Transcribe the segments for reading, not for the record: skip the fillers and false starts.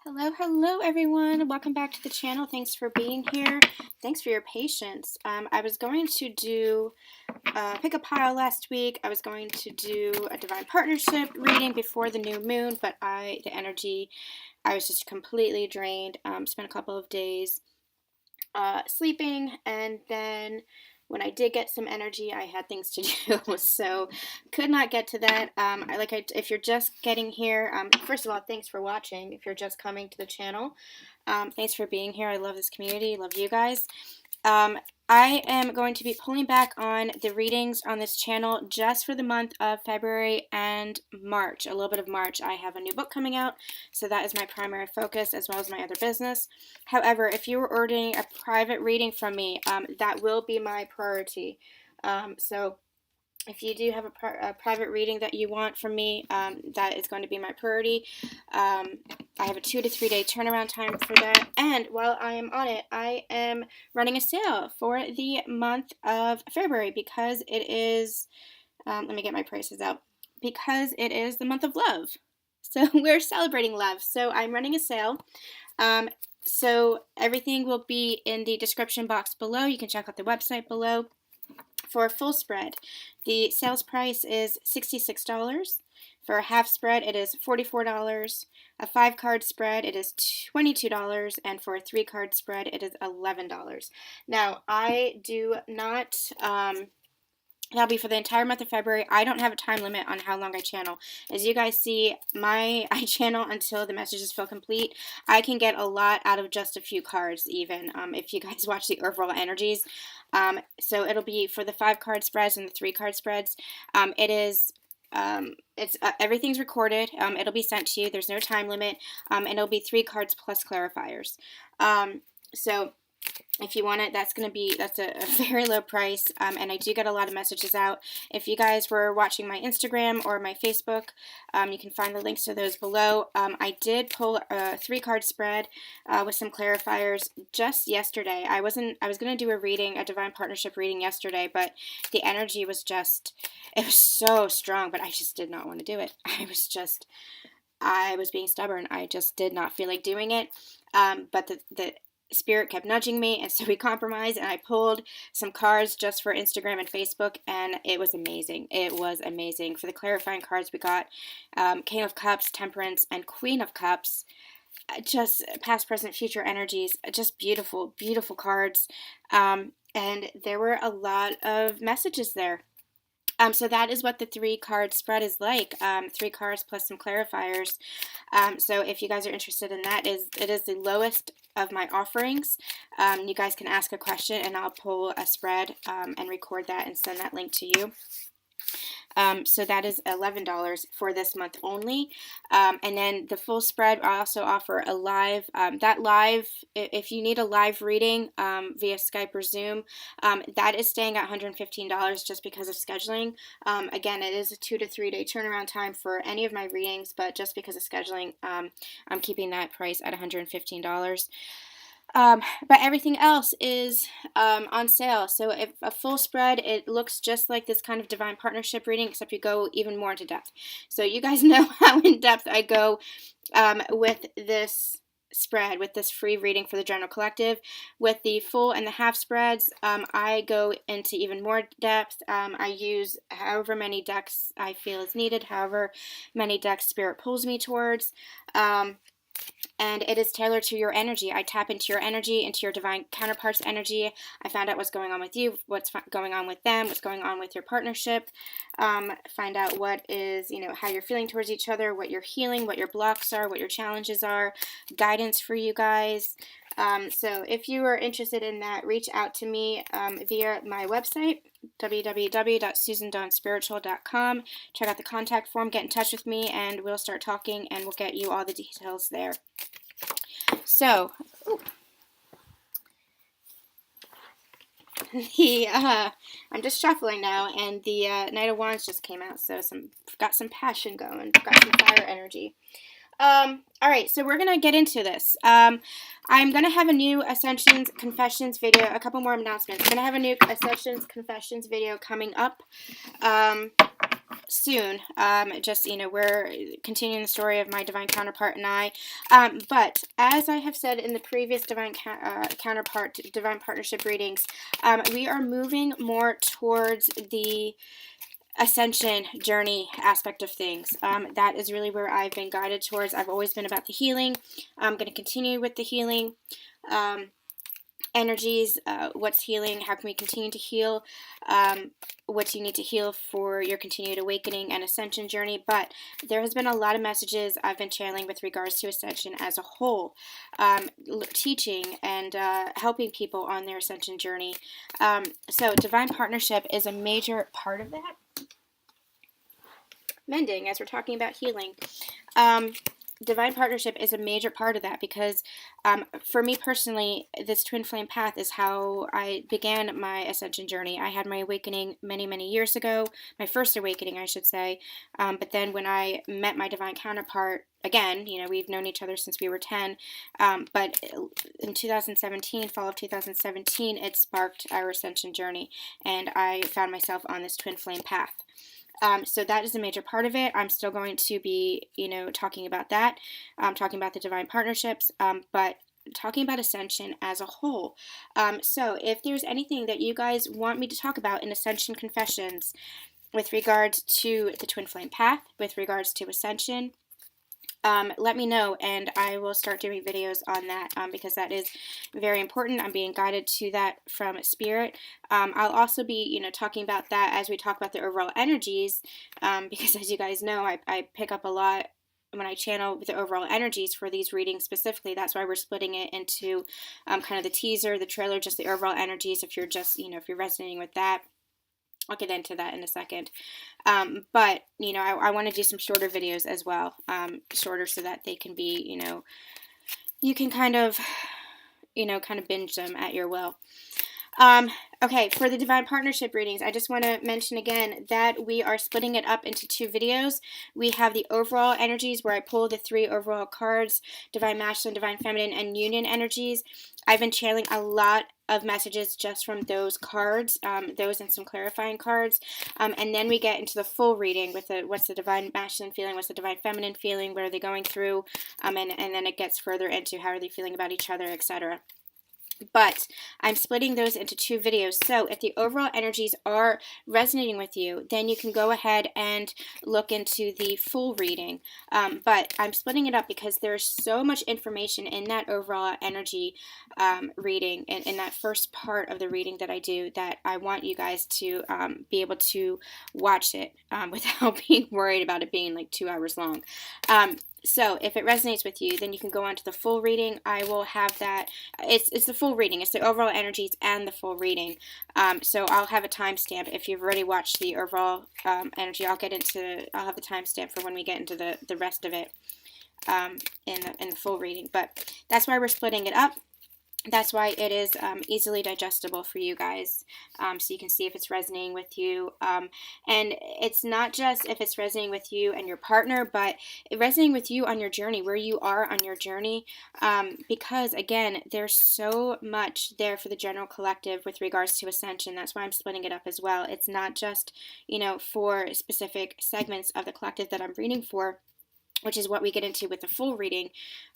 Hello everyone. Welcome back to the channel. Thanks for being here. Thanks for your patience. I was going to do pick a pile last week. I was going to do a divine partnership reading before the new moon, but I was just completely drained. Spent a couple of days sleeping, and then when I did get some energy, I had things to do, so could not get to that. If you're just getting here, first of all, thanks for watching. If you're just coming to the channel, thanks for being here. I love this community. Love you guys. I am going to be pulling back on the readings on this channel just for the month of February and March, a little bit of March. I have a new book coming out, so that is my primary focus as well as my other business. However, if you were ordering a private reading from me, that will be my priority. So if you do have a private reading that you want from me, that is going to be my priority. I have a 2 to 3 day turnaround time for that. And while I am on it, I am running a sale for the month of February because it is, let me get my prices out, because it is the month of love. So we're celebrating love. So I'm running a sale. So everything will be in the description box below. You can check out the website below. For a full spread, the sales price is $66. For a half spread, it is $44. A 5-card spread, it is $22. And for a 3-card spread, it is $11. Now, I do not... That'll be for the entire month of February. I don't have a time limit on how long I channel. As you guys see, I channel until the messages feel complete. I can get a lot out of just a few cards, even, if you guys watch the overall energies. So it'll be for the 5-card spreads and the 3-card spreads. Everything's recorded. It'll be sent to you. There's no time limit. And it'll be 3 cards plus clarifiers. So if you want it, that's a very low price, and I do get a lot of messages out. If you guys were watching my Instagram or my Facebook, you can find the links to those below. I did pull a 3-card spread with some clarifiers just yesterday. I was going to do a divine partnership reading yesterday, but the energy was it was so strong, but I just did not want to do it. I was being stubborn. I just did not feel like doing it, but the Spirit kept nudging me, and so we compromised, and I pulled some cards just for Instagram and Facebook, and it was amazing. It was amazing. For the clarifying cards, we got King of Cups, Temperance, and Queen of Cups. Just past, present, future energies. Just beautiful, beautiful cards. And there were a lot of messages there. So that is what the 3-card spread is like, 3 cards plus some clarifiers. So if you guys are interested in that, it is the lowest of my offerings. You guys can ask a question and I'll pull a spread and record that and send that link to you. So that is $11 for this month only. And then the full spread, I also offer a live, if you need a live reading via Skype or Zoom, that is staying at $115 just because of scheduling. Again, it is a 2 to 3 day turnaround time for any of my readings, but just because of scheduling, I'm keeping that price at $115. But everything else is on sale. So if a full spread, it looks just like this kind of divine partnership reading, except you go even more into depth. So you guys know how in depth I go with this spread, with this free reading for the general collective. With the full and the half spreads, I go into even more depth. I use however many decks I feel is needed, however many decks Spirit pulls me towards. And it is tailored to your energy. I tap into your energy, into your divine counterpart's energy. I find out what's going on with you, what's going on with them, what's going on with your partnership. Find out what is, how you're feeling towards each other, what you're healing, what your blocks are, what your challenges are, guidance for you guys. So if you are interested in that, reach out to me via my website, www.susandonspiritual.com. Check out the contact form, get in touch with me, and we'll start talking, and we'll get you all the details there. So, I'm just shuffling now, and the Knight of Wands just came out, so got some passion going, got some fire energy. Alright, so we're going to get into this. I'm going to have a new Ascensions Confessions video, a couple more announcements. I'm going to have a new Ascensions Confessions video coming up. soon. Just, we're continuing the story of my divine counterpart and I. But as I have said in the previous divine counterpart, divine partnership readings, we are moving more towards the ascension journey aspect of things. That is really where I've been guided towards. I've always been about the healing. I'm going to continue with the healing. Energies, what's healing, how can we continue to heal, what do you need to heal for your continued awakening and ascension journey. But there has been a lot of messages I've been channeling with regards to ascension as a whole, teaching and helping people on their ascension journey. So divine partnership is a major part of that. Mending, as we're talking about healing. Divine partnership is a major part of that because for me personally, this twin flame path is how I began my ascension journey. I had my awakening many, many years ago, my first awakening, I should say. But then when I met my divine counterpart, again, we've known each other since we were 10, but in 2017, fall of 2017, it sparked our ascension journey, and I found myself on this twin flame path. So that is a major part of it. I'm still going to be, talking about that, talking about the divine partnerships, but talking about ascension as a whole. So if there's anything that you guys want me to talk about in Ascension Confessions with regards to the twin flame path, with regards to ascension, let me know, and I will start doing videos on that, because that is very important. I'm being guided to that from Spirit. I'll also be, talking about that as we talk about the overall energies, because as you guys know, I pick up a lot when I channel the overall energies for these readings specifically. That's why we're splitting it into kind of the teaser, the trailer, just the overall energies. If you're just, if you're resonating with that, I'll get into that in a second. But, I want to do some shorter videos as well. Shorter so that they can be, you can kind of binge them at your will. Okay, for the divine partnership readings, I just want to mention again that we are splitting it up into 2 videos. We have the overall energies where I pull the 3 overall cards, divine masculine, divine feminine, and union energies. I've been channeling a lot of messages just from those cards, those and some clarifying cards. And then we get into the full reading with what's the divine masculine feeling, what's the divine feminine feeling, what are they going through, and then it gets further into how are they feeling about each other, etc. But I'm splitting those into 2 videos. So if the overall energies are resonating with you, then you can go ahead and look into the full reading. But I'm splitting it up because there's so much information in that overall energy reading, and in that first part of the reading that I do, that I want you guys to be able to watch it without being worried about it being like 2 hours long. So if it resonates with you, then you can go on to the full reading. I will have that. It's the full reading. It's the overall energies and the full reading. So I'll have a timestamp. If you've already watched the overall energy, I'll have the timestamp for when we get into the rest of it in the full reading. But that's why we're splitting it up. That's why it is easily digestible for you guys, so you can see if it's resonating with you. And it's not just if it's resonating with you and your partner, but resonating with you on your journey, where you are on your journey, because, again, there's so much there for the general collective with regards to ascension. That's why I'm splitting it up as well. It's not just, for specific segments of the collective that I'm reading for, which is what we get into with the full reading.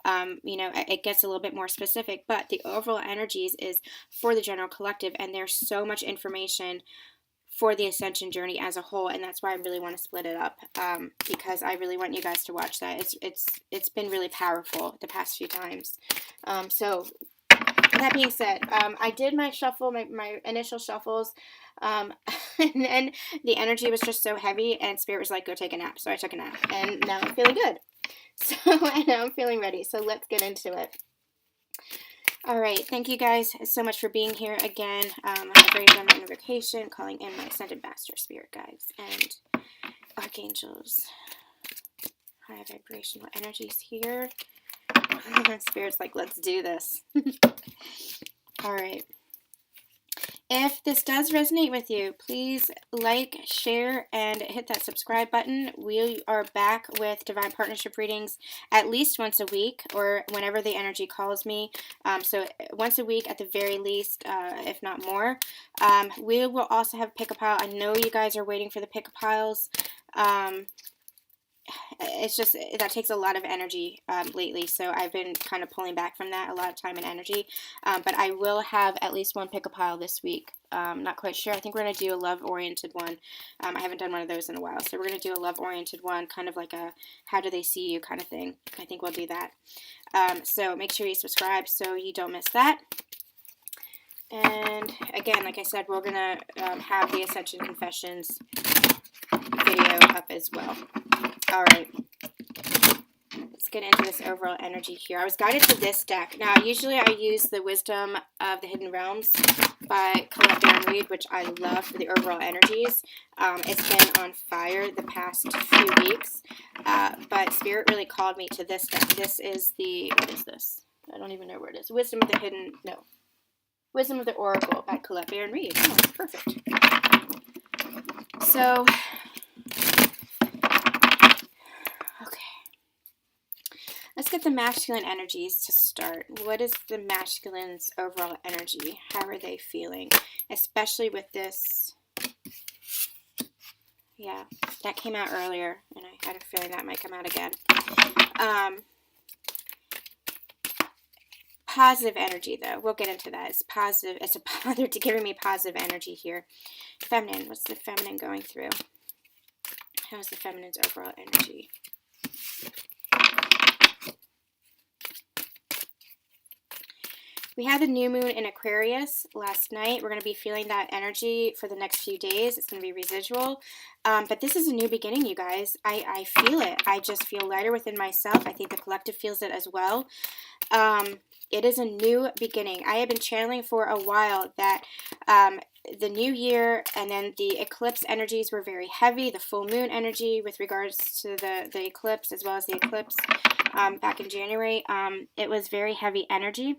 It gets a little bit more specific, but the overall energies is for the general collective, and there's so much information for the ascension journey as a whole, and that's why I really want to split it up, because I really want you guys to watch that. It's been really powerful the past few times. So that being said, I did my shuffle, my initial shuffles, and then the energy was just so heavy, and Spirit was like, go take a nap. So I took a nap, and now I'm feeling good. And now I'm feeling ready. So let's get into it. All right. Thank you guys so much for being here again. I'm bringing on my invocation, calling in my ascended master, spirit guides, and archangels. High vibrational energies here. Spirit's like, let's do this. All right. If this does resonate with you, please like, share, and hit that subscribe button. We are back with divine partnership readings at least once a week, or whenever the energy calls me. So once a week at the very least, if not more. We will also have pick-a-pile. I know you guys are waiting for the pick-a-piles. It's just, that takes a lot of energy lately, so I've been kind of pulling back from that, a lot of time and energy, but I will have at least one pick a pile this week. Not quite sure. I think we're going to do a love-oriented one. I haven't done one of those in a while, so we're going to do a love-oriented one, kind of like a how do they see you kind of thing. I think we'll do that. So make sure you subscribe so you don't miss that. And again, like I said, we're going to have the Ascension Confessions video up as well. All right, let's get into this overall energy here. I was guided to this deck. Now, usually I use the Wisdom of the Hidden Realms by Colette Reed, which I love for the overall energies. It's been on fire the past few weeks, but Spirit really called me to this deck. This is the, what is this? I don't even know where it is. Wisdom of the Hidden, no. Wisdom of the Oracle by Colette Reed. Oh, perfect. So, let's get the masculine energies to start. What is the masculine's overall energy? How are they feeling? Especially with this. Yeah, that came out earlier, and I had a feeling that might come out again. Positive energy, though. We'll get into that. It's positive. It's they're giving me positive energy here. Feminine. What's the feminine going through? How's the feminine's overall energy? We had the new moon in Aquarius last night. We're going to be feeling that energy for the next few days. It's going to be residual. But this is a new beginning, you guys. I feel it. I just feel lighter within myself. I think the collective feels it as well. It is a new beginning. I have been channeling for a while that the new year and then the eclipse energies were very heavy. The full moon energy with regards to the eclipse as well as the eclipse back in January. It was very heavy energy.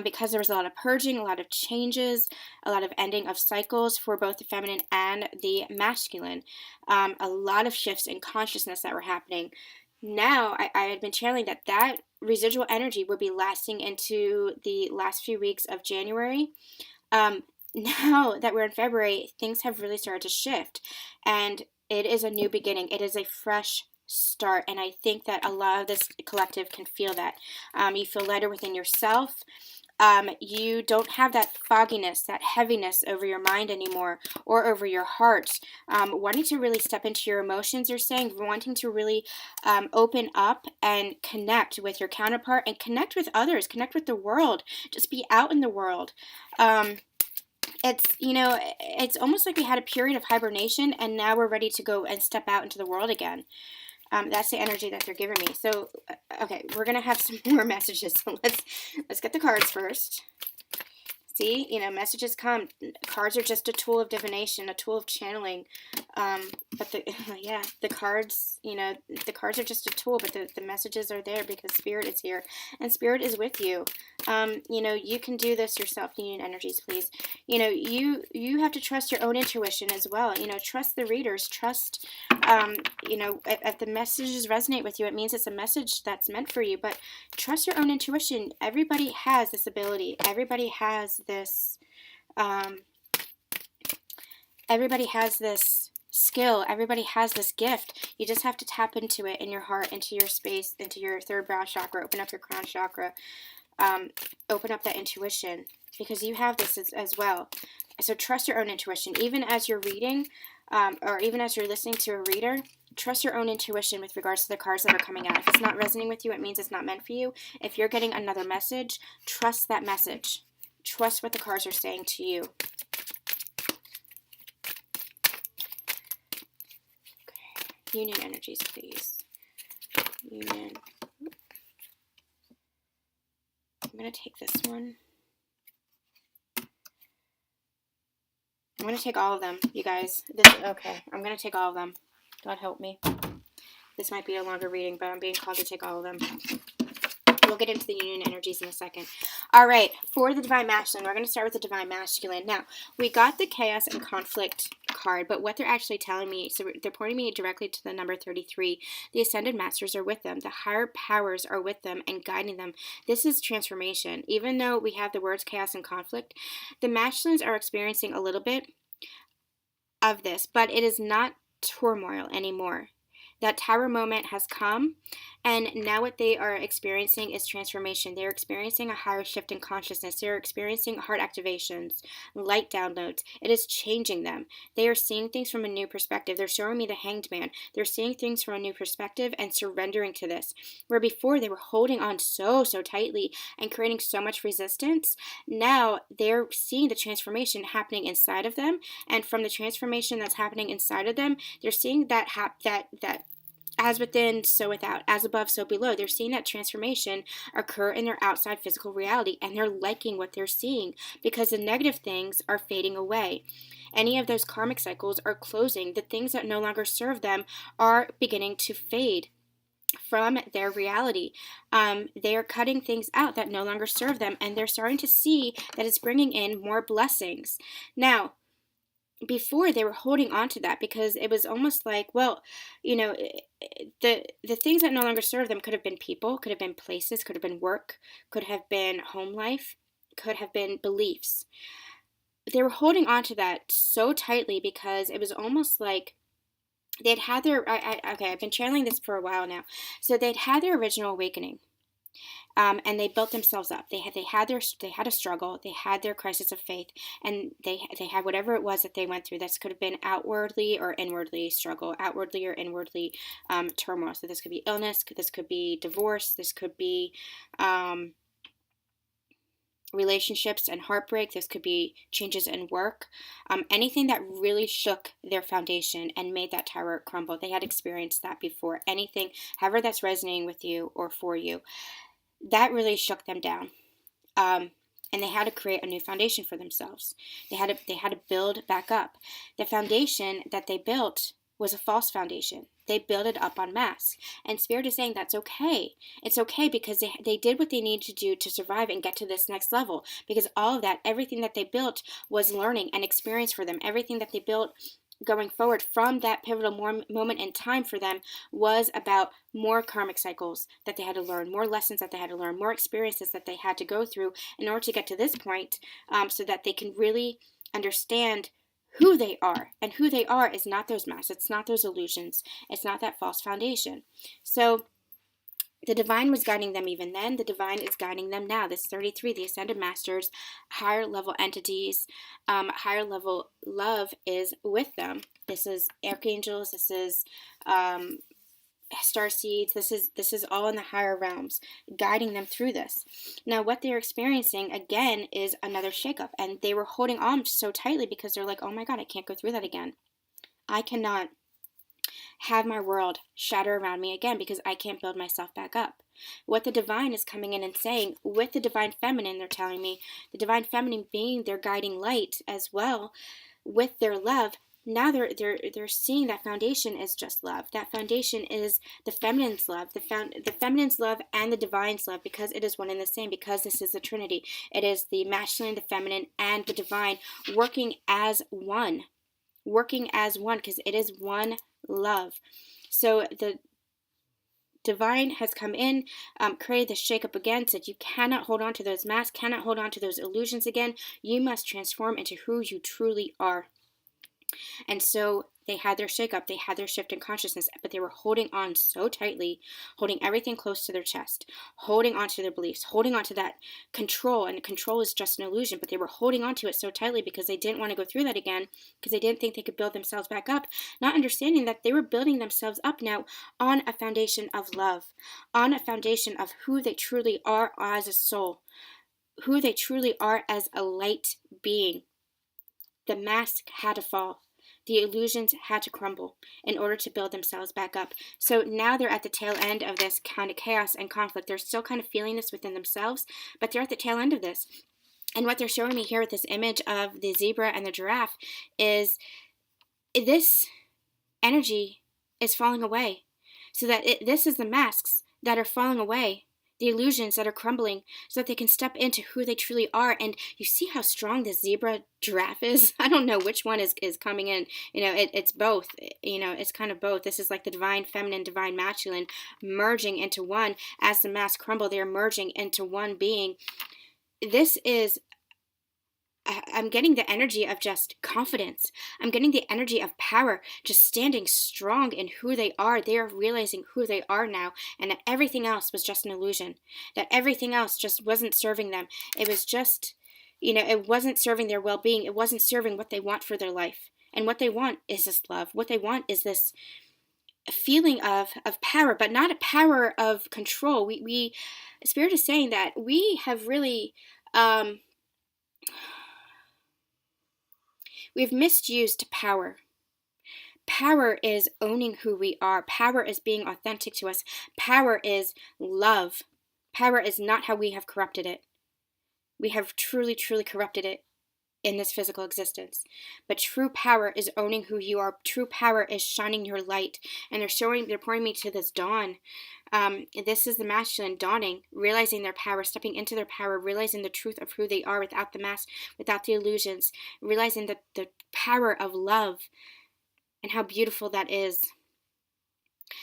Because there was a lot of purging, a lot of changes, a lot of ending of cycles for both the feminine and the masculine. A lot of shifts in consciousness that were happening. Now, I had been channeling that residual energy would be lasting into the last few weeks of January. Now that we're in February, things have really started to shift. And it is a new beginning. It is a fresh start. And I think that a lot of this collective can feel that. You feel lighter within yourself. You don't have that fogginess, that heaviness over your mind anymore or over your heart. Wanting to really step into your emotions, you're saying, wanting to really open up and connect with your counterpart and connect with others, connect with the world, just be out in the world. It's, it's almost like we had a period of hibernation and now we're ready to go and step out into the world again. That's the energy that they're giving me. So, okay, we're going to have some more messages. So let's get the cards first. See, messages come. Cards are just a tool of divination, a tool of channeling. But the cards, the cards are just a tool, but the messages are there because Spirit is here and Spirit is with you. You can do this yourself. Union energies, please. You have to trust your own intuition as well. Trust the readers. Trust, if the messages resonate with you, it means it's a message that's meant for you. But trust your own intuition. Everybody has this ability. Everybody has this. Everybody has this skill. Everybody has this gift. You just have to tap into it in your heart, into your space, into your third brow chakra. Open up your crown chakra. Open up that intuition because you have this as well. So trust your own intuition. Even as you're reading or even as you're listening to a reader, trust your own intuition with regards to the cards that are coming out. If it's not resonating with you, it means it's not meant for you. If you're getting another message, trust that message. Trust what the cards are saying to you. Okay. Union energies, please. Union. I'm going to take this one. I'm going to take all of them, you guys. Okay, I'm going to take all of them. God help me. This might be a longer reading, but I'm being called to take all of them. We'll get into the union energies in a second. All right, for the Divine Masculine, we're going to start with the Divine Masculine. Now, we got the Chaos and Conflict card, but what they're actually telling me, so they're pointing me directly to the number 33. The Ascended Masters are with them. The higher powers are with them and guiding them. This is transformation. Even though we have the words Chaos and Conflict, the Masculines are experiencing a little bit of this, but it is not turmoil anymore. That tower moment has come, and now what they are experiencing is transformation. They're experiencing a higher shift in consciousness. They're experiencing heart activations, light downloads. It is changing them. They are seeing things from a new perspective. They're showing me the Hanged Man. They're seeing things from a new perspective and surrendering to this. Where before they were holding on so tightly and creating so much resistance, now they're seeing the transformation happening inside of them, and from the transformation that's happening inside of them, they're seeing that as within, so without, as above, so below. They're seeing that transformation occur in their outside physical reality, and they're liking what they're seeing because the negative things are fading away. Any of those karmic cycles are closing. The things that no longer serve them are beginning to fade from their reality. They are cutting things out that no longer serve them, and they're starting to see that it's bringing in more blessings. Now, before they were holding on to that because it was almost like, well, the things that no longer serve them could have been people, could have been places, could have been work, could have been home life, could have been beliefs. They were holding on to that so tightly because it was almost like they'd had their I've been channeling this for a while now. So they'd had their original awakening. And they built themselves up. They had a struggle. They had their crisis of faith, and they had whatever it was that they went through. This could have been outwardly or inwardly struggle, outwardly or inwardly turmoil. So this could be illness. This could be divorce. This could be relationships and heartbreak. This could be changes in work. Anything that really shook their foundation and made that tower crumble. They had experienced that before. Anything, however that's resonating with you or for you, that really shook them down, and they had to create a new foundation for themselves. They had to build back up. The foundation that they built was a false foundation. They built it up on masks, and Spirit is saying that's okay. It's okay because they did what they needed to do to survive and get to this next level, because all of that, everything that they built was learning and experience for them. Everything that they built going forward from that pivotal moment in time for them was about more karmic cycles that they had to learn, more lessons that they had to learn, more experiences that they had to go through in order to get to this point, so that they can really understand who they are. And who they are is not those masks. It's not those illusions. It's not that false foundation. So the divine was guiding them even then. The divine is guiding them now. This 33, the ascended masters, higher level entities, higher level love is with them. This is archangels. This is star seeds. This is all in the higher realms, guiding them through this. Now, what they're experiencing again is another shakeup, and they were holding on so tightly because they're like, oh my God, I can't go through that again. I cannot have my world shatter around me again because I can't build myself back up. What the divine is coming in and saying with the divine feminine, they're telling me, the divine feminine being their guiding light as well, with their love. Now they're seeing that foundation is just love. That foundation is the feminine's love, the feminine's love and the divine's love, because it is one and the same, because this is the Trinity. It is the masculine, the feminine, and the divine working as one, because it is one love. So the divine has come in, created the shake-up again, said you cannot hold on to those masks, cannot hold on to those illusions again. You must transform into who you truly are. And so they had their shake-up, they had their shift in consciousness, but they were holding on so tightly, holding everything close to their chest, holding on to their beliefs, holding on to that control, and control is just an illusion, but they were holding on to it so tightly because they didn't want to go through that again, because they didn't think they could build themselves back up, not understanding that they were building themselves up now on a foundation of love, on a foundation of who they truly are as a soul, who they truly are as a light being. The mask had to fall. The illusions had to crumble in order to build themselves back up. So now they're at the tail end of this kind of chaos and conflict. They're still kind of feeling this within themselves, but they're at the tail end of this. And what they're showing me here with this image of the zebra and the giraffe is this energy is falling away. So that this is the masks that are falling away, the illusions that are crumbling, so that they can step into who they truly are. And you see how strong the zebra giraffe is? I don't know which one is coming in. It's both. It's kind of both. This is like the divine feminine, divine masculine merging into one. As the masks crumble, they're merging into one being. This is I'm getting the energy of just confidence. I'm getting the energy of power, just standing strong in who they are. They are realizing who they are now, and that everything else was just an illusion, that everything else just wasn't serving them. It was just, it wasn't serving their well being. It wasn't serving what they want for their life. And what they want is this love. What they want is this feeling of power, but not a power of control. Spirit is saying that we have really, we've misused power. Power is owning who we are. Power is being authentic to us. Power is love. Power is not how we have corrupted it. We have truly, truly corrupted it in this physical existence. But true power is owning who you are. True power is shining your light. And they're pouring me to this dawn. This is the masculine dawning, realizing their power, stepping into their power, realizing the truth of who they are without the mask, without the illusions, realizing the power of love and how beautiful that is.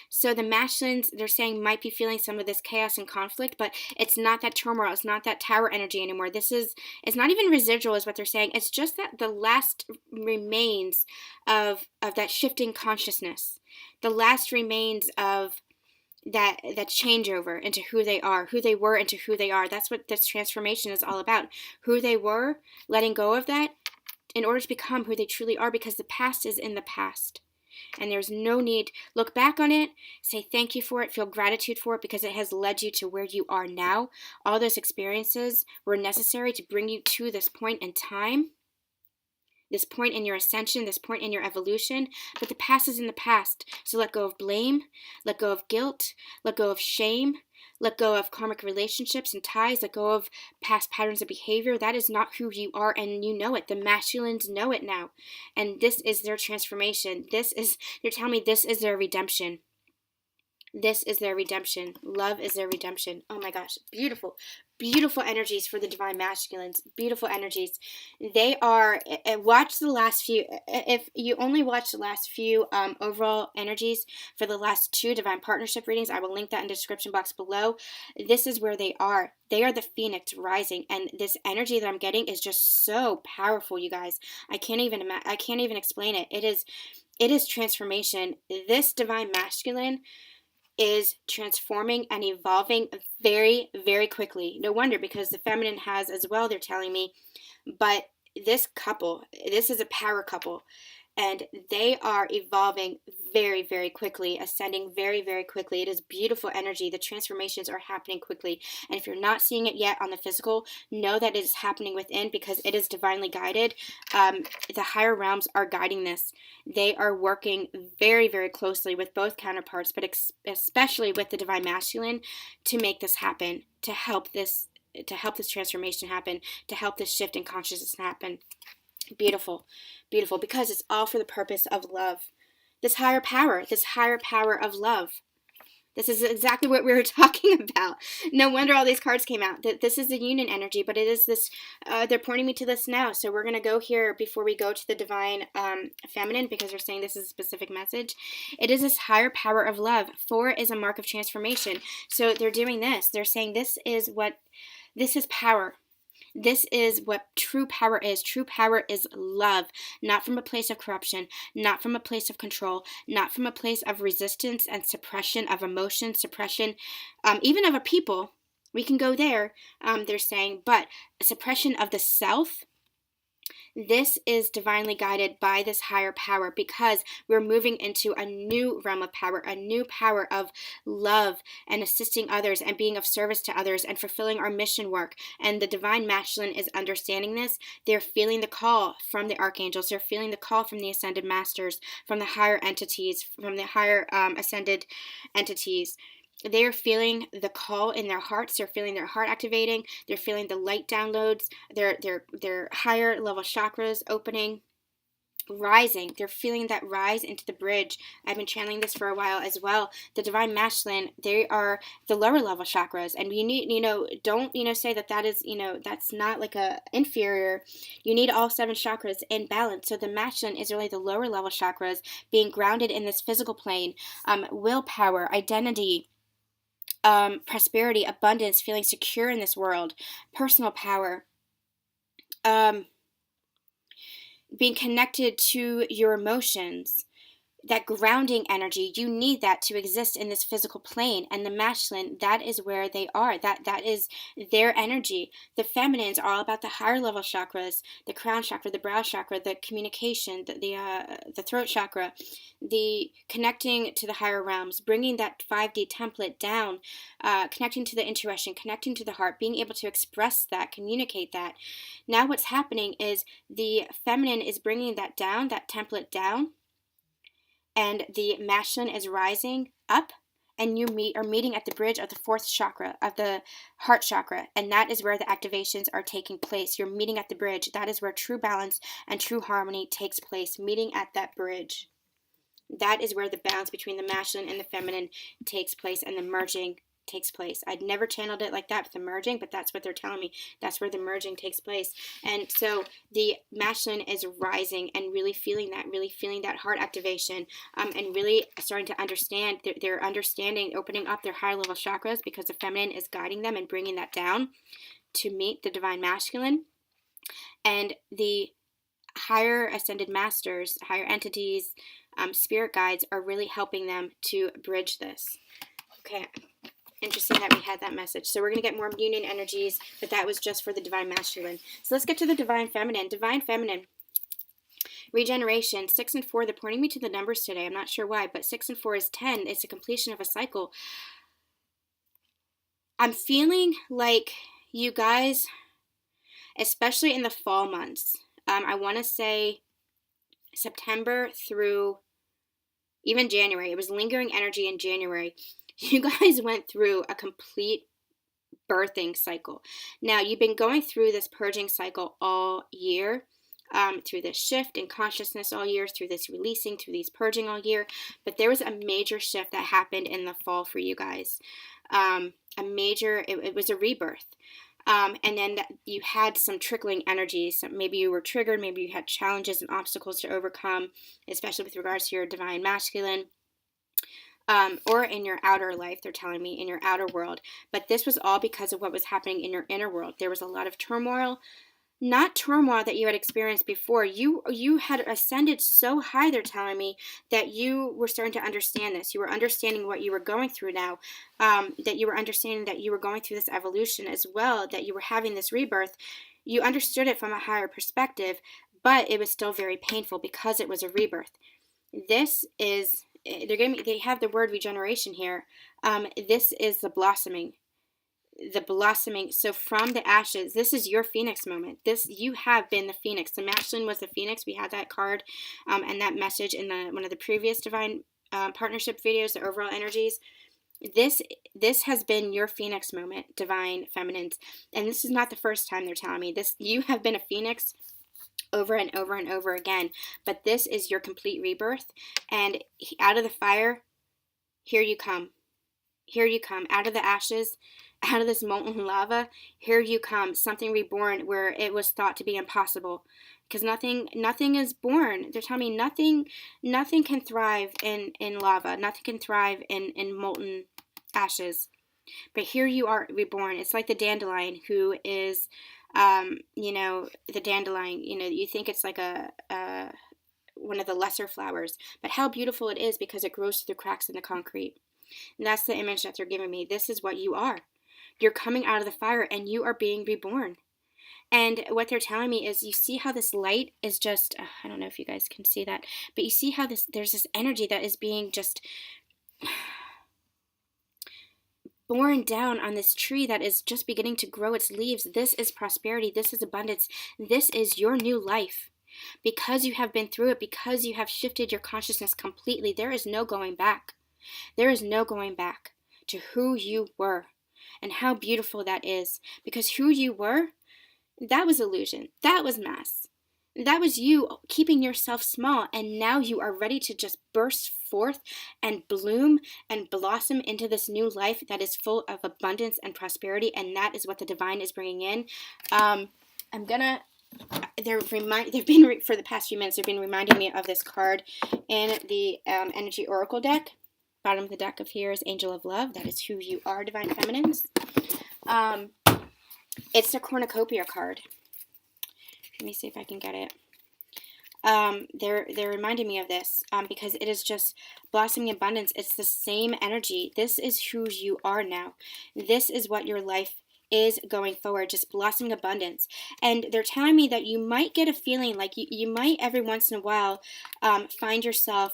So the masculines, they're saying, might be feeling some of this chaos and conflict, but it's not that turmoil. It's not that tower energy anymore. It's not even residual is what they're saying. It's just that the last remains of that shifting consciousness. The last remains of that changeover into who they are, who they were into who they are. That's what this transformation is all about. Who they were, letting go of that in order to become who they truly are, because the past is in the past. And there's no need. Look back on it, say thank you for it, feel gratitude for it, because it has led you to where you are now. All those experiences were necessary to bring you to this point in time, this point in your ascension, this point in your evolution. But the past is in the past. So let go of blame, let go of guilt, let go of shame, let go of karmic relationships and ties, let go of past patterns of behavior. That is not who you are, and you know it. The masculines know it now. And this is their transformation. They're telling me this is their redemption. This is their redemption. Love is their redemption. Oh my gosh. Beautiful. Beautiful energies for the divine masculines. Beautiful energies. They are, watch the last few, if you only watch the last few overall energies for the last 2 divine partnership readings, I will link that in the description box below. This is where they are. They are the phoenix rising, and this energy that I'm getting is just so powerful, you guys. I can't even explain it. It is transformation. This divine masculine is transforming and evolving very, very quickly. No wonder, because the feminine has as well, they're telling me. But this is a power couple, and they are evolving very, very quickly, ascending very, very quickly. It is beautiful energy. The transformations are happening quickly. And if you're not seeing it yet on the physical, know that it is happening within, because it is divinely guided. The higher realms are guiding this. They are working very, very closely with both counterparts, but especially with the divine masculine, to make this happen, to help this transformation happen, to help this shift in consciousness happen. Beautiful, beautiful, because it's all for the purpose of love. This higher power of love. This is exactly what we were talking about. No wonder all these cards came out. This is the union energy, but it is this, they're pointing me to this now. So we're going to go here before we go to the divine feminine, because they're saying this is a specific message. It is this higher power of love. 4 is a mark of transformation. So they're doing this. They're saying this is power. This is what true power is. True power is love, not from a place of corruption, not from a place of control, not from a place of resistance and suppression of emotion, suppression even of a people. We can go there, they're saying, but suppression of the self. This is divinely guided by this higher power, because we're moving into a new realm of power, a new power of love and assisting others and being of service to others and fulfilling our mission work. And the divine masculine is understanding this. They're feeling the call from the archangels. They're feeling the call from the ascended masters, from the higher entities, from the higher ascended entities. They are feeling the call in their hearts. They're feeling their heart activating. They're feeling the light downloads. Their higher level chakras opening, rising. They're feeling that rise into the bridge. I've been channeling this for a while as well. The divine masculine, they are the lower level chakras, and you need, don't say that is, that's not like a inferior. You need all 7 chakras in balance. So the masculine is really the lower level chakras being grounded in this physical plane. Willpower, identity, prosperity, abundance, feeling secure in this world, personal power, being connected to your emotions, that grounding energy. You need that to exist in this physical plane. And the masculine, that is where they are. That is their energy. The feminines are all about the higher level chakras, the crown chakra, the brow chakra, the communication, the throat chakra, the connecting to the higher realms, bringing that 5D template down, connecting to the intuition, connecting to the heart, being able to express that, communicate that. Now what's happening is the feminine is bringing that down, that template down, and the masculine is rising up, and you are meeting at the bridge of the fourth chakra, of the heart chakra, and that is where the activations are taking place. You're meeting at the bridge. That is where true balance and true harmony takes place, meeting at that bridge. That is where the balance between the masculine and the feminine takes place, and the merging takes place. I'd never channeled it like that with the merging, but that's what they're telling me. That's where the merging takes place. And so the masculine is rising and really feeling that heart activation, and really starting to understand. They're understanding, opening up their higher level chakras, because the feminine is guiding them and bringing that down to meet the divine masculine. And the higher ascended masters, higher entities, spirit guides are really helping them to bridge this. Okay. Interesting that we had that message. So we're going to get more union energies, but that was just for the divine masculine. So let's get to the divine feminine. Divine feminine, regeneration, 6 and 4. They're pointing me to the numbers today. I'm not sure why, but 6 and 4 is 10. It's a completion of a cycle. I'm feeling like you guys, especially in the fall months, I want to say September through even January. It was lingering energy in January. You guys went through a complete birthing cycle. Now, you've been going through this purging cycle all year, through this shift in consciousness all year, through this releasing, through these purging all year. But there was a major shift that happened in the fall for you guys. It was a rebirth. And then you had some trickling energies. So maybe you were triggered. Maybe you had challenges and obstacles to overcome, especially with regards to your divine masculine. Or in your outer life, they're telling me, in your outer world. But this was all because of what was happening in your inner world. There was a lot of turmoil, not turmoil that you had experienced before. You had ascended so high, they're telling me, that you were starting to understand this. You were understanding what you were going through now, that you were understanding that you were going through this evolution as well, that you were having this rebirth. You understood it from a higher perspective, but it was still very painful because it was a rebirth. This is... They have the word regeneration here. This is the blossoming. The blossoming. So from the ashes, this is your phoenix moment. You have been the phoenix. The masculine was the phoenix. We had that card and that message in one of the previous divine partnership videos, the overall energies. This has been your phoenix moment, divine feminines. And this is not the first time they're telling me this. You have been a phoenix over and over and over again, but this is your complete rebirth. And out of the fire, here you come. Here you come. Out of the ashes, out of this molten lava, here you come. Something reborn where it was thought to be impossible, because nothing is born. They're telling me nothing can thrive in lava. Nothing can thrive in molten ashes. But here you are reborn. It's like the dandelion, who is the dandelion, you think it's like one of the lesser flowers, but how beautiful it is because it grows through the cracks in the concrete. And that's the image that they're giving me. This is what you are. You're coming out of the fire and you are being reborn. And what they're telling me is, you see how this light is just, I don't know if you guys can see that, but you see how there's this energy that is being just born down on this tree that is just beginning to grow its leaves. This is prosperity. This is abundance. This is your new life. Because you have been through it, because you have shifted your consciousness completely, there is no going back. There is no going back to who you were and how beautiful that is. Because who you were, that was illusion. That was mass. That was you keeping yourself small, and now you are ready to just burst forth and bloom and blossom into this new life that is full of abundance and prosperity, and that is what the divine is bringing in. They've been for the past few minutes, they've been reminding me of this card in the Energy Oracle deck. Bottom of the deck of here is Angel of Love. That is who you are, divine feminines. It's the cornucopia card. Let me see if I can get it. they're reminding me of this because it is just blossoming abundance. It's the same energy. This is who you are now. This is what your life is going forward, just blossoming abundance. And they're telling me that you might get a feeling like you might every once in a while find yourself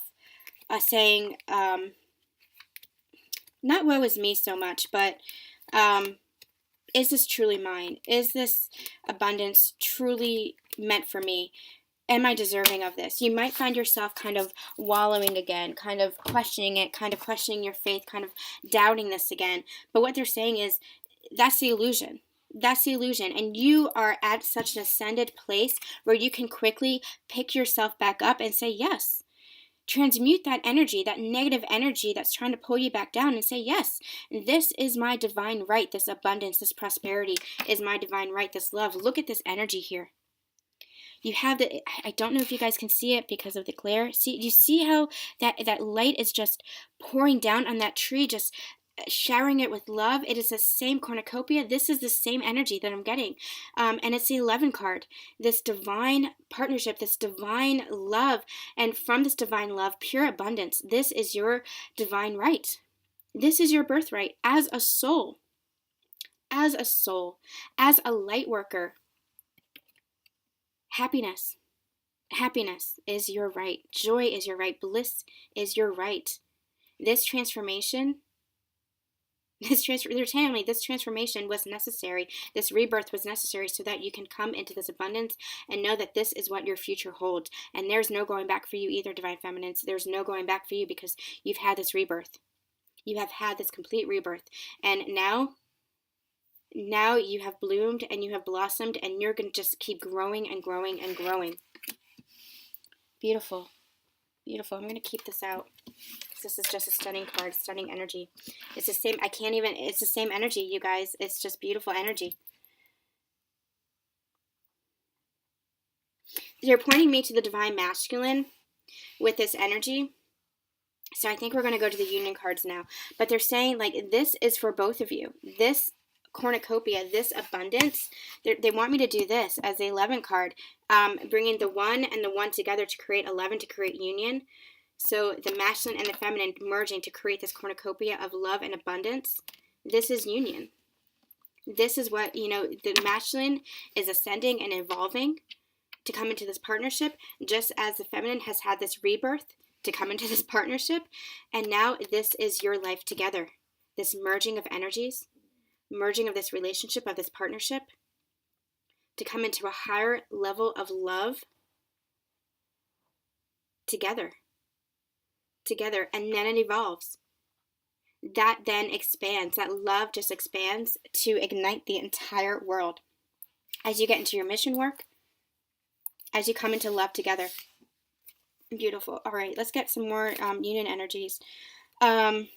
saying, not woe is me so much, but is this truly mine? Is this abundance truly meant for me? Am I deserving of this? You might find yourself kind of wallowing again, kind of questioning it, kind of questioning your faith, kind of doubting this again. But what they're saying is that's the illusion. That's the illusion. And you are at such an ascended place where you can quickly pick yourself back up and say, yes. Transmute that energy, that negative energy that's trying to pull you back down, and say, yes, this is my divine right. This abundance, this prosperity is my divine right. This love. Look at this energy here. You have the, I don't know if you guys can see it because of the glare. See, you see how that light is just pouring down on that tree, just showering it with love. It is the same cornucopia. This is the same energy that I'm getting. And it's the 11 card, this divine partnership, this divine love. And from this divine love, pure abundance. This is your divine right. This is your birthright as a soul, as a light worker. Happiness is your right. Joy is your right. Bliss is your right. This transformation, they're telling me this transformation was necessary. This rebirth was necessary so that you can come into this abundance and know that this is what your future holds. And there's no going back for you either, Divine Feminines. There's no going back for you because you've had this rebirth. You have had this complete rebirth. And now you have bloomed and you have blossomed, and you're going to just keep growing and growing and growing. Beautiful. Beautiful. I'm going to keep this out because this is just a stunning card, stunning energy. It's the same. It's the same energy, you guys. It's just beautiful energy. They're pointing me to the divine masculine with this energy. So I think we're going to go to the union cards now. But they're saying, like, this is for both of you. This cornucopia, this abundance, they want me to do this as the 11 card, bringing the 1 and the 1 together to create 11, to create union. So the masculine and the feminine merging to create this cornucopia of love and abundance. This is union. This is what, the masculine is ascending and evolving to come into this partnership, just as the feminine has had this rebirth to come into this partnership. And now this is your life together. This merging of energies, merging of this relationship, of this partnership, to come into a higher level of love together, and then it evolves. That then expands, that love just expands to ignite the entire world. As you get into your mission work, as you come into love together. Beautiful. All right, let's get some more union energies. Putting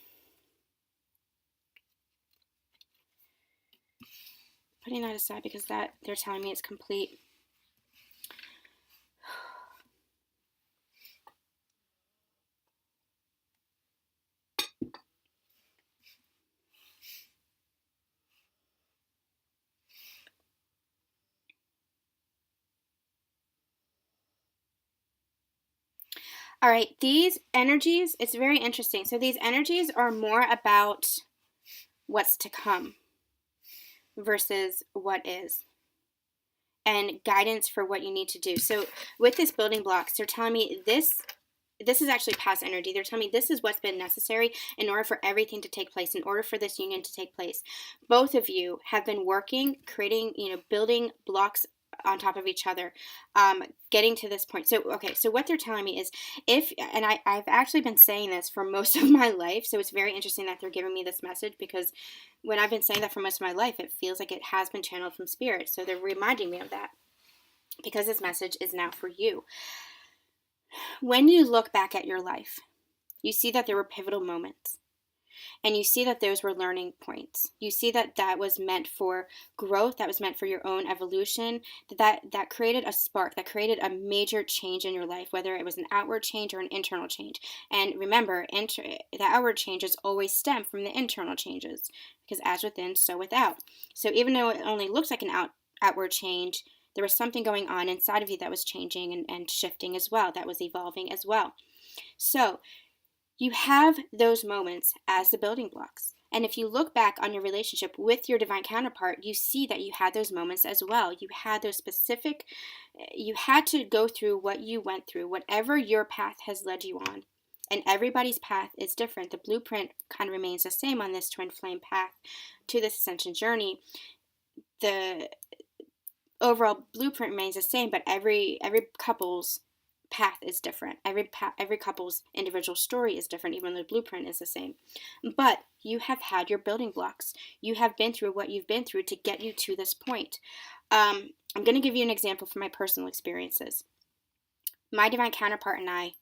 that aside because that they're telling me it's complete. All right, these energies, it's very interesting. So these energies are more about what's to come versus what is, and guidance for what you need to do. So with this building blocks, they're telling me this is actually past energy. They're telling me this is what's been necessary in order for everything to take place, in order for this union to take place. Both of you have been working, creating, building blocks on top of each other, getting to this point. So, okay, so what they're telling me is I've actually been saying this for most of my life, so it's very interesting that they're giving me this message, because when I've been saying that for most of my life, it feels like it has been channeled from spirit. So they're reminding me of that, because this message is now for you. When you look back at your life, you see that there were pivotal moments. And you see that those were learning points. You see that that was meant for growth, that was meant for your own evolution, that created a spark, that created a major change in your life, whether it was an outward change or an internal change. And remember, the outward changes always stem from the internal changes, because as within, so without. So even though it only looks like an outward change, There was something going on inside of you that was changing and shifting as well, that was evolving as well. So you have those moments as the building blocks. And if you look back on your relationship with your divine counterpart, you see that you had those moments as well. You had those specific, you had to go through what you went through, whatever your path has led you on. And everybody's path is different. The blueprint kind of remains the same on this twin flame path to this ascension journey. The overall blueprint remains the same, but every couple's path is different. Every couple's individual story is different, even though the blueprint is the same. But you have had your building blocks. You have been through what you've been through to get you to this point. I'm going to give you an example from my personal experiences. My divine counterpart and I,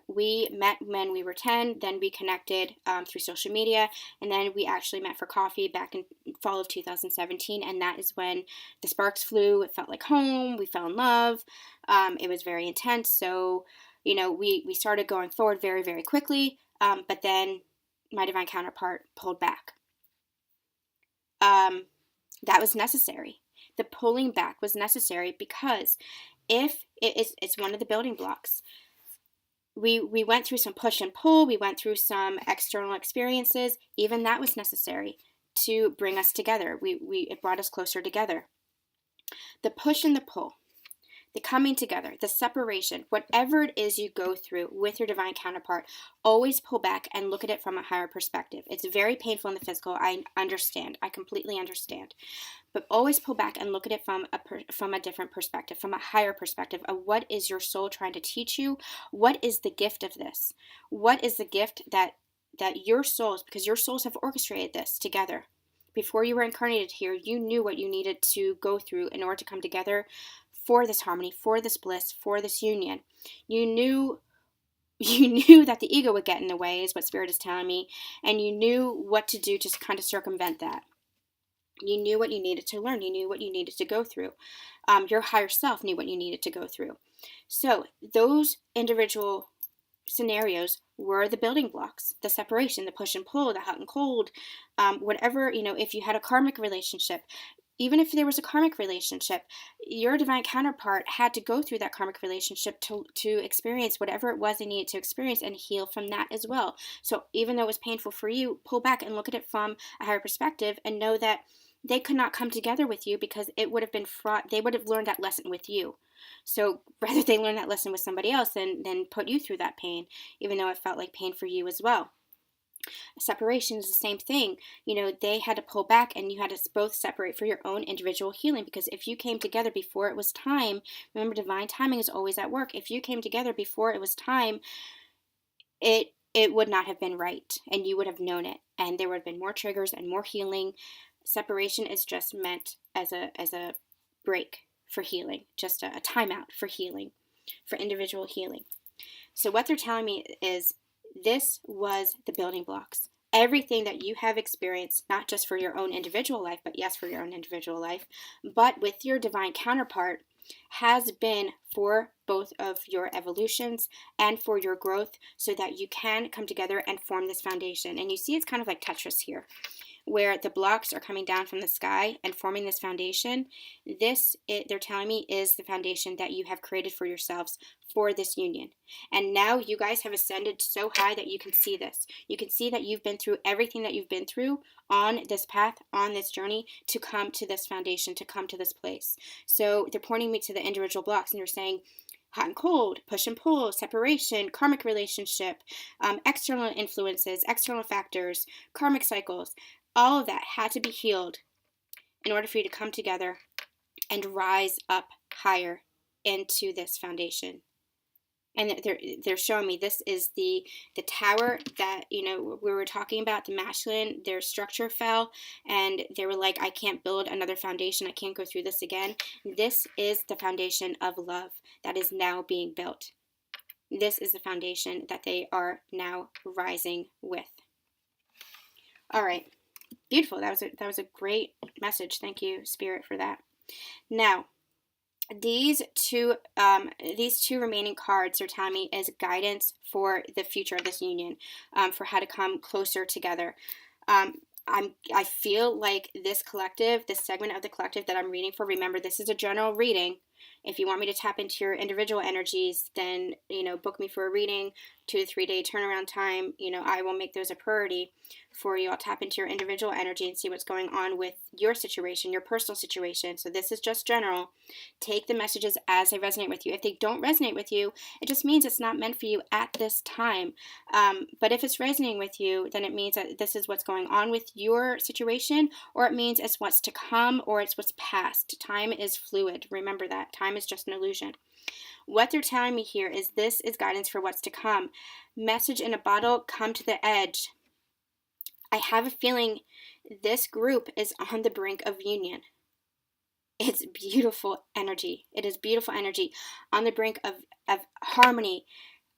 we met when we were 10, then we connected through social media, and then we actually met for coffee back in fall of 2017, and that is when the sparks flew. It felt like home. We fell in love. It was very intense, so, we started going forward very, very quickly, but then my divine counterpart pulled back. That was necessary. The pulling back was necessary because it's one of the building blocks. We went through some push and pull. We went through some external experiences. Even that was necessary to bring us together. It brought us closer together. The push and the pull, the coming together, the separation, whatever it is you go through with your divine counterpart, always pull back and look at it from a higher perspective. It's very painful in the physical. I understand. I completely understand. But always pull back and look at it from a different perspective, from a higher perspective of what is your soul trying to teach you? What is the gift of this? What is the gift that your souls, because your souls have orchestrated this together. Before you were incarnated here, you knew what you needed to go through in order to come together for this harmony, for this bliss, for this union. You knew that the ego would get in the way, is what Spirit is telling me, and you knew what to do to kind of circumvent that. You knew what you needed to learn. You knew what you needed to go through. Your higher self knew what you needed to go through. So those individual scenarios were the building blocks, the separation, the push and pull, the hot and cold, whatever, if you had a karmic relationship, even if there was a karmic relationship, your divine counterpart had to go through that karmic relationship to experience whatever it was they needed to experience and heal from that as well. So even though it was painful for you, pull back and look at it from a higher perspective and know that they could not come together with you because it would have been fraught. They would have learned that lesson with you. So rather they learn that lesson with somebody else than put you through that pain, even though it felt like pain for you as well. Separation is the same thing. They had to pull back and you had to both separate for your own individual healing, because if you came together before it was time, remember, divine timing is always at work. If you came together before it was time, it would not have been right, and you would have known it, and there would have been more triggers and more healing. Separation is just meant as a break for healing, just a timeout for healing, for individual healing. So what they're telling me is this was the building blocks. Everything that you have experienced, not just for your own individual life, but yes, for your own individual life, but with your divine counterpart, has been for both of your evolutions and for your growth, so that you can come together and form this foundation. And you see it's kind of like Tetris here, where the blocks are coming down from the sky and forming this foundation. They're telling me, is the foundation that you have created for yourselves for this union. And now you guys have ascended so high that you can see this. You can see that you've been through everything that you've been through on this path, on this journey, to come to this foundation, to come to this place. So they're pointing me to the individual blocks, and they're saying hot and cold, push and pull, separation, karmic relationship, external influences, external factors, karmic cycles. All of that had to be healed in order for you to come together and rise up higher into this foundation. And they're showing me this is the tower that, we were talking about, the masculine, their structure fell, and they were like, I can't build another foundation. I can't go through this again. This is the foundation of love that is now being built. This is the foundation that they are now rising with. All right. Beautiful. That was a great message. Thank you, Spirit, for that. Now, these two remaining cards are telling me is guidance for the future of this union, for how to come closer together. I feel like this collective, this segment of the collective that I'm reading for, remember, this is a general reading. If you want me to tap into your individual energies, then, book me for a reading, 2 to 3 day turnaround time. I will make those a priority for you. I'll tap into your individual energy and see what's going on with your situation, your personal situation. So this is just general. Take the messages as they resonate with you. If they don't resonate with you, it just means it's not meant for you at this time. But if it's resonating with you, then it means that this is what's going on with your situation, or it means it's what's to come, or it's what's past. Time is fluid. Remember that. Time is just an illusion. What they're telling me here is this is guidance for what's to come. Message in a bottle, come to the edge. I have a feeling this group is on the brink of union. It's beautiful energy. It is beautiful energy on the brink of harmony,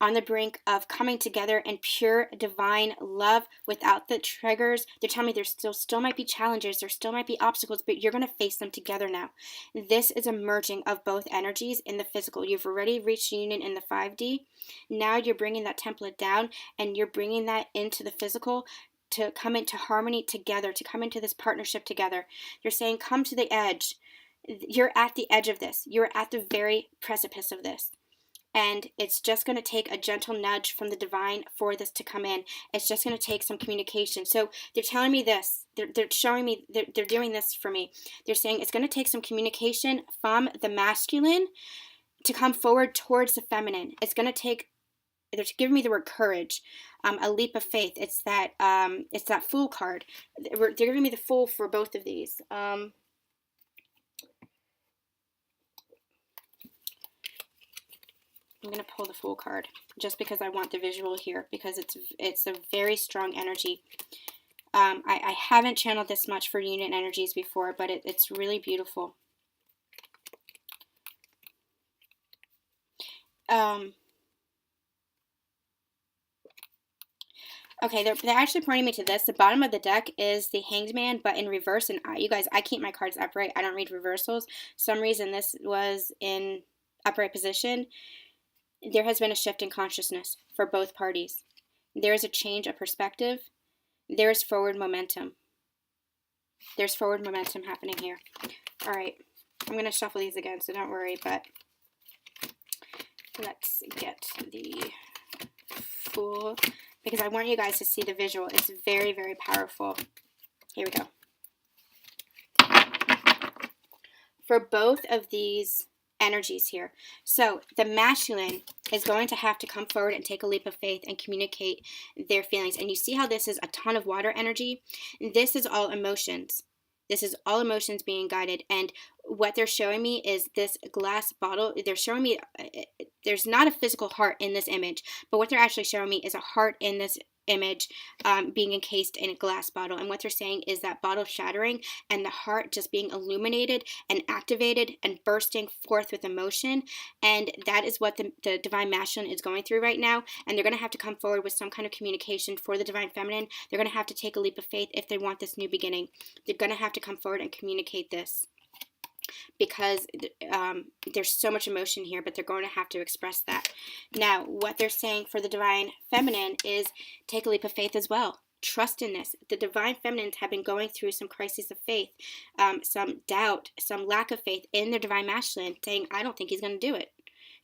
on the brink of coming together in pure divine love without the triggers. They're telling me there still might be challenges, there still might be obstacles, but you're going to face them together now. This is a merging of both energies in the physical. You've already reached union in the 5D. Now you're bringing that template down and you're bringing that into the physical to come into harmony together, to come into this partnership together. They're saying, come to the edge. You're at the edge of this. You're at the very precipice of this. And it's just going to take a gentle nudge from the divine for this to come in. It's just going to take some communication. So they're telling me this. They're showing me, they're doing this for me. They're saying it's going to take some communication from the masculine to come forward towards the feminine. It's going to take, they're giving me the word courage, a leap of faith. It's that Fool card. They're giving me the Fool for both of these. I'm going to pull the Fool card just because I want the visual here, because it's a very strong energy. I haven't channeled this much for union energies before, but it's really beautiful. Okay, they're actually pointing me to this. The bottom of the deck is the Hanged Man, but in reverse. And you guys, I keep my cards upright. I don't read reversals. Some reason this was in upright position. There has been a shift in consciousness for both parties. There is a change of perspective. There is forward momentum. There's forward momentum happening here. All right, I'm going to shuffle these again, so don't worry, but let's get the Fool, because I want you guys to see the visual. It's very, very powerful. Here we go. For both of these energies here. So the masculine is going to have to come forward and take a leap of faith and communicate their feelings. And you see how this is a ton of water energy? This is all emotions. This is all emotions being guided. And what they're showing me is this glass bottle. They're showing me there's not a physical heart in this image, but what they're actually showing me is a heart in this image being encased in a glass bottle. And what they're saying is that bottle shattering and the heart just being illuminated and activated and bursting forth with emotion. And that is what the divine masculine is going through right now. And they're going to have to come forward with some kind of communication for the divine feminine. They're going to have to take a leap of faith if they want this new beginning. They're going to have to come forward and communicate this, because there's so much emotion here, but they're going to have to express that. Now, what they're saying for the divine feminine is take a leap of faith as well. Trust in this. The divine feminines have been going through some crises of faith, some doubt, some lack of faith in their divine masculine, saying, I don't think he's going to do it.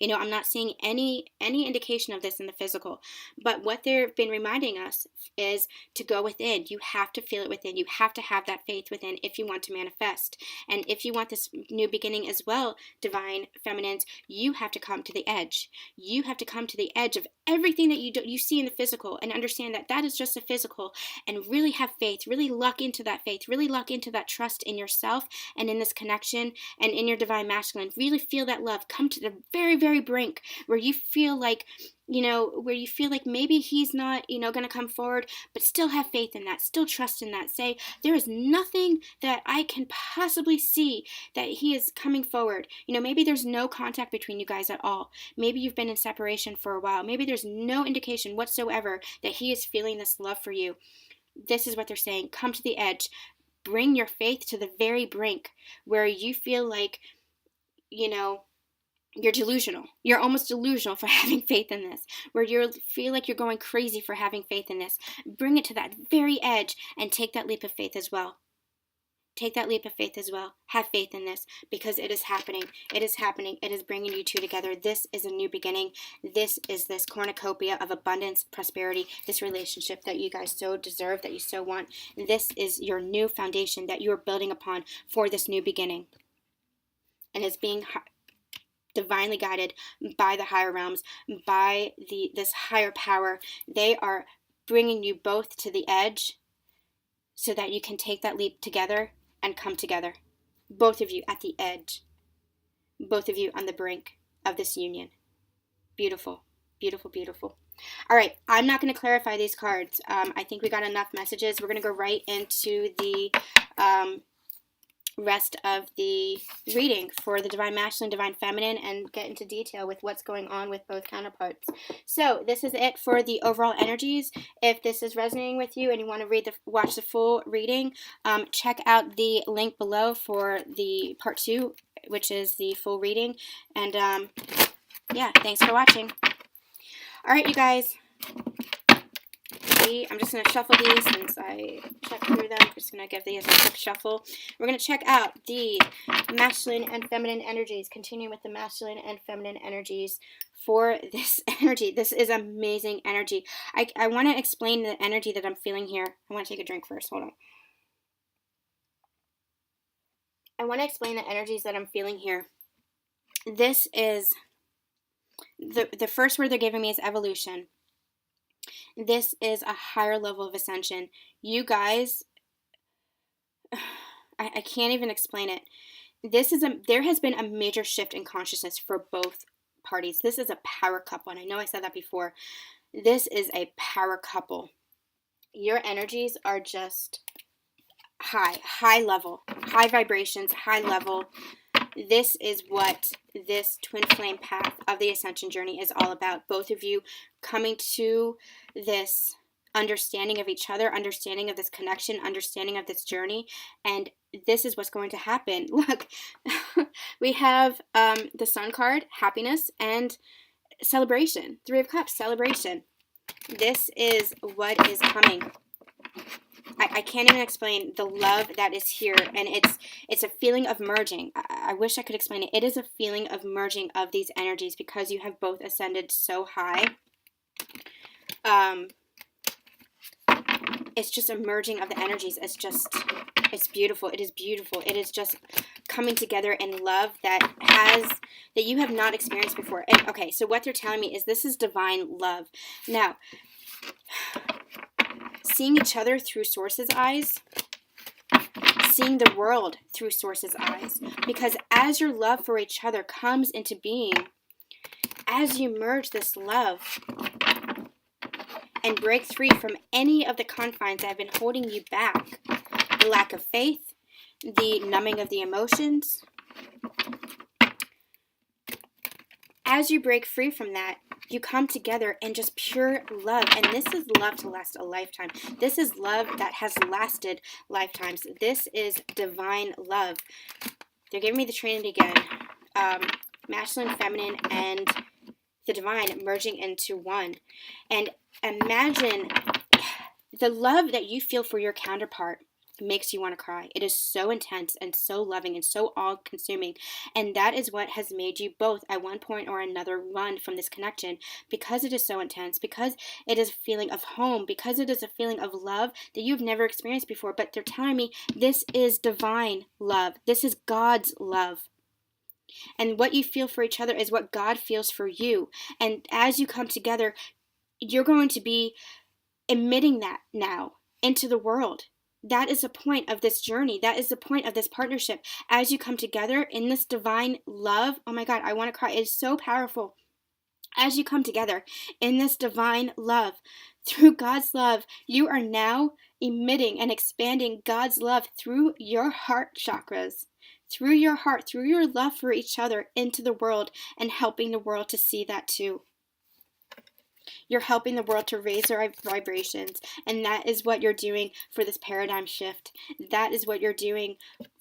I'm not seeing any indication of this in the physical. But what they've been reminding us is to go within. You have to feel it within. You have to have that faith within if you want to manifest. And if you want this new beginning as well, divine feminines, you have to come to the edge. You have to come to the edge of everything that you see in the physical and understand that that is just a physical, and really have faith, really lock into that faith, really lock into that trust in yourself and in this connection and in your divine masculine. Really feel that love. Come to the very, very brink where you feel like, maybe he's not, going to come forward, but still have faith in that, still trust in that. Say, there is nothing that I can possibly see that he is coming forward. Maybe there's no contact between you guys at all. Maybe you've been in separation for a while. Maybe there's no indication whatsoever that he is feeling this love for you. This is what they're saying. Come to the edge. Bring your faith to the very brink where you feel like, you're delusional. You're almost delusional for having faith in this, where you feel like you're going crazy for having faith in this. Bring it to that very edge and take that leap of faith as well. Take that leap of faith as well. Have faith in this, because it is happening. It is happening. It is bringing you two together. This is a new beginning. This is this cornucopia of abundance, prosperity, this relationship that you guys so deserve, that you so want. This is your new foundation that you are building upon for this new beginning. And it's being divinely guided by the higher realms, by this higher power. They are bringing you both to the edge so that you can take that leap together and come together. Both of you at the edge. Both of you on the brink of this union. Beautiful, beautiful, beautiful. All right, I'm not going to clarify these cards. I think we got enough messages. We're going to go right into the rest of the reading for the Divine Masculine, Divine Feminine, and get into detail with what's going on with both counterparts. So this is it for the overall energies. If this is resonating with you and you want to watch the full reading, check out the link below for the part 2, which is the full reading. And yeah, thanks for watching. All right, you guys. I'm just going to shuffle these since I checked through them. I'm just going to give these a quick shuffle. We're going to check out the masculine and feminine energies. Continue with the masculine and feminine energies for this energy. This is amazing energy. I want to explain the energy that I'm feeling here. I want to take a drink first. Hold on. I want to explain the energies that I'm feeling here. This is the first word they're giving me is evolution. This is a higher level of ascension. You guys, I can't even explain it. There has been a major shift in consciousness for both parties. This is a power couple, and I know I said that before. This is a power couple. Your energies are just high level, high vibrations, high level. This is what this twin flame path of the ascension journey is all about. Both of you coming to this understanding of each other, understanding of this connection, understanding of this journey, and this is what's going to happen. Look, we have the Sun card, happiness, and celebration. 3 of Cups, celebration. This is what is coming. I can't even explain the love that is here, and it's a feeling of merging. I wish I could explain it. It is a feeling of merging of these energies because you have both ascended so high. It's just a merging of the energies. It's beautiful. It is beautiful. It is just coming together in love that you have not experienced before. And okay, so what they're telling me is this is divine love. Now, seeing each other through Source's eyes, seeing the world through Source's eyes, because as your love for each other comes into being, as you merge this love and break free from any of the confines that have been holding you back, the lack of faith, the numbing of the emotions, as you break free from that, you come together in just pure love. And this is love to last a lifetime. This is love that has lasted lifetimes. This is divine love. They're giving me the Trinity again. Masculine, feminine, and the divine merging into one. And imagine the love that you feel for your counterpart makes you want to cry. It is so intense and so loving and so all-consuming, and that is what has made you both at one point or another run from this connection, because it is so intense, because it is a feeling of home, because it is a feeling of love that you've never experienced before. But they're telling me this is divine love. This is God's love. And what you feel for each other is what God feels for you. And as you come together, you're going to be emitting that now into the world. That is the point of this journey. That is the point of this partnership. As you come together in this divine love, oh my God, I want to cry. It is so powerful. As you come together in this divine love, through God's love, you are now emitting and expanding God's love through your heart chakras, through your heart, through your love for each other into the world, and helping the world to see that too. You're helping the world to raise their vibrations, and that is what you're doing for this paradigm shift. That is what you're doing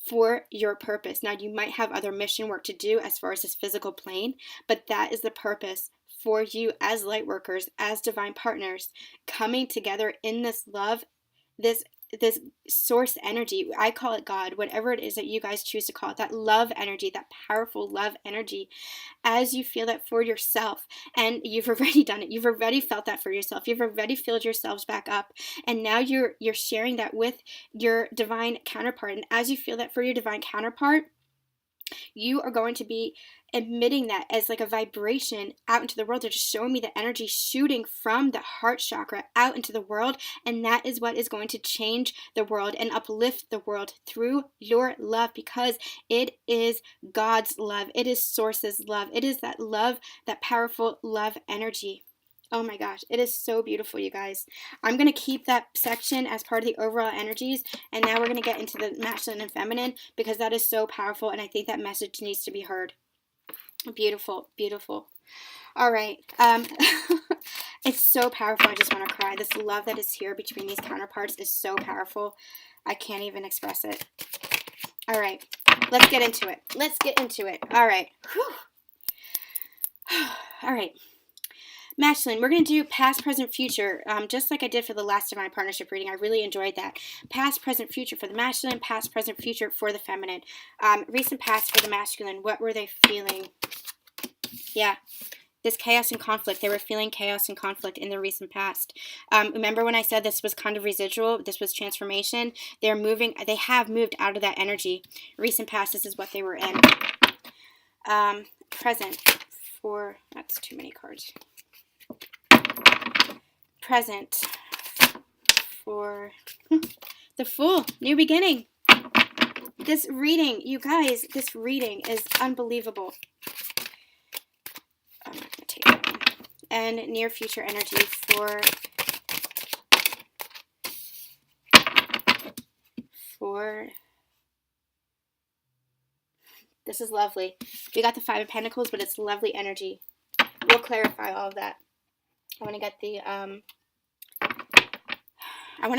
for your purpose. Now, you might have other mission work to do as far as this physical plane, but that is the purpose for you as light workers, as divine partners, coming together in this love, this source energy. I call it God, whatever it is that you guys choose to call it, that love energy, that powerful love energy, as you feel that for yourself. And you've already done it. You've already felt that for yourself. You've already filled yourselves back up, and now you're sharing that with your divine counterpart. And as you feel that for your divine counterpart, you are going to be emitting that as like a vibration out into the world. They're just showing me the energy shooting from the heart chakra out into the world, and that is what is going to change the world and uplift the world through your love, because it is God's love. It is Source's love. It is that love, that powerful love energy. Oh my gosh, it is so beautiful, you guys. I'm going to keep that section as part of the overall energies, and now we're going to get into the masculine and feminine, because that is so powerful, and I think that message needs to be heard. Beautiful, beautiful. All right. It's so powerful. I just want to cry. This love that is here between these counterparts is so powerful. I can't even express it. All right. Let's get into it. Let's get into it. All right. Whew. All right. Masculine, we're going to do past, present, future, just like I did for the last Divine Partnership reading. I really enjoyed that. Past, present, future for the masculine, past, present, future for the feminine. Recent past for the masculine, what were they feeling? Yeah, this chaos and conflict. They were feeling chaos and conflict in the recent past. Remember when I said this was kind of residual, this was transformation? They have moved out of that energy. Recent past, this is what they were in. Present for, that's too many cards. Present for the Fool, new beginning. This reading, you guys, this reading is unbelievable. I'm not going to take that one. And near future energy for this is lovely. We got the Five of Pentacles, but it's lovely energy. We'll clarify all of that. I want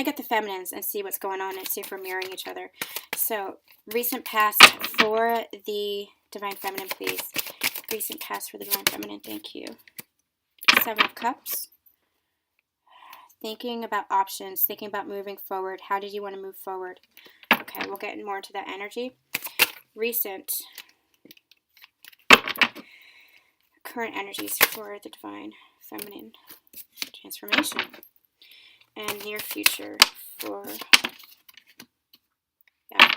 to get the feminines and see what's going on and see if we're mirroring each other. So, recent past for the Divine Feminine, please. Recent past for the Divine Feminine, thank you. Seven of Cups. Thinking about options, thinking about moving forward. How did you want to move forward? Okay, we'll get more into that energy. Recent. Current energies for the Divine Feminine transformation. And near future for, yeah.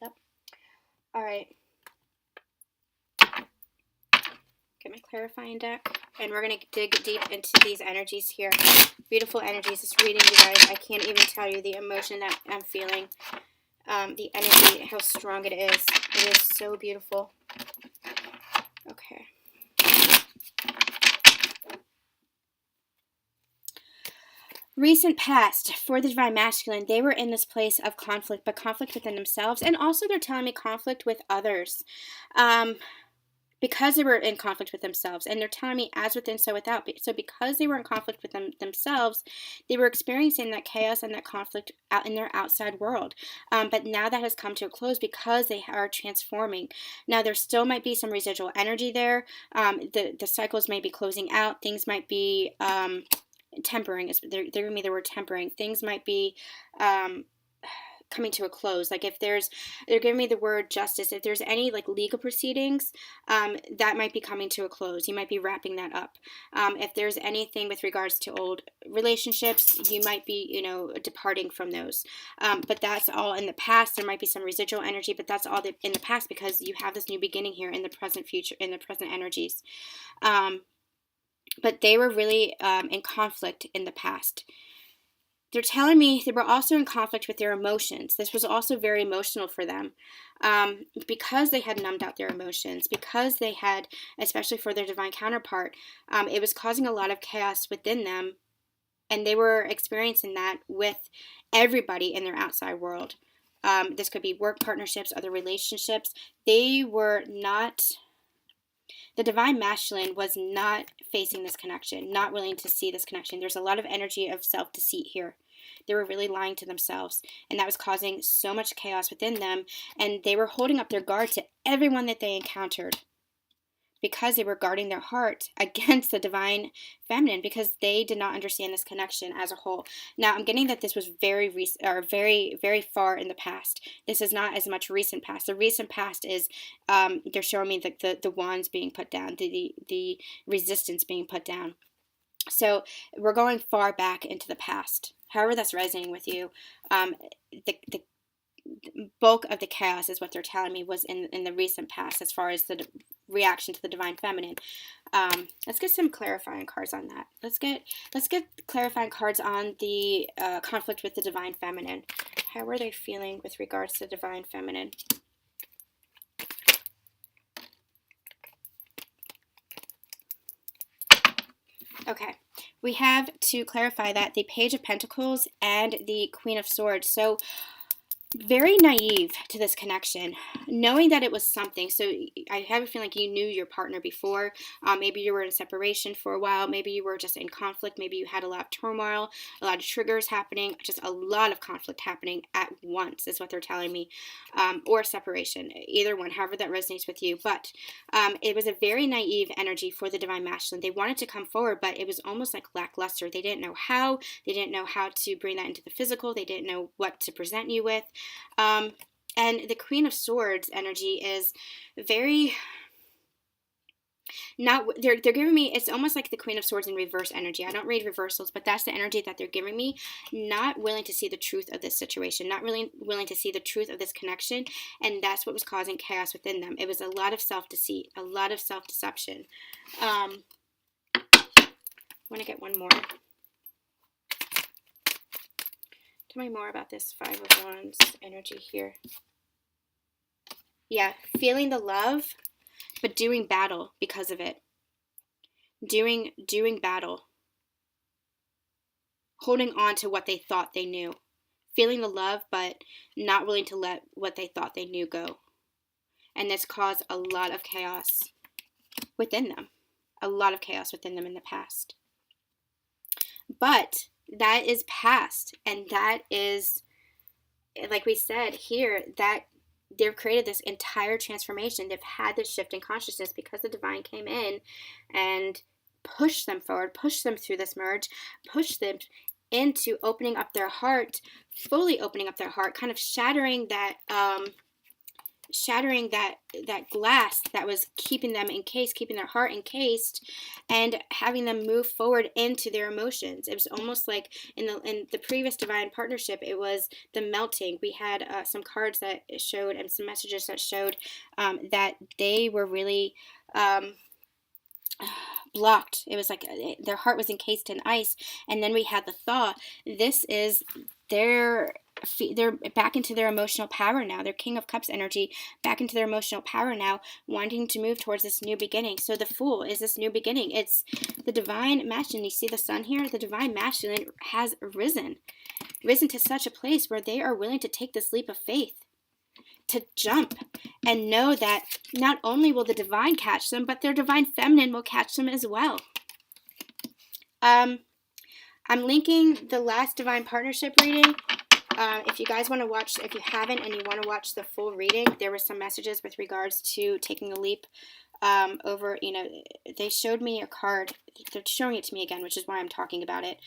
Yep. All right. Get my clarifying deck, and we're going to dig deep into these energies here. Beautiful energies. This reading, you guys, I can't even tell you the emotion that I'm feeling. The energy, how strong it is. It is so beautiful. Okay. Recent past for the Divine Masculine, they were in this place of conflict, but conflict within themselves, and also they're telling me conflict with others, because they were in conflict with themselves, and they're telling me as within, so without. So because they were in conflict with themselves, they were experiencing that chaos and that conflict out in their outside world, but now that has come to a close because they are transforming. Now there still might be some residual energy there. The cycles may be closing out. Things might be tempering. They're giving me the word tempering. Things might be coming to a close. Like if they're giving me the word justice. If there's any like legal proceedings, that might be coming to a close. You might be wrapping that up. If there's anything with regards to old relationships, you might be, departing from those. But that's all in the past. There might be some residual energy, but that's all in the past because you have this new beginning here in the present future, in the present energies. But they were really in conflict in the past. They're telling me they were also in conflict with their emotions. This was also very emotional for them because they had numbed out their emotions, because they had, especially for their divine counterpart, it was causing a lot of chaos within them, and they were experiencing that with everybody in their outside world. This could be work partnerships, other relationships. They were not The divine masculine was not facing this connection, not willing to see this connection. There's a lot of energy of self-deceit here. They were really lying to themselves, and that was causing so much chaos within them, and they were holding up their guard to everyone that they encountered, because they were guarding their heart against the divine feminine, because they did not understand this connection as a whole. Now, I'm getting that this was very recent, or very, very far in the past. This is not as much recent past. The recent past is, they're showing me the wands being put down, the resistance being put down. So we're going far back into the past. However that's resonating with you, the bulk of the chaos is what they're telling me was in the recent past, as far as the reaction to the divine feminine. Let's get some clarifying cards on that. Let's get clarifying cards on the conflict with the divine feminine. How are they feeling with regards to the divine feminine? Okay, we have, to clarify that, the Page of Pentacles and the Queen of Swords. So very naive to this connection, knowing that it was something. So I have a feeling like you knew your partner before. Maybe you were in separation for a while. Maybe you were just in conflict. Maybe you had a lot of turmoil, a lot of triggers happening, just a lot of conflict happening at once is what they're telling me, or separation, either one, however that resonates with you. But it was a very naive energy for the divine masculine. They wanted to come forward, but it was almost like lackluster. They didn't know how. They didn't know how to bring that into the physical. They didn't know what to present you with. And the Queen of Swords energy is very not, they're giving me, it's almost like the Queen of Swords in reverse energy. I don't read reversals, but that's the energy that they're giving me. Not willing to see the truth of this situation, not really willing to see the truth of this connection, and that's what was causing chaos within them. It was a lot of self-deceit, a lot of self-deception. I want to get one more. Tell me more about this Five of Wands energy here. Yeah, feeling the love, but doing battle because of it. Doing battle. Holding on to what they thought they knew. Feeling the love, but not willing to let what they thought they knew go. And this caused a lot of chaos within them. A lot of chaos within them in the past. But that is past, and that is, like we said here, that they've created this entire transformation. They've had this shift in consciousness because the divine came in and pushed them forward, pushed them through this merge, pushed them into opening up their heart, fully opening up their heart, kind of shattering that glass that was keeping them encased, keeping their heart encased, and having them move forward into their emotions. It was almost like in the previous divine partnership, it was the melting. We had some cards that showed, and some messages that showed that they were really blocked. It was like their heart was encased in ice. And then we had the thaw. This is they're back into their emotional power now. Their King of Cups energy, back into their emotional power now, wanting to move towards this new beginning. So the Fool is this new beginning. It's the divine masculine. You see the sun here? The divine masculine has risen to such a place where they are willing to take this leap of faith, to jump and know that not only will the divine catch them, but their divine feminine will catch them as well. I'm linking the last divine partnership reading. If you guys want to watch, if you haven't and you want to watch the full reading, there were some messages with regards to taking a leap over, they showed me a card. They're showing it to me again, which is why I'm talking about it.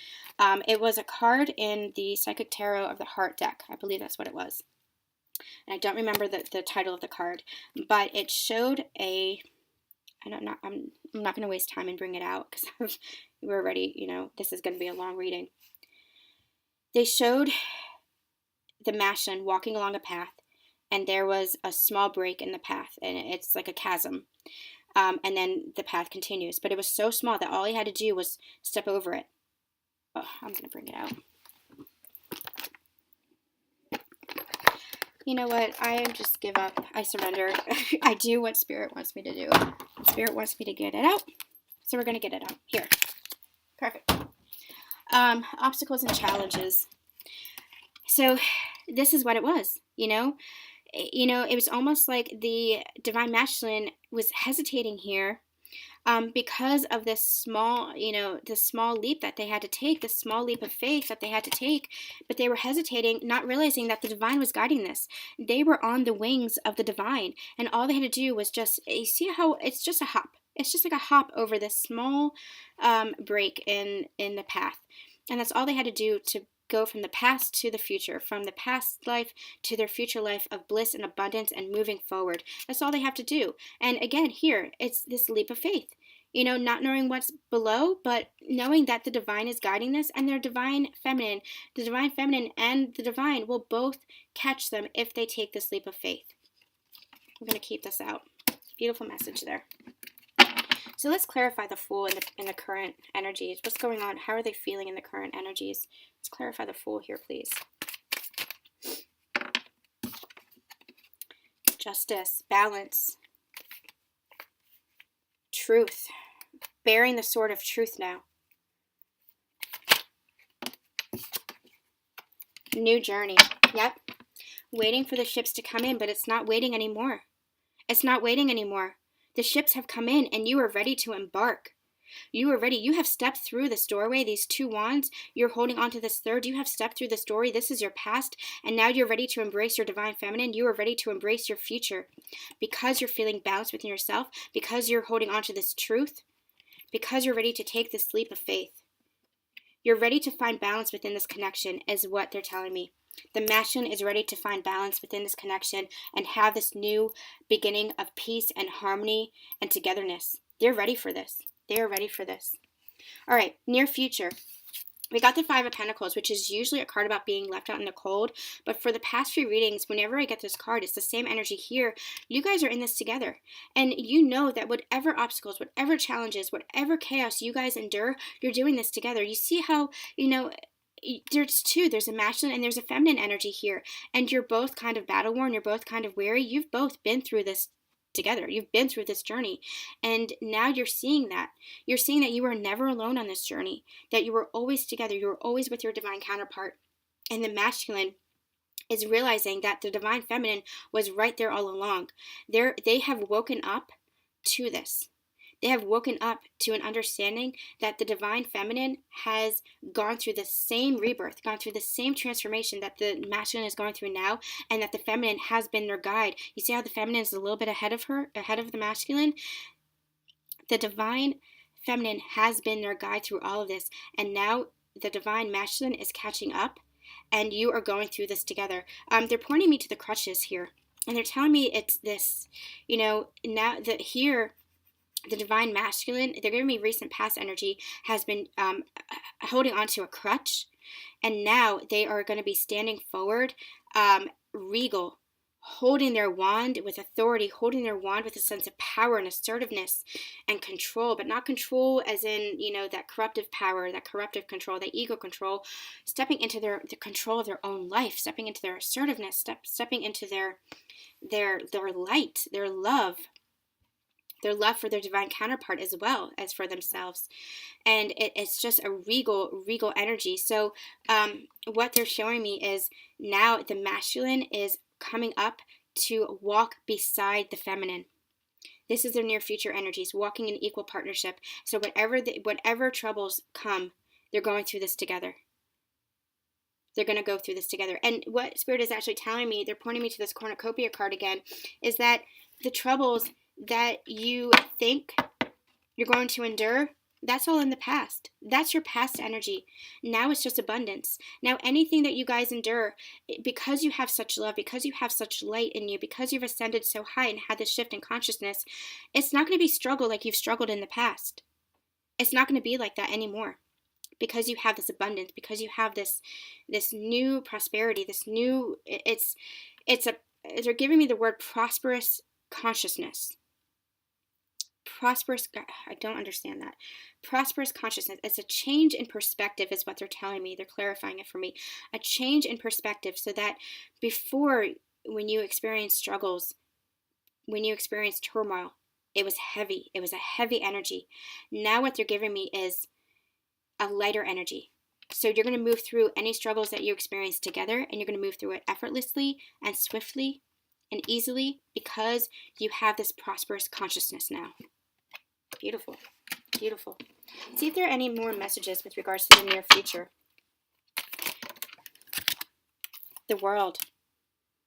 It was a card in the Psychic Tarot of the Heart deck. I believe that's what it was. And I don't remember the title of the card, but it showed I'm not going to waste time and bring it out because we're already, this is going to be a long reading. They showed the masculine walking along a path, and there was a small break in the path, and it's like a chasm. And then the path continues, but it was so small that all he had to do was step over it. Oh, I'm going to bring it out. You know what? I just give up. I surrender. I do what Spirit wants me to do. Spirit wants me to get it out. So we're going to get it out. Here. Perfect. Obstacles and challenges. So this is what it was, it was almost like the divine masculine was hesitating here because of this small, this small leap that they had to take, this small leap of faith that they had to take, but they were hesitating, not realizing that the divine was guiding this. They were on the wings of the divine, and all they had to do was just, you see how it's just a hop. It's just like a hop over this small break in the path, and that's all they had to do to go from the past to the future, from the past life to their future life of bliss and abundance and moving forward. That's all they have to do. And again, here, it's this leap of faith. Not knowing what's below, but knowing that the divine is guiding this, and their divine feminine, and the divine will both catch them if they take this leap of faith. I'm going to keep this out. Beautiful message there. So let's clarify the Fool in the current energies. What's going on? How are they feeling in the current energies? Let's clarify the Fool here, please. Justice, balance, truth. Bearing the sword of truth now. New journey. Yep. Waiting for the ships to come in, but it's not waiting anymore. It's not waiting anymore. The ships have come in, and you are ready to embark. You are ready. You have stepped through this doorway, these 2 wands. You're holding on to this third. You have stepped through this doorway. This is your past, and now you're ready to embrace your divine feminine. You are ready to embrace your future because you're feeling balanced within yourself, because you're holding on to this truth, because you're ready to take this leap of faith. You're ready to find balance within this connection, is what they're telling me. The masculine is ready to find balance within this connection and have this new beginning of peace and harmony and togetherness. They're ready for this. They are ready for this. All right, near future. We got the 5 of Pentacles, which is usually a card about being left out in the cold. But for the past few readings, whenever I get this card, it's the same energy here. You guys are in this together. And you know that whatever obstacles, whatever challenges, whatever chaos you guys endure, you're doing this together. You see how, there's 2. There's a masculine and there's a feminine energy here. And you're both kind of battle worn. You're both kind of weary. You've both been through this together. You've been through this journey, and now you're seeing that. You're seeing that you are never alone on this journey, that you were always together. You were always with your divine counterpart. And the masculine is realizing that the divine feminine was right there all along. They have woken up to this. They have woken up to an understanding that the divine feminine has gone through the same rebirth, gone through the same transformation that the masculine is going through now, and that the feminine has been their guide. You see how the feminine is a little bit ahead of the masculine? The divine feminine has been their guide through all of this, and now the divine masculine is catching up, and you are going through this together. They're pointing me to the crutches here, and they're telling me it's this, now that here, the divine masculine, they're giving me recent past energy, has been holding on to a crutch, and now they are going to be standing forward, regal, holding their wand with authority, holding their wand with a sense of power and assertiveness and control, but not control as in, that corruptive power, that corruptive control, that ego control, stepping into the control of their own life, stepping into their assertiveness, stepping into their light, their love for their divine counterpart as well as for themselves. And it's just a regal energy. So what they're showing me is now the masculine is coming up to walk beside the feminine. This is their near future energies, walking in equal partnership. So whatever troubles come, they're going through this together. They're going to go through this together. And what Spirit is actually telling me, they're pointing me to this cornucopia card again, is that the troubles that you think you're going to endure, that's all in the past. That's your past energy. Now it's just abundance. Now anything that you guys endure, because you have such love, because you have such light in you, because you've ascended so high and had this shift in consciousness, it's not going to be struggle like you've struggled in the past. It's not going to be like that anymore. Because you have this abundance, because you have this new prosperity, this new, they're giving me the word prosperous consciousness. I don't understand that. Prosperous consciousness. It's a change in perspective is what they're telling me. They're clarifying it for me. A change in perspective so that before, when you experience struggles, when you experience turmoil, it was heavy. It was a heavy energy. Now what they're giving me is a lighter energy. So you're going to move through any struggles that you experience together, and you're going to move through it effortlessly and swiftly and easily because you have this prosperous consciousness now. Beautiful. Beautiful. See if there are any more messages with regards to the near future. The world.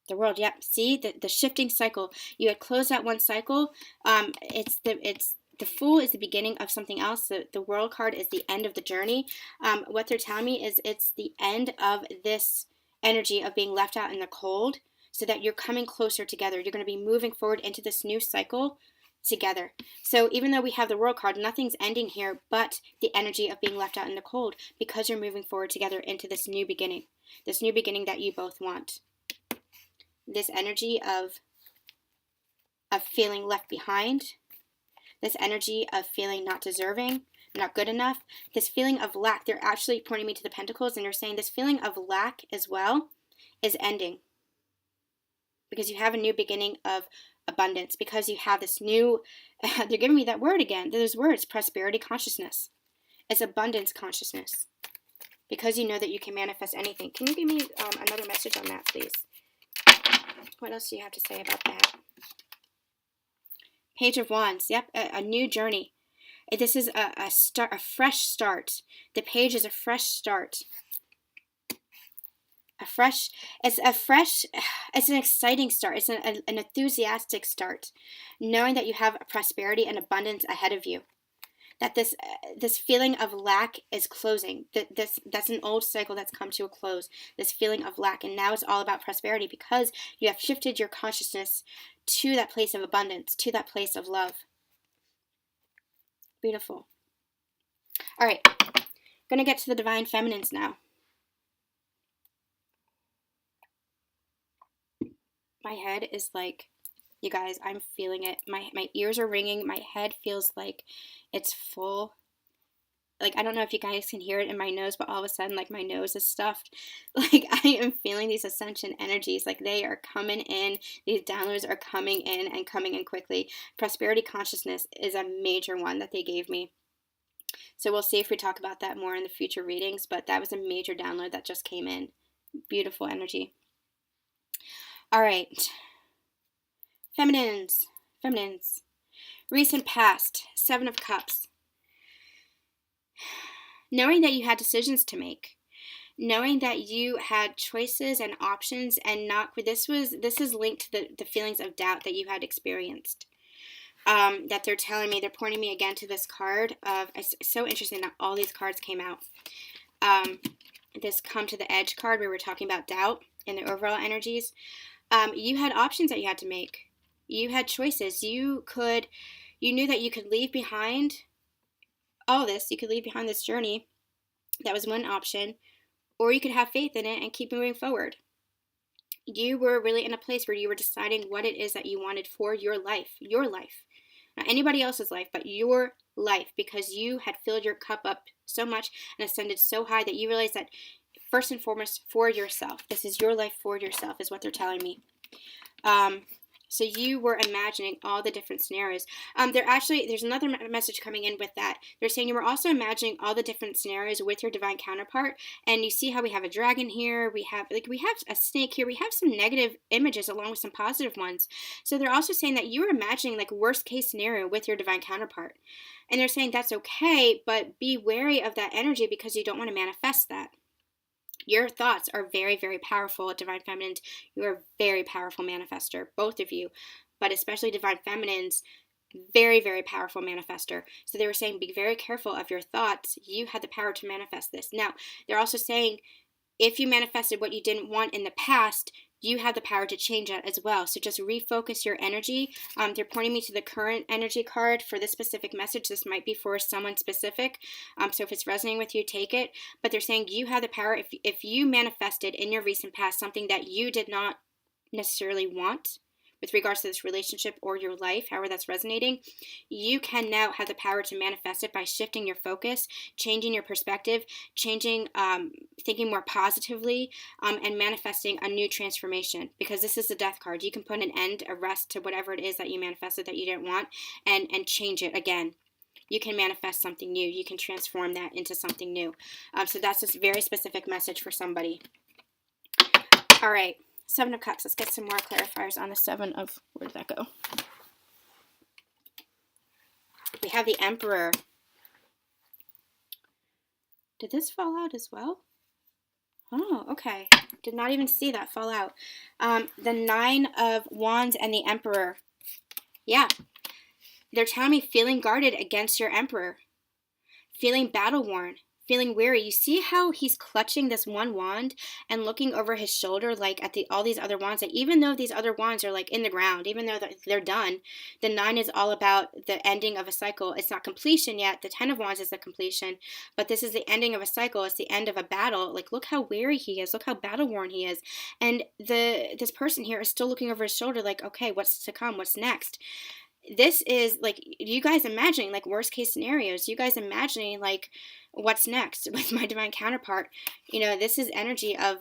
The world, yep. See the shifting cycle. You had closed out one cycle. It's the Fool is the beginning of something else. The World card is the end of the journey. What they're telling me is it's the end of this energy of being left out in the cold, so that you're coming closer together. You're going to be moving forward into this new cycle together. So even though we have the World card, nothing's ending here but the energy of being left out in the cold, because you're moving forward together into this new beginning that you both want. This energy of feeling left behind, this energy of feeling not deserving, not good enough, this feeling of lack. They're actually pointing me to the Pentacles, and they're saying this feeling of lack as well is ending, because you have a new beginning of abundance, because you have this new, they're giving me that word again, those words, prosperity consciousness. It's abundance consciousness, because you know that you can manifest anything. Can you give me another message on that, please? What else do you have to say about that? Page of Wands. Yep, a new journey. This is a fresh start. The page is a fresh start. It's an exciting start. It's an enthusiastic start, knowing that you have prosperity and abundance ahead of you. That this feeling of lack is closing. That's an old cycle that's come to a close. This feeling of lack, and now it's all about prosperity, because you have shifted your consciousness to that place of abundance, to that place of love. Beautiful. All right, gonna get to the divine feminines now. My head is like, you guys, I'm feeling it. My ears are ringing. My head feels like it's full. Like, I don't know if you guys can hear it in my nose, but all of a sudden, like, my nose is stuffed. Like, I am feeling these ascension energies. Like, they are coming in. These downloads are coming in and coming in quickly. Prosperity consciousness is a major one that they gave me. So we'll see if we talk about that more in the future readings, but that was a major download that just came in. Beautiful energy. All right. Feminines. Recent past. 7 of Cups. Knowing that you had decisions to make. Knowing that you had choices and options, and this is linked to the feelings of doubt that you had experienced. That they're telling me, they're pointing me again to this card of, it's so interesting that all these cards came out. This Come to the Edge card, where we're talking about doubt and the overall energies. You had options that you had to make. You had choices. You knew that you could leave behind all this. You could leave behind this journey. That was one option. Or you could have faith in it and keep moving forward. You were really in a place where you were deciding what it is that you wanted for your life. Your life. Not anybody else's life, but your life. Because you had filled your cup up so much and ascended so high that you realized that first and foremost, for yourself. This is your life for yourself, is what they're telling me. So you were imagining all the different scenarios. There's another message coming in with that. They're saying you were also imagining all the different scenarios with your divine counterpart. And you see how we have a dragon here. We have a snake here. We have some negative images along with some positive ones. So they're also saying that you were imagining like worst case scenario with your divine counterpart. And they're saying that's okay, but be wary of that energy, because you don't want to manifest that. Your thoughts are very, very powerful, Divine Feminines. You are a very powerful manifester, both of you, but especially Divine Feminines, very, very powerful manifester. So they were saying be very careful of your thoughts. You had the power to manifest this. Now, they're also saying if you manifested what you didn't want in the past, you have the power to change that as well. So just refocus your energy. They're pointing me to the current energy card for this specific message. This might be for someone specific. So if it's resonating with you, take it. But they're saying you have the power. If you manifested in your recent past something that you did not necessarily want with regards to this relationship or your life, however that's resonating, you can now have the power to manifest it by shifting your focus, changing your perspective, thinking more positively, and manifesting a new transformation. Because this is the Death card. You can put an end, a rest to whatever it is that you manifested that you didn't want, and change it again. You can manifest something new. You can transform that into something new. So that's a very specific message for somebody. All right. 7 of Cups. Let's get some more clarifiers on the 7 of... Where did that go? We have the Emperor. Did this fall out as well? Oh, okay. Did not even see that fall out. The Nine of Wands and the Emperor. Yeah. They're telling me feeling guarded against your Emperor. Feeling battle-worn. Feeling weary. You see how he's clutching this one wand and looking over his shoulder like at all these other wands. Like, even though these other wands are like in the ground, even though they're done, the 9 is all about the ending of a cycle. It's not completion yet. The 10 of Wands is the completion, but this is the ending of a cycle. It's the end of a battle. Like, look how weary he is. Look how battle-worn he is. And this person here is still looking over his shoulder like, okay, what's to come? What's next? This is like you guys imagining like worst case scenarios. You guys imagining like what's next with my divine counterpart. You know, this is energy of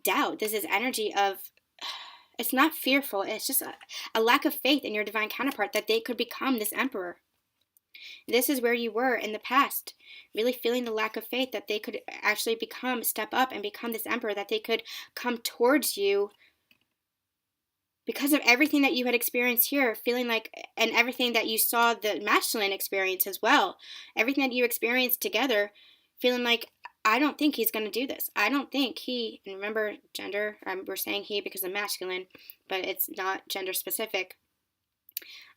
doubt. This is energy of, it's not fearful. It's just a lack of faith in your divine counterpart that they could become this Emperor. This is where you were in the past, really feeling the lack of faith that they could actually step up and become this Emperor, that they could come towards you because of everything that you had experienced here, feeling like, and everything that you saw the masculine experience as well, everything that you experienced together, feeling like, I don't think he's going to do this. I don't think he, and remember gender, we're saying he because of masculine, but it's not gender specific.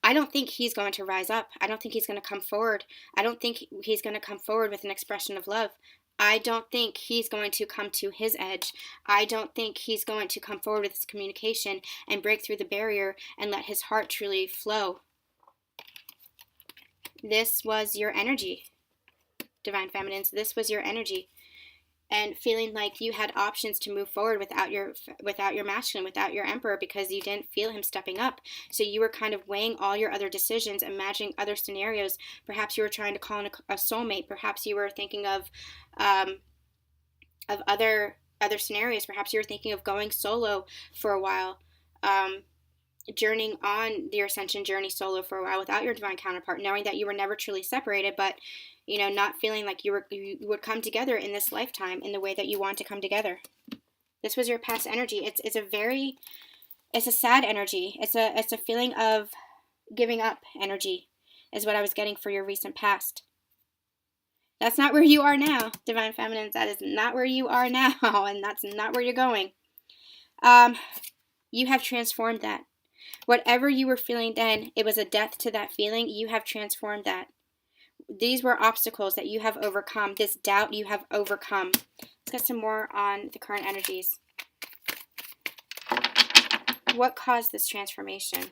I don't think he's going to rise up. I don't think he's going to come forward. I don't think he's going to come forward with an expression of love. I don't think he's going to come to his edge. I don't think he's going to come forward with his communication and break through the barrier and let his heart truly flow. This was your energy, Divine Feminines. This was your energy. And feeling like you had options to move forward without your masculine, without your Emperor, because you didn't feel him stepping up. So you were kind of weighing all your other decisions, imagining other scenarios. Perhaps you were trying to call in a soulmate. Perhaps you were thinking of other scenarios. Perhaps you were thinking of going solo for a while, journeying on your ascension journey solo for a while without your divine counterpart, knowing that you were never truly separated, but not feeling like you would come together in this lifetime in the way that you want to come together. This was your past energy. It's a sad energy. It's a feeling of giving up energy is what I was getting for your recent past. That's not where you are now, Divine Feminines. That is not where you are now, and that's not where you're going. You have transformed that. Whatever you were feeling then, it was a death to that feeling. You have transformed that. These were obstacles that you have overcome. This doubt you have overcome. Let's get some more on the current energies. What caused this transformation?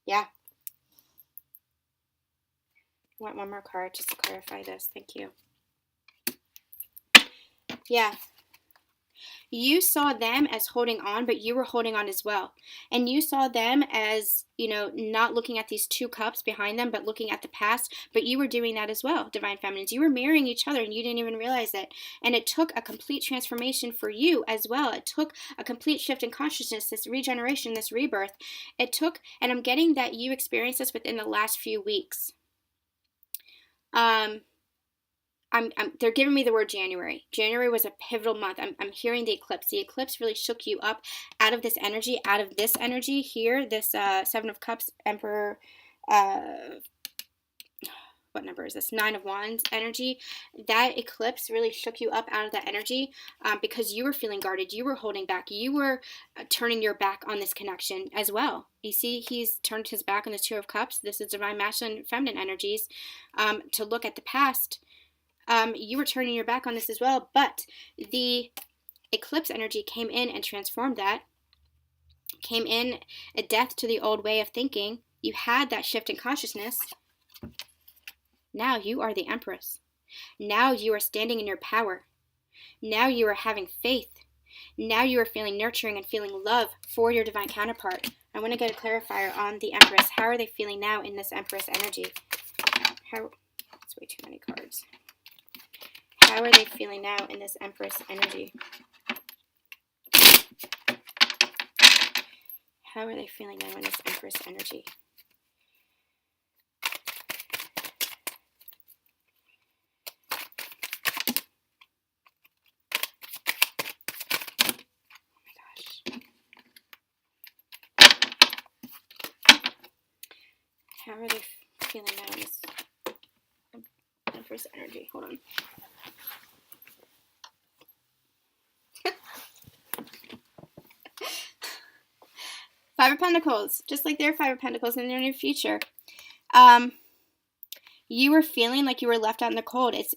Yeah. I want one more card just to clarify this. Thank you. Yeah. You saw them as holding on, but you were holding on as well. And you saw them as, not looking at these 2 cups behind them, but looking at the past. But you were doing that as well, Divine Feminines. You were mirroring each other and you didn't even realize it. And it took a complete transformation for you as well. It took a complete shift in consciousness, this regeneration, this rebirth. It took, and I'm getting that you experienced this within the last few weeks. They're giving me the word January. January was a pivotal month. I'm hearing the eclipse. The eclipse really shook you up out of this energy here, this 7 of Cups, Emperor, what number is this? 9 of Wands energy. That eclipse really shook you up out of that energy because you were feeling guarded. You were holding back. You were turning your back on this connection as well. You see, he's turned his back on the 2 of Cups. This is Divine Masculine Feminine energies to look at the past. You were turning your back on this as well, but the eclipse energy came in and transformed that, came in a death to the old way of thinking. You had that shift in consciousness. Now you are the Empress. Now you are standing in your power. Now you are having faith. Now you are feeling nurturing and feeling love for your divine counterpart. I want to get a clarifier on the Empress. How are they feeling now in this Empress energy? That's way too many cards. How are they feeling now in this Empress energy? How are they feeling now in this Empress energy? Oh my gosh. are they feeling now in this Empress energy? Hold on. Five of Pentacles, just like their Five of Pentacles in their near future. You were feeling like you were left out in the cold. It's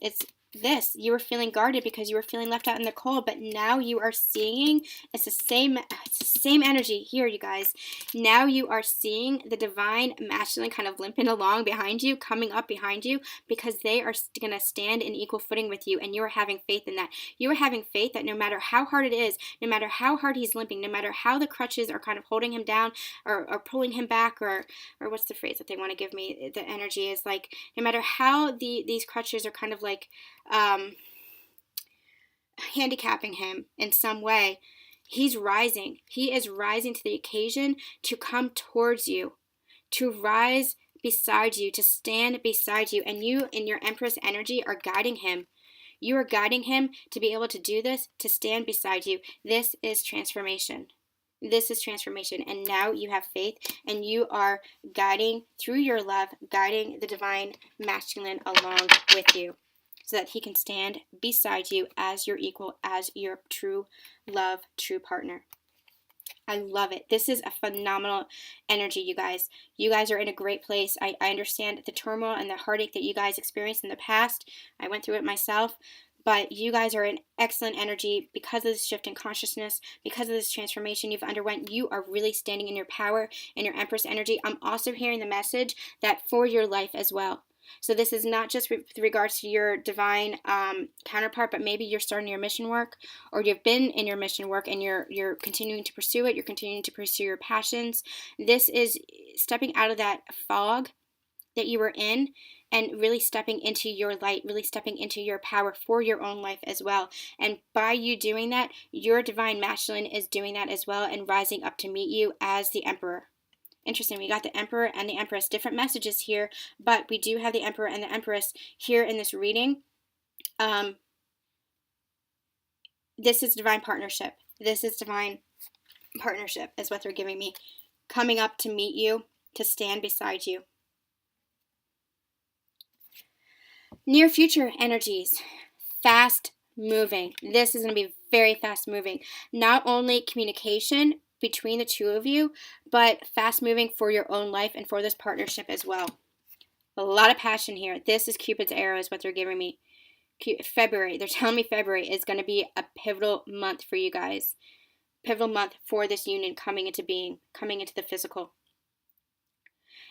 this. You were feeling guarded because you were feeling left out in the cold, but now you are seeing, it's the same energy here, you guys. Now you are seeing the divine masculine kind of limping along behind you, coming up behind you, because they are going to stand in equal footing with you, and you are having faith in that. You are having faith that no matter how hard it is, no matter how hard he's limping, no matter how the crutches are kind of holding him down or pulling him back, or what's the phrase that they want to give me, the energy is like, no matter how these crutches are kind of like handicapping him in some way, he's rising. He is rising to the occasion to come towards you, to rise beside you, to stand beside you. And you, in your Empress energy, are guiding him. You are guiding him to be able to do this, to stand beside you. This is transformation. This is transformation. And now you have faith, and you are guiding through your love, guiding the divine masculine along with you, so that he can stand beside you as your equal, as your true love, true partner. I love it. This is a phenomenal energy, you guys. You guys are in a great place. I understand the turmoil and the heartache that you guys experienced in the past. I went through it myself. But you guys are in excellent energy because of this shift in consciousness, because of this transformation you've underwent. You are really standing in your power, in your Empress energy. I'm also hearing the message that for your life as well. So this is not just with regards to your divine counterpart, but maybe you're starting your mission work, or you've been in your mission work and you're continuing to pursue it. You're continuing to pursue your passions. This is stepping out of that fog that you were in and really stepping into your light, really stepping into your power for your own life as well. And by you doing that, your divine masculine is doing that as well and rising up to meet you as the Emperor. Interesting, we got the Emperor and the Empress, different messages here, but we do have the Emperor and the Empress here in this reading. This is divine partnership. This is divine partnership is what they're giving me. Coming up to meet you, to stand beside you. Near future energies, fast moving. This is going to be very fast moving. Not only communication between the two of you, but fast moving for your own life and for this partnership as well. A lot of passion here. This is Cupid's arrow is what they're giving me. February, they're telling me February is going to be a pivotal month for you guys. Pivotal month for this union coming into being, coming into the physical.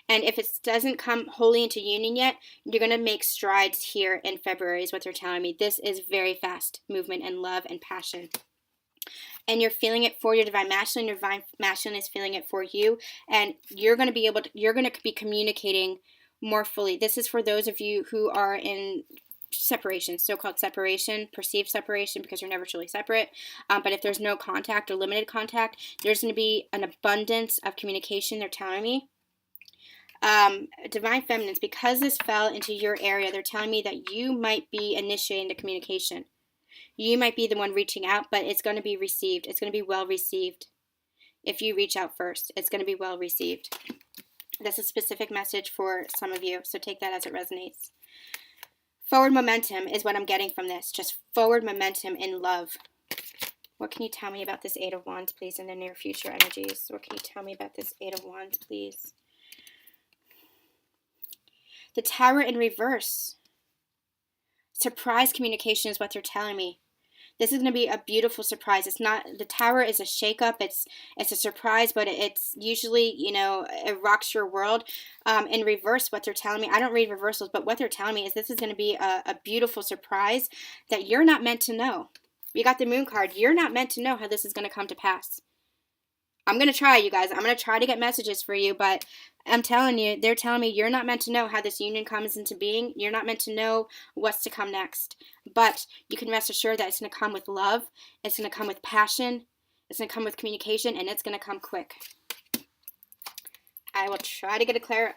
And if it doesn't come wholly into union yet, you're going to make strides here in February is what they're telling me. This is very fast movement and love and passion. And you're feeling it for your divine masculine. Your divine masculine is feeling it for you. And you're going to be able to, you're going to be communicating more fully. This is for those of you who are in separation, so-called separation, perceived separation, because you're never truly separate. But if there's no contact or limited contact, there's going to be an abundance of communication, they're telling me. Divine feminines, because this fell into your area, they're telling me that you might be initiating the communication. You might be the one reaching out, but it's going to be received. It's going to be well received. If you reach out first, it's going to be well received. That's a specific message for some of you, so take that as it resonates. Forward momentum is what I'm getting from this. Just forward momentum in love. What can you tell me about this Eight of Wands, please, in the near future energies? What can you tell me about this Eight of Wands, please? The Tower in reverse. Surprise communication is what they're telling me. This is going to be a beautiful surprise. It's not, the Tower is a shakeup. It's a surprise, but it's usually, you know, it rocks your world. In reverse, what they're telling me, I don't read reversals, but what they're telling me is this is going to be a beautiful surprise that you're not meant to know. You got the Moon card. You're not meant to know how this is going to come to pass. I'm going to try, you guys. I'm going to try to get messages for you, but I'm telling you, they're telling me you're not meant to know how this union comes into being. You're not meant to know what's to come next. But you can rest assured that it's going to come with love. It's going to come with passion. It's going to come with communication, and it's going to come quick. I will try to get a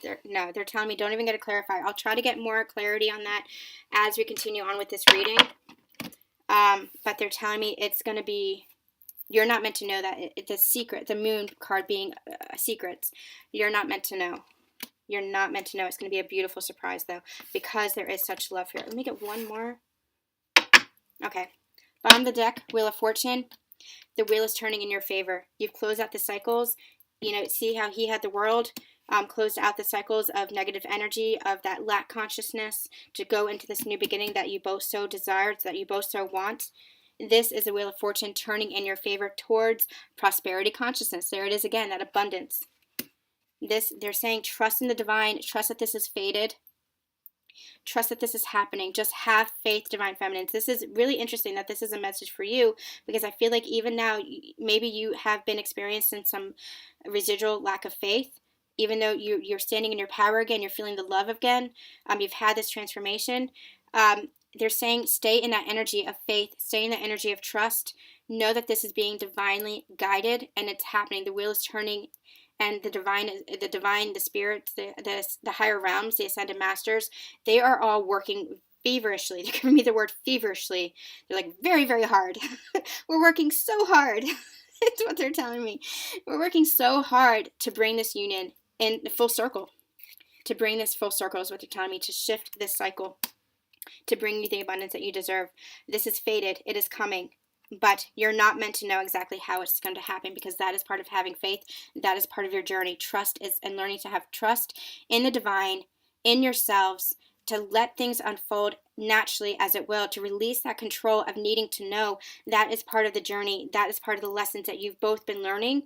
they're telling me don't even get a clarifier. I'll try to get more clarity on that as we continue on with this reading. But they're telling me it's going to be, you're not meant to know that. The secret, the Moon card being secrets, you're not meant to know. You're not meant to know. It's going to be a beautiful surprise, though, because there is such love here. Let me get one more. Okay. Bottom of the deck, Wheel of Fortune. The wheel is turning in your favor. You've closed out the cycles. You know, see how he had the world, closed out the cycles of negative energy, of that lack consciousness, to go into this new beginning that you both so desire, that you both so want. This is a Wheel of Fortune turning in your favor towards prosperity consciousness. There it is again, that abundance. They're saying trust in the divine, trust that this is fated. Trust that this is happening. Just have faith, divine feminines. This is really interesting that this is a message for you, because I feel like even now, maybe you have been experiencing some residual lack of faith. Even though you're standing in your power again, you're feeling the love again, you've had this transformation. They're saying stay in that energy of faith, stay in that energy of trust. Know that this is being divinely guided and it's happening. The wheel is turning, and the divine, the spirits, the higher realms, the ascended masters, they are all working feverishly. They're giving me the word feverishly. They're like very, very hard. We're working so hard. It's what they're telling me. We're working so hard to bring this union in full circle. To bring this full circle is what they're telling me, to shift this cycle, to bring you the abundance that you deserve. This is fated. It is coming. But you're not meant to know exactly how it's going to happen, because that is part of having faith. That is part of your journey. Trust is, and learning to have trust in the divine, in yourselves, to let things unfold naturally as it will, to release that control of needing to know. That is part of the journey. That is part of the lessons that you've both been learning.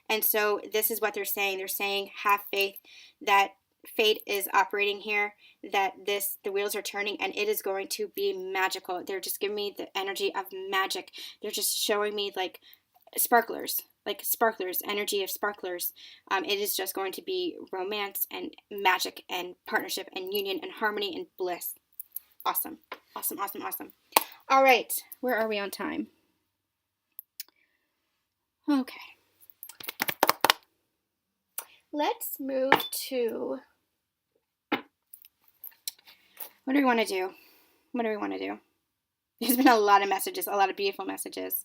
And so this is what they're saying. They're saying have faith that fate is operating here, that the wheels are turning, and it is going to be magical. They're just giving me the energy of magic. They're just showing me like sparklers, energy of sparklers. It is just going to be romance and magic and partnership and union and harmony and bliss. Awesome. Awesome, awesome, awesome. All right. Where are we on time? Okay. Let's move to... what do we want to do? What do we want to do? There's been a lot of messages, a lot of beautiful messages.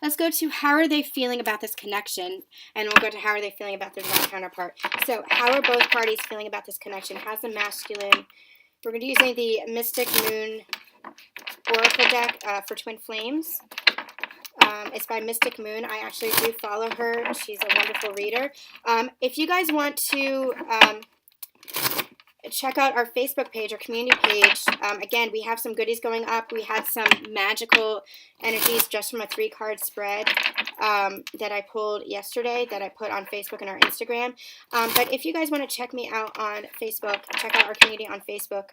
Let's go to how are they feeling about this connection, and we'll go to how are they feeling about their divine counterpart. So how are both parties feeling about this connection? How's the masculine? We're going to be using the Mystic Moon Oracle deck for Twin Flames. It's by Mystic Moon. I actually do follow her. She's a wonderful reader. If you guys want to... check out our Facebook page, our community page. Again, we have some goodies going up. We had some magical energies just from a 3-card spread that I pulled yesterday, that I put on Facebook and our Instagram. But if you guys want to check me out on Facebook, check out our community on Facebook.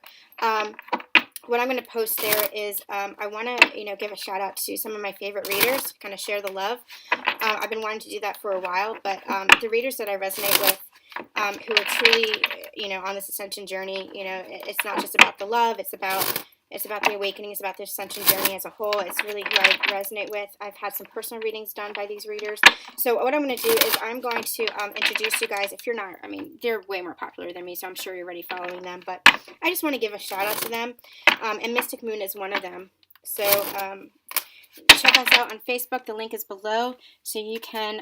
What I'm going to post there is I want to, give a shout out to some of my favorite readers, kind of share the love. I've been wanting to do that for a while, but the readers that I resonate with, who are truly, on this ascension journey, it's not just about the love, it's about the awakening, it's about the ascension journey as a whole. It's really who I resonate with. I've had some personal readings done by these readers. So what I'm going to do is I'm going to introduce you guys. If you're not, they're way more popular than me, so I'm sure you're already following them, but I just want to give a shout out to them, and Mystic Moon is one of them. So check us out on Facebook. The link is below, so you can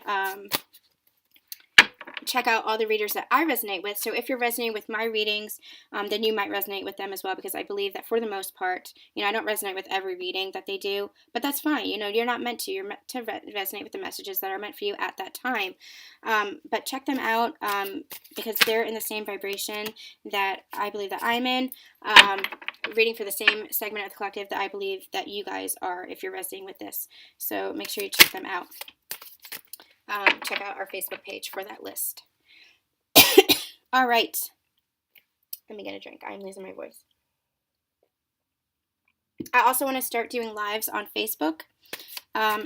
check out all the readers that I resonate with. So if you're resonating with my readings, then you might resonate with them as well, because I believe that for the most part, I don't resonate with every reading that they do, but that's fine. You're not meant to. You're meant to resonate with the messages that are meant for you at that time. But check them out because they're in the same vibration that I believe that I'm in, reading for the same segment of the collective that I believe that you guys are if you're resonating with this. So make sure you check them out. Check out our Facebook page for that list. All right. Let me get a drink. I'm losing my voice. I also want to start doing lives on Facebook.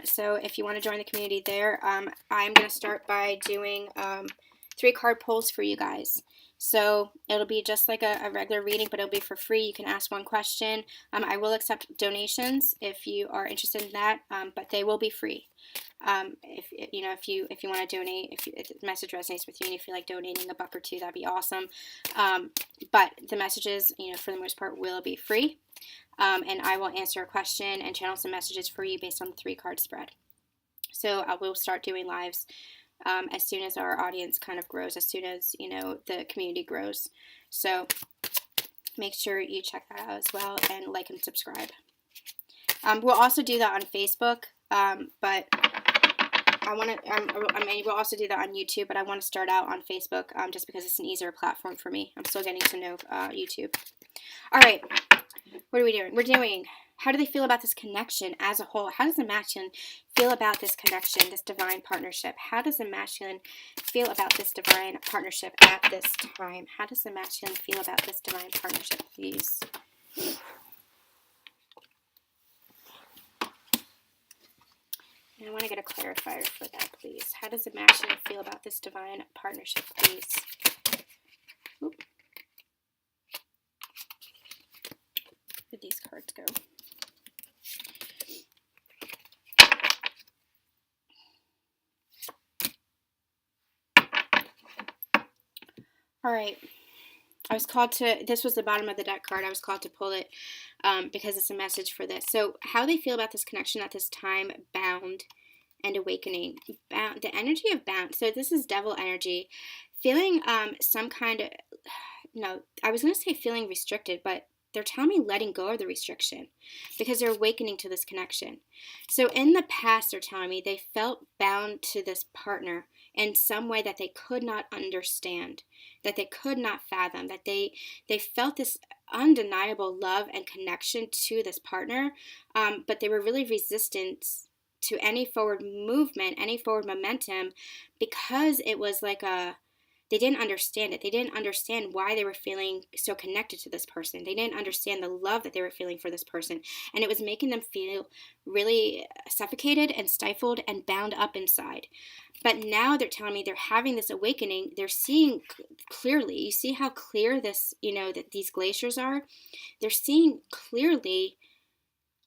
So if you want to join the community there, I'm going to start by doing 3-card pulls for you guys. So it'll be just like a regular reading, but it'll be for free. You can ask one question. I will accept donations if you are interested in that, but they will be free. If you want to donate, if the message resonates with you and you feel like donating $1 or $2, that'd be awesome. But the messages, for the most part, will be free. And I will answer a question and channel some messages for you based on the 3-card spread. So I will start doing lives as soon as our audience kind of grows, as soon as, you know, the community grows. So make sure you check that out as well, and like and subscribe. We'll also do that on Facebook, but we'll also do that on YouTube, but I want to start out on Facebook just because it's an easier platform for me. I'm still getting to know YouTube. All right, what are we doing? We're doing, how do they feel about this connection as a whole? How does the masculine feel about this connection, this divine partnership? How does the masculine feel about this divine partnership at this time? How does the masculine feel about this divine partnership, please? And I want to get a clarifier for that, please. How does the masculine feel about this divine partnership, please? Oop. Where did these cards go? All right. I was called to, this was the bottom of the deck card. I was called to pull it because it's a message for this. So how they feel about this connection at this time, bound and awakening. Bound, the energy of bound. So this is devil energy. Feeling some kind of, no, I was going to say feeling restricted, but they're telling me letting go of the restriction because they're awakening to this connection. So in the past, they're telling me they felt bound to this partner in some way that they could not understand, that they could not fathom, that they felt this undeniable love and connection to this partner, but they were really resistant to any forward movement, any forward momentum, because it was like they didn't understand it. They didn't understand why they were feeling so connected to this person. They didn't understand the love that they were feeling for this person. And it was making them feel really suffocated and stifled and bound up inside. But now they're telling me they're having this awakening. They're seeing clearly. You see how clear this, you know, that these glaciers are? They're seeing clearly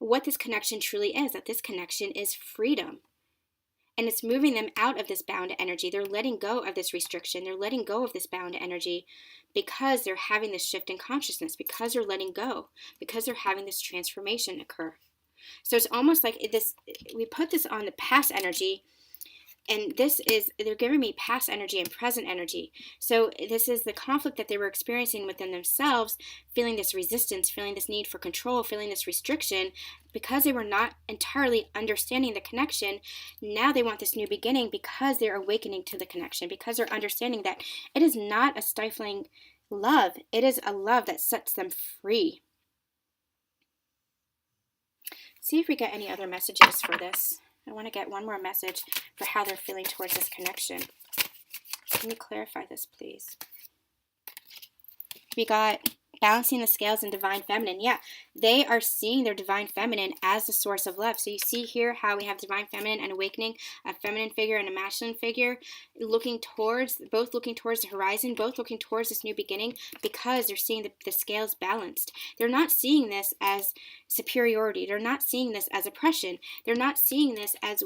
what this connection truly is, that this connection is freedom. And it's moving them out of this bound energy. They're letting go of this restriction. They're letting go of this bound energy because they're having this shift in consciousness, because they're letting go, because they're having this transformation occur. So it's almost like this, we put this on the past energy, and this is, they're giving me past energy and present energy. So this is the conflict that they were experiencing within themselves, feeling this resistance, feeling this need for control, feeling this restriction, because they were not entirely understanding the connection. Now they want this new beginning because they're awakening to the connection, because they're understanding that it is not a stifling love. It is a love that sets them free. See if we get any other messages for this. I want to get one more message for how they're feeling towards this connection. Can you clarify this, please? We got balancing the scales in divine feminine. Yeah, they are seeing their divine feminine as the source of love. So you see here how we have divine feminine and awakening, a feminine figure and a masculine figure, both looking towards the horizon, both looking towards this new beginning, because they're seeing the scales balanced. They're not seeing this as superiority. They're not seeing this as oppression. They're not seeing this as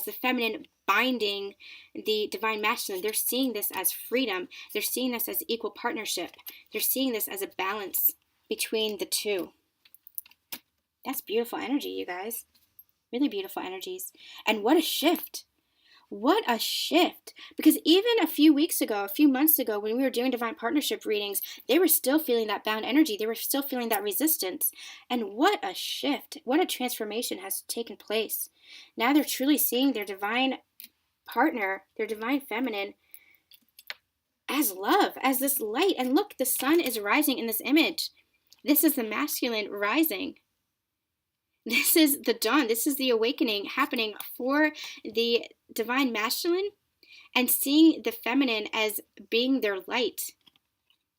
the feminine binding the divine masculine. They're seeing this as freedom. They're seeing this as equal partnership. They're seeing this as a balance between the two. That's beautiful energy, you guys. Really beautiful energies. And what a shift. What a shift. Because even a few months ago, when we were doing divine partnership readings, they were still feeling that bound energy. They were still feeling that resistance. And what a shift. What a transformation has taken place. Now they're truly seeing their divine partner, their divine feminine, as love, as this light. And look, the sun is rising in this image. This is the masculine rising. This is the dawn. This is the awakening happening for the divine masculine, and seeing the feminine as being their light,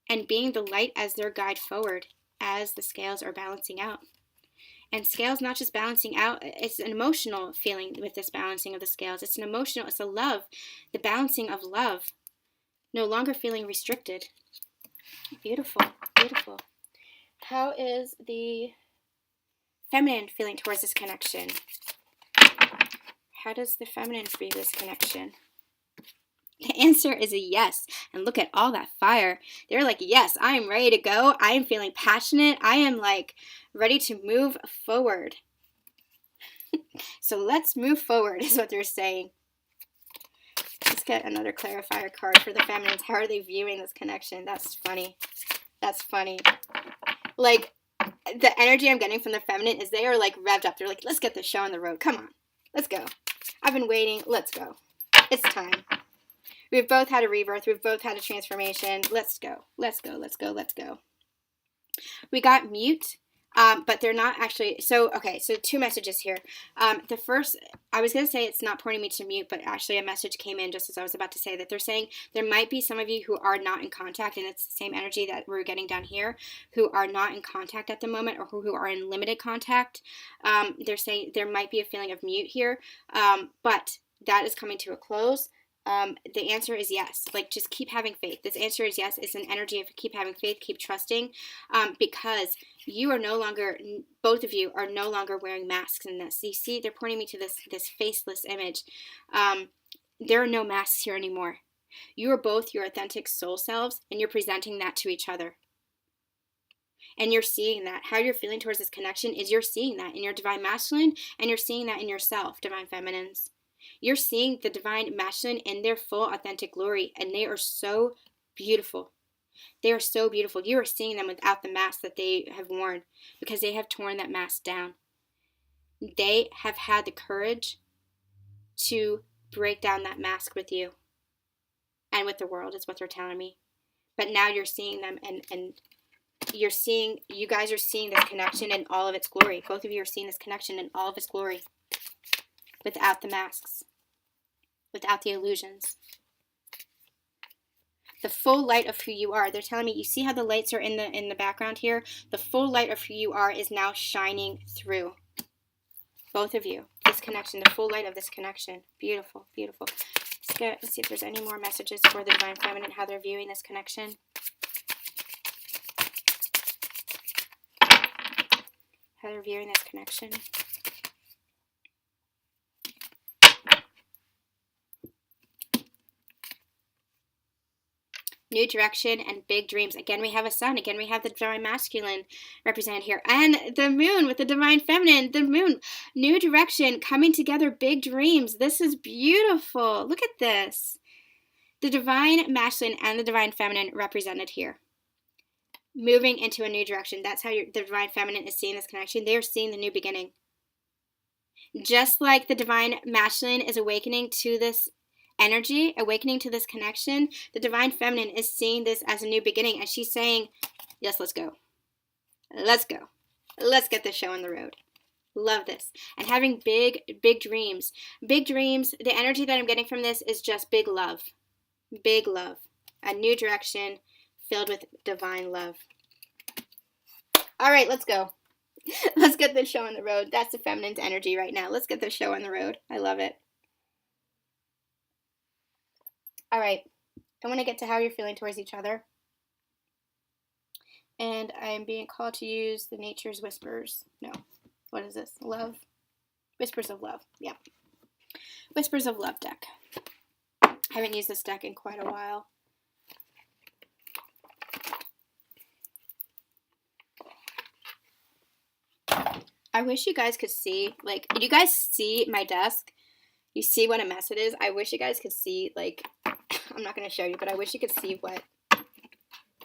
and being the light as their guide forward as the scales are balancing out. And scales not just balancing out, it's an emotional feeling with this balancing of the scales. It's a love, the balancing of love, no longer feeling restricted. Beautiful, beautiful. How is the feminine feeling towards this connection? How does the feminine feel this connection? The answer is a yes. And look at all that fire. They're like, yes, I am ready to go. I am feeling passionate. I am like ready to move forward. So let's move forward is what they're saying. get another clarifier card for the feminines. How are they viewing this connection? That's funny. That's funny. Like, the energy I'm getting from the feminine is they are like revved up. They're like, let's get this show on the road. Come on. Let's go. I've been waiting. Let's go. It's time. We've both had a rebirth. We've both had a transformation. Let's go. Let's go. Let's go. Let's go. We got mute. But they're not actually, so, okay, so two messages here. The first, I was going to say it's not pointing me to mute, but actually a message came in just as I was about to say that. They're saying there might be some of you who are not in contact, and it's the same energy that we're getting down here, who are not in contact at the moment, or who are in limited contact. They're saying there might be a feeling of mute here, but that is coming to a close. The answer is yes. Like, just keep having faith. This answer is yes. It's an energy of keep having faith, keep trusting, because you are no longer, both of you are no longer wearing masks in this. You see, they're pointing me to this faceless image. There are no masks here anymore. You are both your authentic soul selves, and you're presenting that to each other. And you're seeing that. How you're feeling towards this connection is you're seeing that in your divine masculine, and you're seeing that in yourself, divine feminines. You're seeing the divine masculine in their full authentic glory, and they are so beautiful. They are so beautiful. You are seeing them without the mask that they have worn, because they have torn that mask down. They have had the courage to break down that mask with you and with the world, is what they're telling me. But now you're seeing them, and you're seeing, you guys are seeing this connection in all of its glory. Both of you are seeing this connection in all of its glory, without the masks, without the illusions. The full light of who you are. They're telling me, you see how the lights are in the background here? The full light of who you are is now shining through. Both of you. This connection, the full light of this connection. Beautiful, beautiful. Let's see if there's any more messages for the divine feminine, how they're viewing this connection. How they're viewing this connection. New direction and big dreams. Again, we have a sun. Again, we have the divine masculine represented here. And the moon with the divine feminine. The moon. New direction. Coming together. Big dreams. This is beautiful. Look at this. The divine masculine and the divine feminine represented here. Moving into a new direction. That's how the divine feminine is seeing this connection. They are seeing the new beginning. Just like the divine masculine is awakening to this energy, awakening to this connection, the divine feminine is seeing this as a new beginning, and she's saying, yes, let's go. Let's go. Let's get this show on the road. Love this. And having big dreams. Big dreams, the energy that I'm getting from this is just big love. Big love. A new direction filled with divine love. All right, let's go. Let's get this show on the road. That's the feminine's energy right now. Let's get this show on the road. I love it. All right, I want to get to how you're feeling towards each other. And I am being called to use the Nature's Whispers. No, what is this? Love? Whispers of Love. Yeah. Whispers of Love deck. I haven't used this deck in quite a while. I wish you guys could see, like, you guys see my desk? You see what a mess it is? I wish you guys could see, like, I'm not going to show you, but I wish you could see what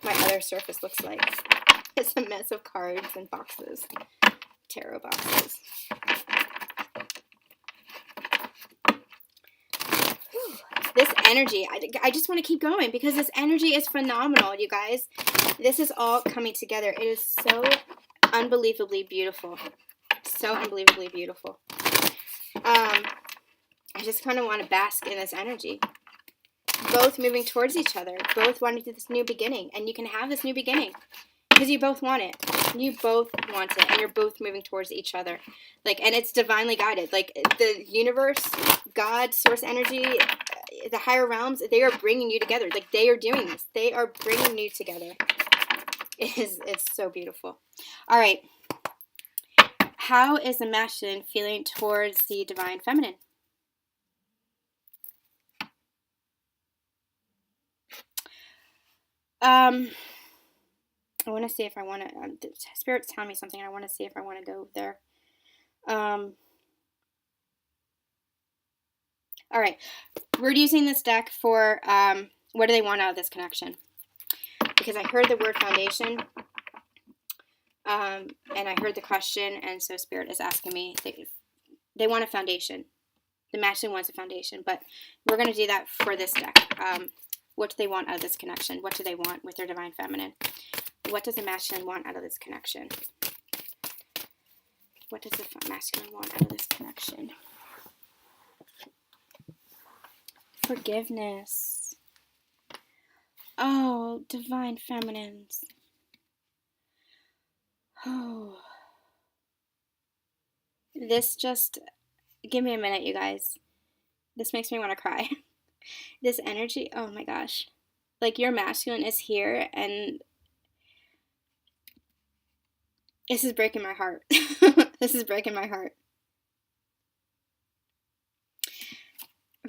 my other surface looks like. It's a mess of cards and boxes. Tarot boxes. Whew. This energy, I just want to keep going because this energy is phenomenal, you guys. This is all coming together. It is so unbelievably beautiful. So unbelievably beautiful. I just kind of want to bask in this energy. Both moving towards each other. Both wanting to do this new beginning. And you can have this new beginning. Because you both want it. You both want it. And you're both moving towards each other. Like, and it's divinely guided. Like, the universe, God, source energy, the higher realms, they are bringing you together. Like, they are doing this. They are bringing you together. It's so beautiful. All right. How is the masculine feeling towards the divine feminine? I want to see if I want to, Spirit's telling me something, and I want to see if I want to go there. All right. We're using this deck for what do they want out of this connection? Because I heard the word foundation, and I heard the question, and so Spirit is asking me, they want a foundation. The masculine wants a foundation, but we're going to do that for this deck. What do they want out of this connection? What do they want with their divine feminine? What does the masculine want out of this connection? What does the masculine want out of this connection? Forgiveness. Oh, divine feminines. Oh. This just, give me a minute, you guys. This makes me want to cry. This energy, oh my gosh. Like, your masculine is here, and this is breaking my heart. This is breaking my heart.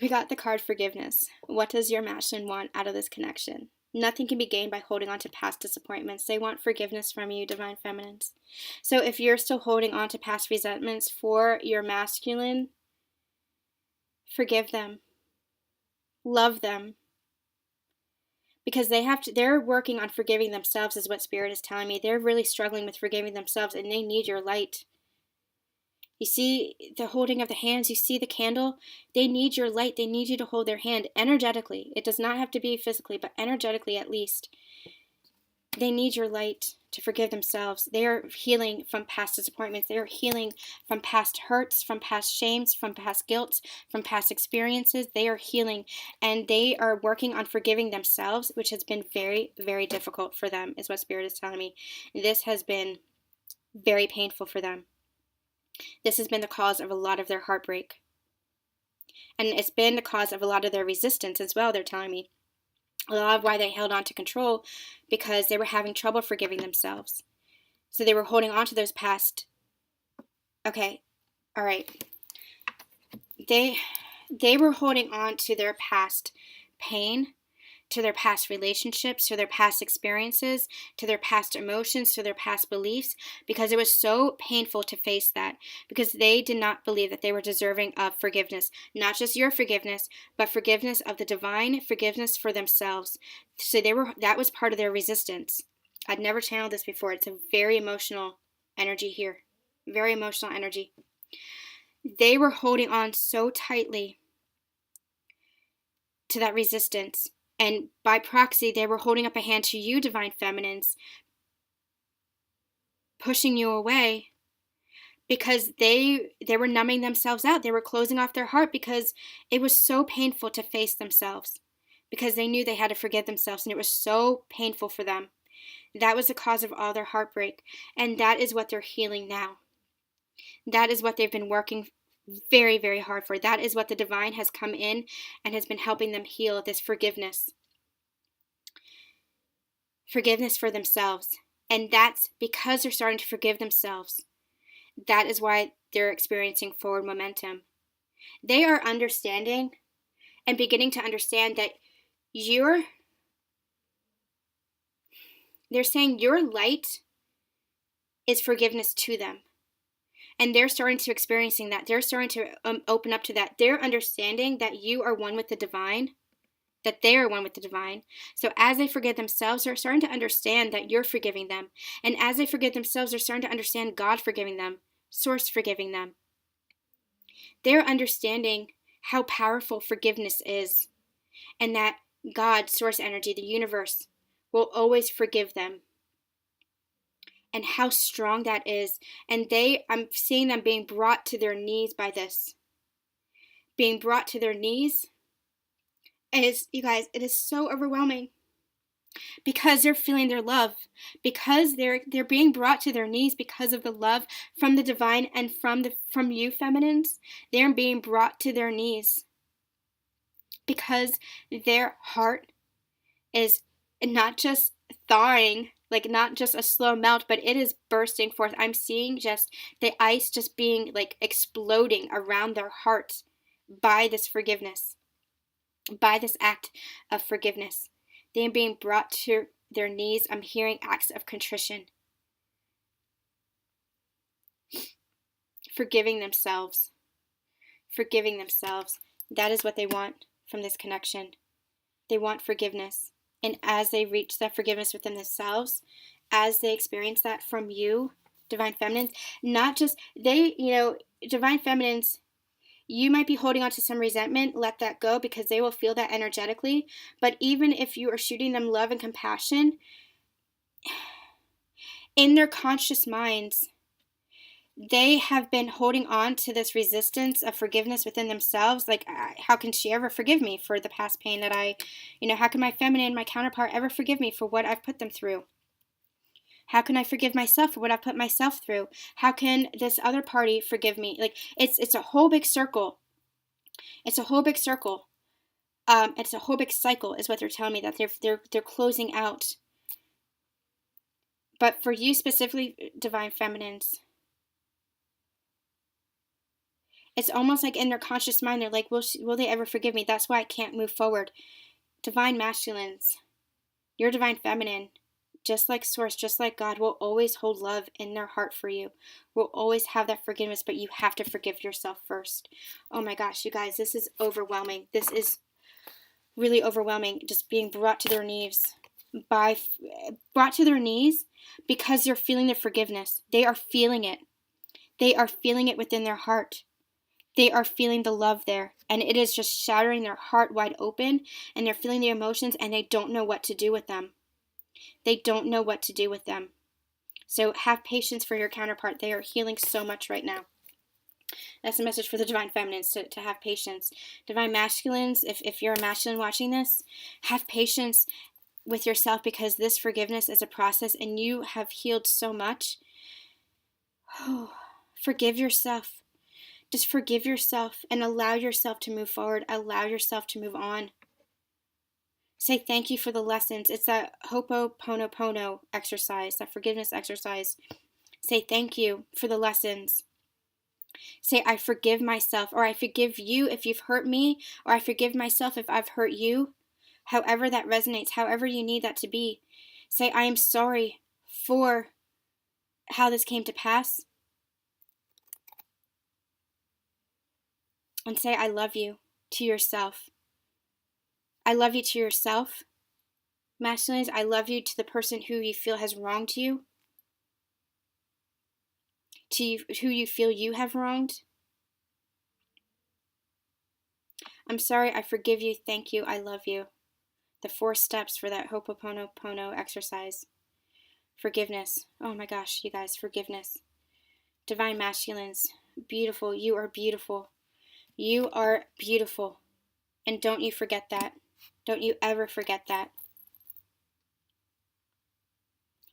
We got the card forgiveness. What does your masculine want out of this connection? Nothing can be gained by holding on to past disappointments. They want forgiveness from you, divine feminines. So if you're still holding on to past resentments for your masculine, forgive them. Love them. Because they're working on forgiving themselves, is what Spirit is telling me. They're really struggling with forgiving themselves, and they need your light. You see the holding of the hands, you see the candle. They need your light. They need you to hold their hand energetically. It does not have to be physically, but energetically at least. They need your light to forgive themselves. They are healing from past disappointments. They are healing from past hurts, from past shames, from past guilt, from past experiences. They are healing, and they are working on forgiving themselves, which has been very, very difficult for them, is what Spirit is telling me. This has been very painful for them. This has been the cause of a lot of their heartbreak. And it's been the cause of a lot of their resistance as well, they're telling me. A lot of why they held on to control, because they were having trouble forgiving themselves. So they were holding on to those past. Okay, all right. They were holding on to their past pain, to their past relationships, to their past experiences, to their past emotions, to their past beliefs, because it was so painful to face that, because they did not believe that they were deserving of forgiveness. Not just your forgiveness, but forgiveness of the divine, forgiveness for themselves. So that was part of their resistance. I'd never channeled this before. It's a very emotional energy here. Very emotional energy. They were holding on so tightly to that resistance. And by proxy, they were holding up a hand to you, divine feminines, pushing you away, because they were numbing themselves out. They were closing off their heart because it was so painful to face themselves, because they knew they had to forgive themselves, and it was so painful for them. That was the cause of all their heartbreak, and that is what they're healing now. That is what they've been working very, very hard for. That is what the divine has come in and has been helping them heal, this forgiveness. Forgiveness for themselves. And that's because they're starting to forgive themselves. That is why they're experiencing forward momentum. They are understanding and beginning to understand that they're saying your light is forgiveness to them. And they're starting to experiencing that. They're starting to open up to that. They're understanding that you are one with the divine, that they are one with the divine. So as they forgive themselves, they're starting to understand that you're forgiving them. And as they forgive themselves, they're starting to understand God forgiving them, Source forgiving them. They're understanding how powerful forgiveness is, and that God, Source energy, the universe, will always forgive them. And how strong that is. And I'm seeing them being brought to their knees by this. Being brought to their knees. And you guys, it is so overwhelming. Because they're feeling their love. Because they're being brought to their knees because of the love from the divine and from you, feminines. They're being brought to their knees. Because their heart is not just thawing, like not just a slow melt, but it is bursting forth. I'm seeing just the ice just being like exploding around their hearts by this forgiveness, by this act of forgiveness. They are being brought to their knees. I'm hearing acts of contrition, forgiving themselves, That is what they want from this connection. They want forgiveness. And as they reach that forgiveness within themselves, as they experience that from you, divine feminines, not just they, divine feminines, you might be holding on to some resentment. Let that go, because they will feel that energetically. But even if you are shooting them love and compassion, in their conscious minds, they have been holding on to this resistance of forgiveness within themselves. Like, how can she ever forgive me for the past pain that how can my feminine, my counterpart, ever forgive me for what I've put them through? How can I forgive myself for what I've put myself through? How can this other party forgive me? Like, it's a whole big circle. It's a whole big circle. It's a whole big cycle, is what they're telling me, that they're closing out. But for you specifically, divine feminines, it's almost like in their conscious mind, they're like, will they ever forgive me? That's why I can't move forward. Divine masculines, your divine feminine, just like Source, just like God, will always hold love in their heart for you. Will always have that forgiveness, but you have to forgive yourself first. Oh my gosh, you guys, this is overwhelming. This is really overwhelming. Just being brought to their knees. Brought to their knees because they're feeling the forgiveness. They are feeling it. They are feeling it within their heart. They are feeling the love there, and it is just shattering their heart wide open, and they're feeling the emotions, and they don't know what to do with them. They don't know what to do with them. So have patience for your counterpart. They are healing so much right now. That's a message for the divine feminines, to have patience. Divine masculines, if you're a masculine watching this, have patience with yourself, because this forgiveness is a process, and you have healed so much. Oh, forgive yourself. Just forgive yourself and allow yourself to move forward. Allow yourself to move on. Say thank you for the lessons. It's that Ho'oponopono exercise, that forgiveness exercise. Say thank you for the lessons. Say, I forgive myself, or I forgive you if you've hurt me, or I forgive myself if I've hurt you. However that resonates, however you need that to be. Say, I am sorry for how this came to pass. And say, I love you to yourself. I love you to yourself. Masculines, I love you to the person who you feel has wronged you. To who you feel you have wronged. I'm sorry, I forgive you, thank you, I love you. The 4 steps for that Ho'oponopono exercise. Forgiveness. Oh my gosh, you guys, forgiveness. Divine masculines, beautiful. You are beautiful. You are beautiful. And don't you forget that. Don't you ever forget that.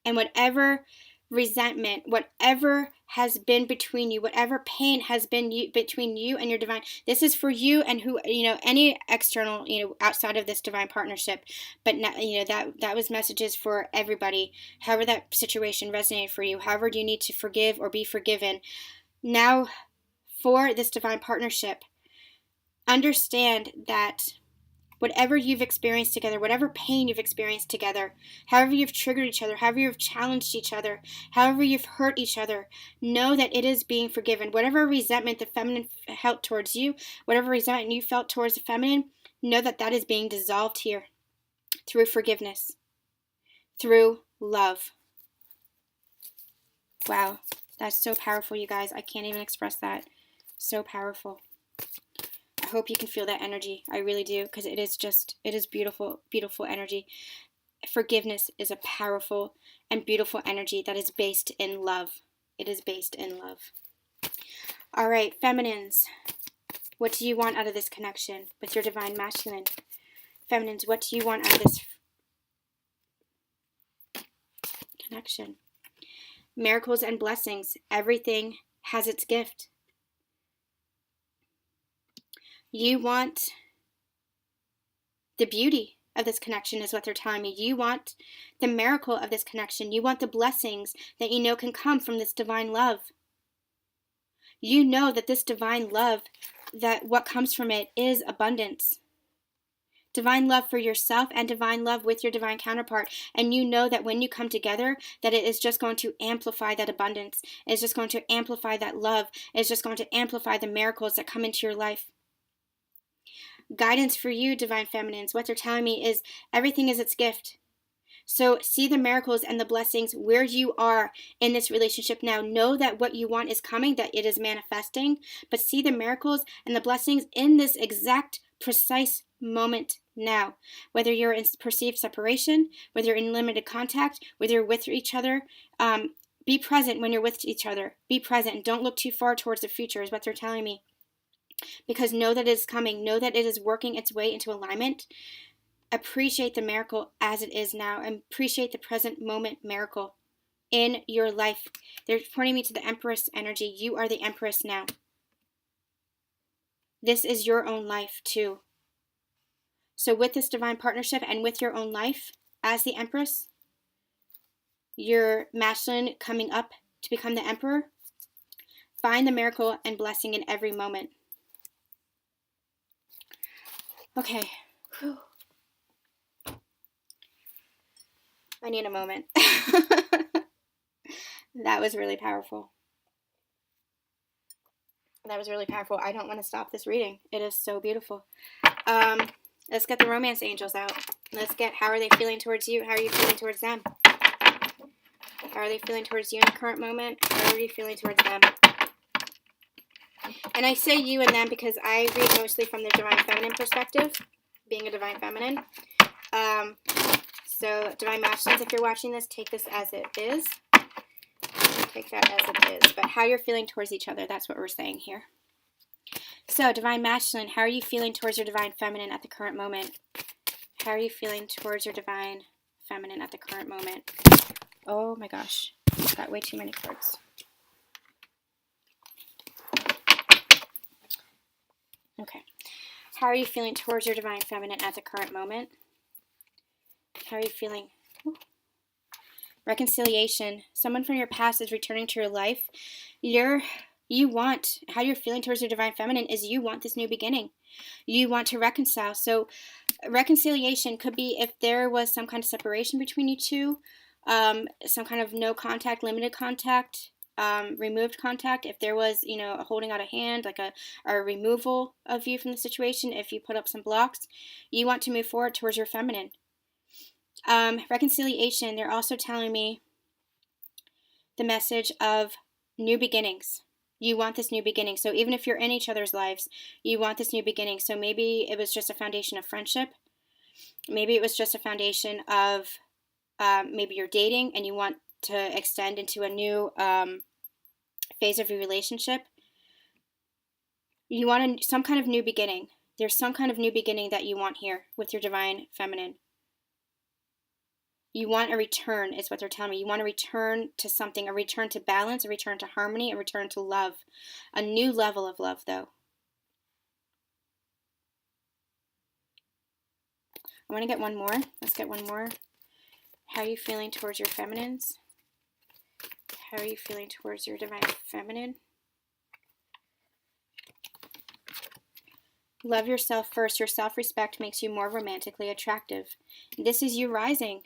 And whatever resentment, whatever has been between you, whatever pain has been between you and your divine, this is for you and who, any external, outside of this divine partnership. But that was messages for everybody. However that situation resonated for you, however you need to forgive or be forgiven. Now, for this divine partnership, understand that whatever you've experienced together, whatever pain you've experienced together, however you've triggered each other, however you've challenged each other, however you've hurt each other, know that it is being forgiven. Whatever resentment the feminine felt towards you, whatever resentment you felt towards the feminine, know that that is being dissolved here through forgiveness, through love. Wow, that's so powerful, you guys. I can't even express that. So powerful. I hope you can feel that energy. I really do, because it is beautiful, beautiful energy. Forgiveness is a powerful and beautiful energy that is based in love. It is based in love. All right, feminines, what do you want out of this connection with your divine masculine? Feminines, what do you want out of this connection? Miracles and blessings. Everything has its gift. You want the beauty of this connection, is what they're telling me. You want the miracle of this connection. You want the blessings that you know can come from this divine love. You know that this divine love, that what comes from it is abundance. Divine love for yourself and divine love with your divine counterpart. And you know that when you come together, that it is just going to amplify that abundance. It's just going to amplify that love. It's just going to amplify the miracles that come into your life. Guidance for you, Divine Feminines. What they're telling me is everything is its gift. So see the miracles and the blessings where you are in this relationship now. Know that what you want is coming, that it is manifesting, but see the miracles and the blessings in this exact precise moment now. Whether you're in perceived separation, whether you're in limited contact, whether you're with each other, be present when you're with each other. Be present. Don't look too far towards the future is what they're telling me. Because know that it is coming. Know that it is working its way into alignment. Appreciate the miracle as it is now, and appreciate the present moment miracle in your life. They're pointing me to the Empress energy. You are the Empress now. This is your own life too. So with this divine partnership and with your own life as the Empress, your masculine coming up to become the Emperor, find the miracle and blessing in every moment. Okay. Whew. I need a moment. That was really powerful. That was really powerful. I don't want to stop this reading. It is so beautiful. Let's get the romance angels out. Let's get, how are they feeling towards you? How are you feeling towards them? How are they feeling towards you in the current moment? How are you feeling towards them? And I say you and them because I read mostly from the Divine Feminine perspective, being a Divine Feminine. So, Divine Masculines, if you're watching this, take this as it is. Take that as it is. But how you're feeling towards each other, that's what we're saying here. So, Divine Masculine, how are you feeling towards your Divine Feminine at the current moment? How are you feeling towards your Divine Feminine at the current moment? Oh my gosh. I've got way too many cards. Okay. How are you feeling towards your Divine Feminine at the current moment? How are you feeling? Ooh. Reconciliation. Someone from your past is returning to your life. How you're feeling towards your Divine Feminine is you want this new beginning. You want to reconcile. So reconciliation could be if there was some kind of separation between you two, some kind of no contact, limited contact, removed contact. If there was, a holding out a hand, like a removal of you from the situation, if you put up some blocks, you want to move forward towards your feminine. Reconciliation, they're also telling me the message of new beginnings. You want this new beginning. So even if you're in each other's lives, you want this new beginning. So maybe it was just a foundation of friendship. Maybe it was just a foundation of maybe you're dating and you want to extend into a new phase of your relationship. You want some kind of new beginning. There's some kind of new beginning that you want here with your Divine Feminine. You want a return, is what they're telling me. You want to return to something, a return to balance, a return to harmony, a return to love. A new level of love, though. I want to get one more. Let's get one more. How are you feeling towards your feminines? How are you feeling towards your Divine Feminine? Love yourself first. Your self-respect makes you more romantically attractive. This is you rising.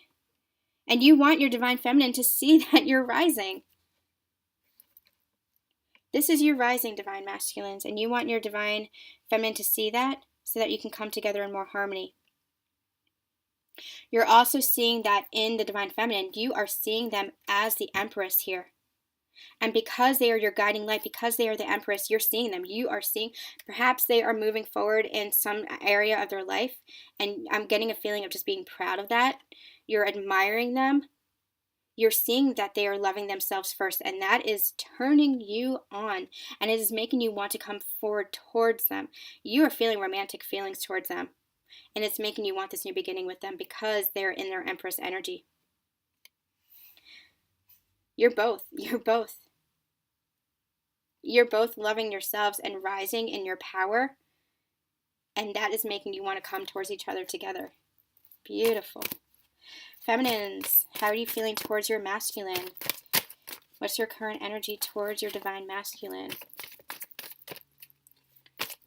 And you want your Divine Feminine to see that you're rising. This is you rising, Divine Masculines. And you want your Divine Feminine to see that so that you can come together in more harmony. You're also seeing that in the Divine Feminine. You are seeing them as the Empress here. And because they are your guiding light, because they are the Empress, you're seeing them. You are seeing, perhaps they are moving forward in some area of their life. And I'm getting a feeling of just being proud of that. You're admiring them. You're seeing that they are loving themselves first. And that is turning you on. And it is making you want to come forward towards them. You are feeling romantic feelings towards them. And it's making you want this new beginning with them because they're in their Empress energy. You're both. You're both. You're both loving yourselves and rising in your power. And that is making you want to come towards each other together. Beautiful. Feminines, how are you feeling towards your masculine? What's your current energy towards your Divine Masculine?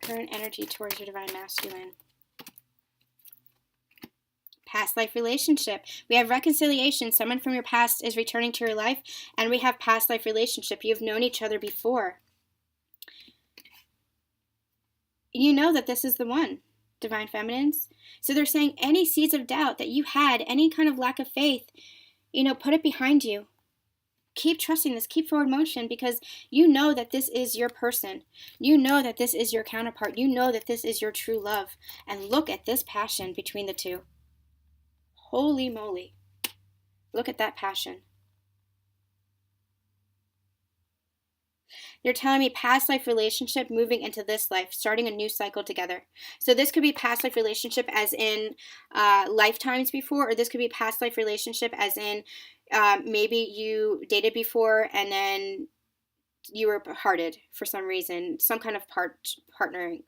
Current energy towards your Divine Masculine. Past life relationship. We have reconciliation. Someone from your past is returning to your life. And we have past life relationship. You've known each other before. You know that this is the one. Divine Feminines. So they're saying any seeds of doubt that you had, any kind of lack of faith, put it behind you. Keep trusting this, keep forward motion, because you know that this is your person. You know that this is your counterpart. You know that this is your true love. And look at this passion between the two. Holy moly. Look at that passion. You're telling me past life relationship moving into this life, starting a new cycle together. So this could be past life relationship as in lifetimes before, or this could be past life relationship as in maybe you dated before and then you were hearted for some reason, some kind of partnering,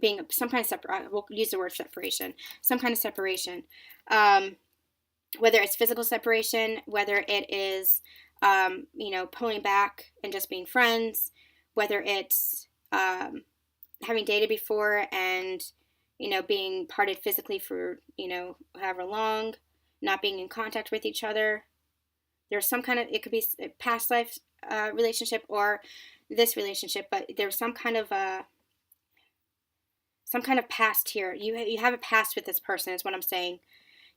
being some kind of separate. We'll use the word separation, some kind of separation. Whether it's physical separation, whether it is pulling back and just being friends, whether it's having dated before and, being parted physically for, however long, not being in contact with each other. There's some kind of, it could be a past life relationship or this relationship, but there's some kind of past here. You have a past with this person is what I'm saying.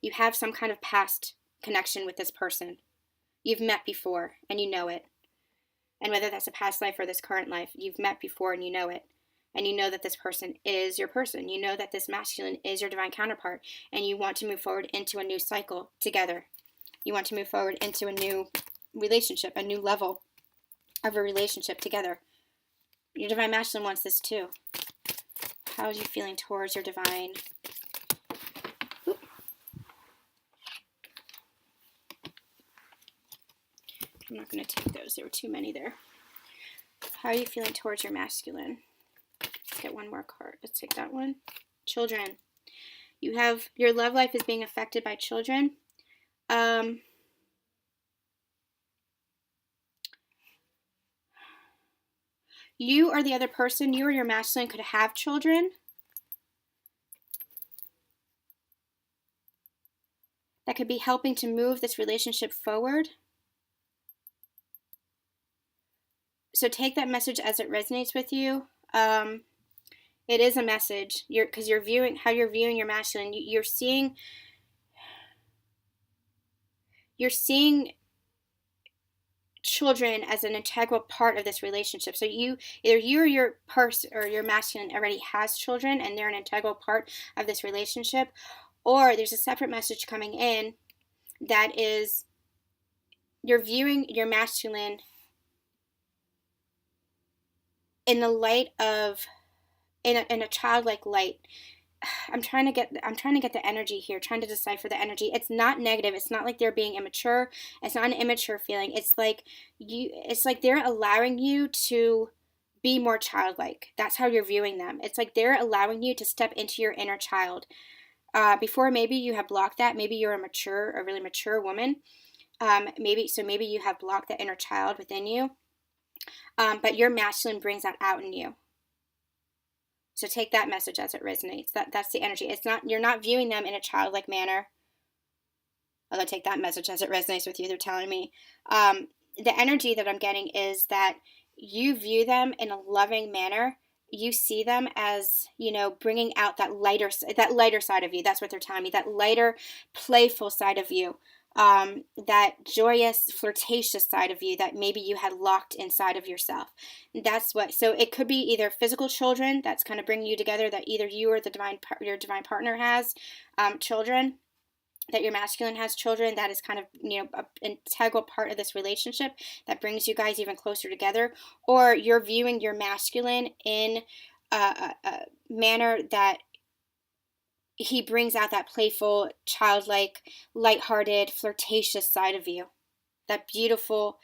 You have some kind of past connection with this person. You've met before and you know it. And whether that's a past life or this current life, you've met before and you know it. And you know that this person is your person. You know that this masculine is your divine counterpart. And you want to move forward into a new cycle together. You want to move forward into a new relationship, a new level of a relationship together. Your divine masculine wants this too. How are you feeling towards your divine? I'm not going to take those. There were too many there. How are you feeling towards your masculine? Let's get one more card. Let's take that one. Children. You have your love life is being affected by children. You or the other person, you or your masculine could have children that could be helping to move this relationship forward. So take that message as it resonates with you. It is a message. Because you're viewing how you're viewing your masculine. You're seeing children as an integral part of this relationship. So either you or your person or your masculine already has children and they're an integral part of this relationship, or there's a separate message coming in that is you're viewing your masculine in the light of in a childlike light. I'm trying to get the energy here, trying to decipher the energy. It's not negative. It's not like they're being immature. It's not an immature feeling. It's like they're allowing you to be more childlike. That's how you're viewing them. It's like they're allowing you to step into your inner child. Before maybe you have blocked that. Maybe you're a really mature woman. Maybe you have blocked that inner child within you. But your masculine brings that out in you. So take that message as it resonates. That's the energy. You're not viewing them in a childlike manner. Although take that message as it resonates with you. They're telling me. The energy that I'm getting is that you view them in a loving manner. You see them as, bringing out that lighter side of you. That's what they're telling me. That lighter, playful side of you. That joyous, flirtatious side of you that maybe you had locked inside of yourself. So it could be either physical children that's kind of bringing you together, that either you or your divine partner has children, that your masculine has children, that is kind of, an integral part of this relationship that brings you guys even closer together, or you're viewing your masculine in a manner that he brings out that playful, childlike, lighthearted, flirtatious side of you. That beautiful,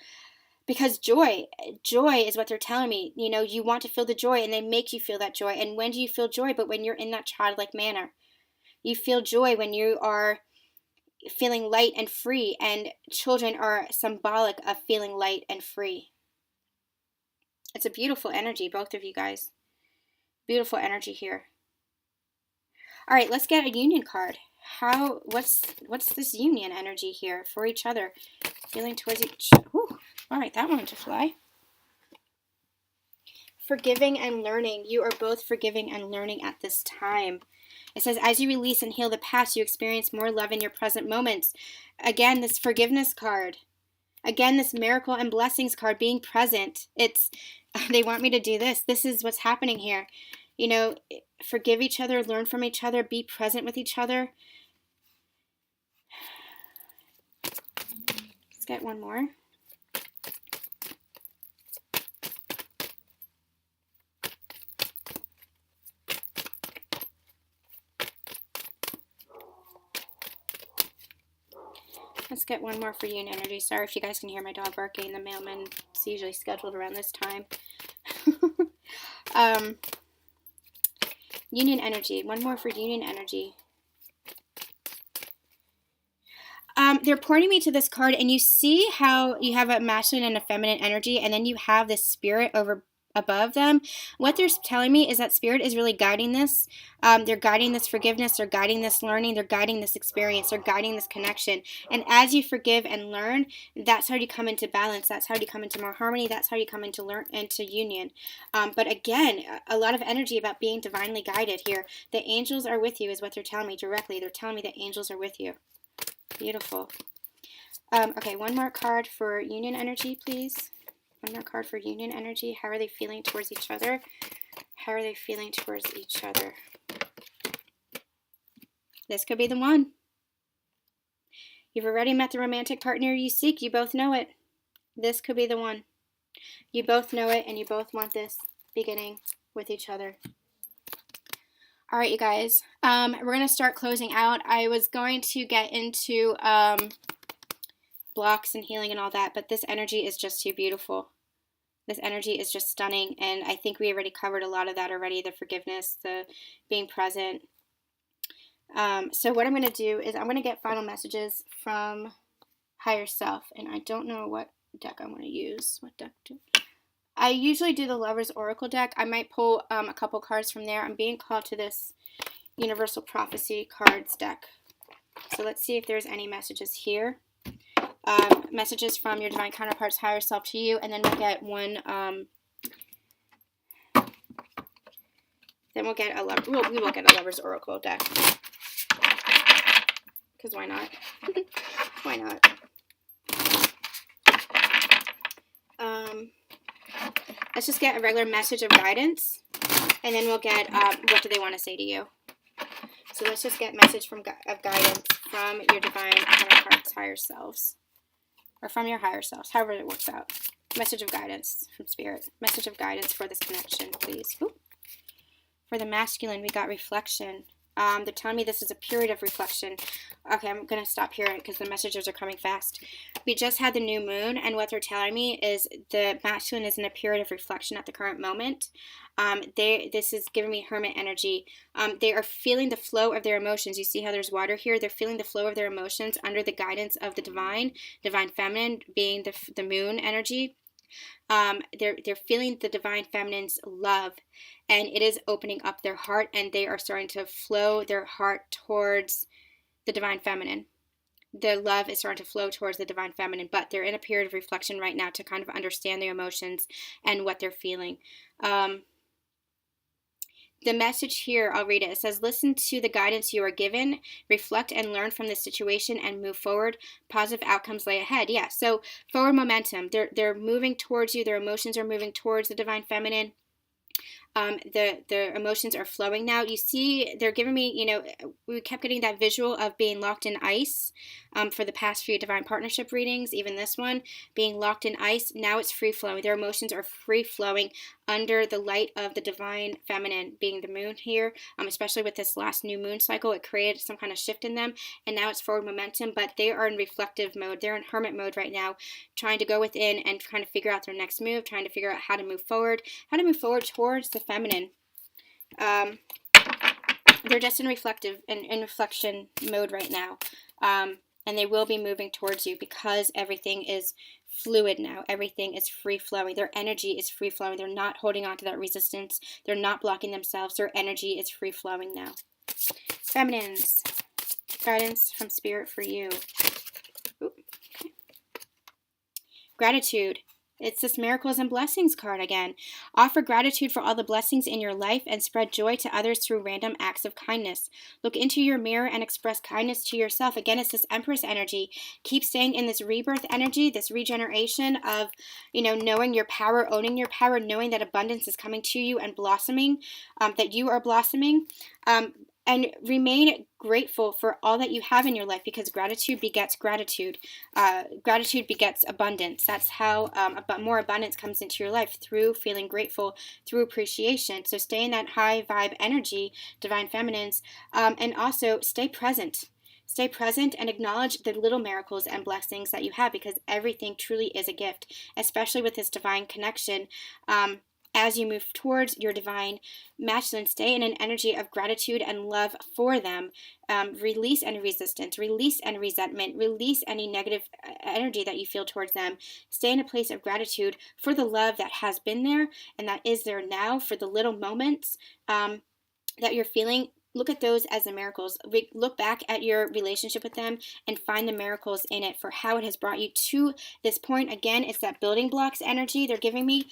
because joy is what they're telling me. You want to feel the joy and they make you feel that joy. And when do you feel joy? But when you're in that childlike manner. You feel joy when you are feeling light and free, and children are symbolic of feeling light and free. It's a beautiful energy, both of you guys. Beautiful energy here. All right, let's get a union card. What's this union energy here for each other? Feeling towards each. Ooh, all right, that one to fly. forgiving and learning. You are both forgiving and learning at this time. It says, as you release and heal the past, you experience more love in your present moments. Again, this forgiveness card. Again, this miracle and blessings card, being present. It's, they want me to do this. This is what's happening here. You know, forgive each other, learn from each other, be present with each other. Let's get one more. Let's get one more for union energy. Sorry if you guys can hear my dog barking. The mailman is usually scheduled around this time. Union energy. One more for union energy. They're pointing me to this card, and you see how you have a masculine and a feminine energy, and then you have this spirit above them. What they're telling me is that spirit is really guiding this. They're guiding this forgiveness. They're guiding this learning. They're guiding this experience. They're guiding this connection. And as you forgive and learn, that's how you come into balance. That's how you come into more harmony. That's how you come into union. But again, a lot of energy about being divinely guided here. The angels are with you is what they're telling me directly. They're telling me that angels are with you. Beautiful. Okay, one more card for union energy, please. One more card for union energy. How are they feeling towards each other? How are they feeling towards each other? This could be the one. You've already met the romantic partner you seek. You both know it. This could be the one. You both know it, and you both want this beginning with each other. All right, you guys. We're going to start closing out. I was going to get into blocks and healing and all that, but this energy is just too beautiful. This energy is just stunning, and I think we already covered a lot of that already, the forgiveness, the being present. So what I'm going to do is I'm going to get final messages from higher self, and I don't know what deck I want to use. What deck do I usually do? The Lover's Oracle deck. I might pull a couple cards from there. I'm being called to this Universal Prophecy cards deck. So let's see if there's any messages here. Messages from your divine counterpart's higher self to you, and then we'll get one. Then we'll get a we will get a Lover's Oracle deck. Because why not? Why not? Let's just get a regular message of guidance, and then we'll get what do they want to say to you. So let's just get message of guidance from your divine counterparts, higher selves, or from your higher selves, however it works out. Message of guidance from spirit. Message of guidance for this connection, please. Ooh. For the masculine, we got reflection. They're telling me this is a period of reflection. Okay, I'm going to stop here because the messages are coming fast. We just had the new moon, and what they're telling me is the masculine is in a period of reflection at the current moment. This is giving me hermit energy. They are feeling the flow of their emotions. You see how there's water here? They're feeling the flow of their emotions under the guidance of the divine feminine being the moon energy. They're feeling the divine feminine's love, and it is opening up their heart, and they are starting to flow their heart towards the divine feminine. Their love is starting to flow towards the divine feminine, but they're in a period of reflection right now to kind of understand their emotions and what they're feeling. The message here, I'll read it. It says, listen to the guidance you are given, reflect and learn from the situation, and move forward. Positive outcomes lay ahead. Yeah, so forward momentum. They're moving towards you. Their emotions are moving towards the divine feminine. The emotions are flowing now. You see, they're giving me, we kept getting that visual of being locked in ice for the past few divine partnership readings, even this one, being locked in ice. Now it's free flowing. Their emotions are free flowing under the light of the divine feminine, being the moon here, especially with this last new moon cycle. It created some kind of shift in them, and now it's forward momentum, but they are in reflective mode. They're in hermit mode right now, trying to go within and trying to figure out their next move, trying to figure out how to move forward towards the feminine. They're just in reflection mode right now, and they will be moving towards you because everything is fluid now. Everything is free flowing. Their energy is free flowing. They're not holding on to that resistance. They're not blocking themselves. Their energy is free flowing now. Feminines, guidance from spirit for you. Ooh, okay. Gratitude. It's this miracles and blessings card again. Offer gratitude for all the blessings in your life and spread joy to others through random acts of kindness. Look into your mirror and express kindness to yourself. Again, it's this Empress energy. Keep staying in this rebirth energy, this regeneration of, knowing your power, owning your power, knowing that abundance is coming to you and blossoming, that you are blossoming. And remain grateful for all that you have in your life, because gratitude begets gratitude. Gratitude begets abundance. That's how more abundance comes into your life, through feeling grateful, through appreciation. So stay in that high vibe energy, Divine Feminines, and also stay present. Stay present and acknowledge the little miracles and blessings that you have, because everything truly is a gift, especially with this divine connection. As you move towards your divine masculine, stay in an energy of gratitude and love for them. Release any resistance, release any resentment, release any negative energy that you feel towards them. Stay in a place of gratitude for the love that has been there and that is there now, for the little moments that you're feeling. Look at those as the miracles. Look back at your relationship with them and find the miracles in it, for how it has brought you to this point. Again, it's that building blocks energy they're giving me,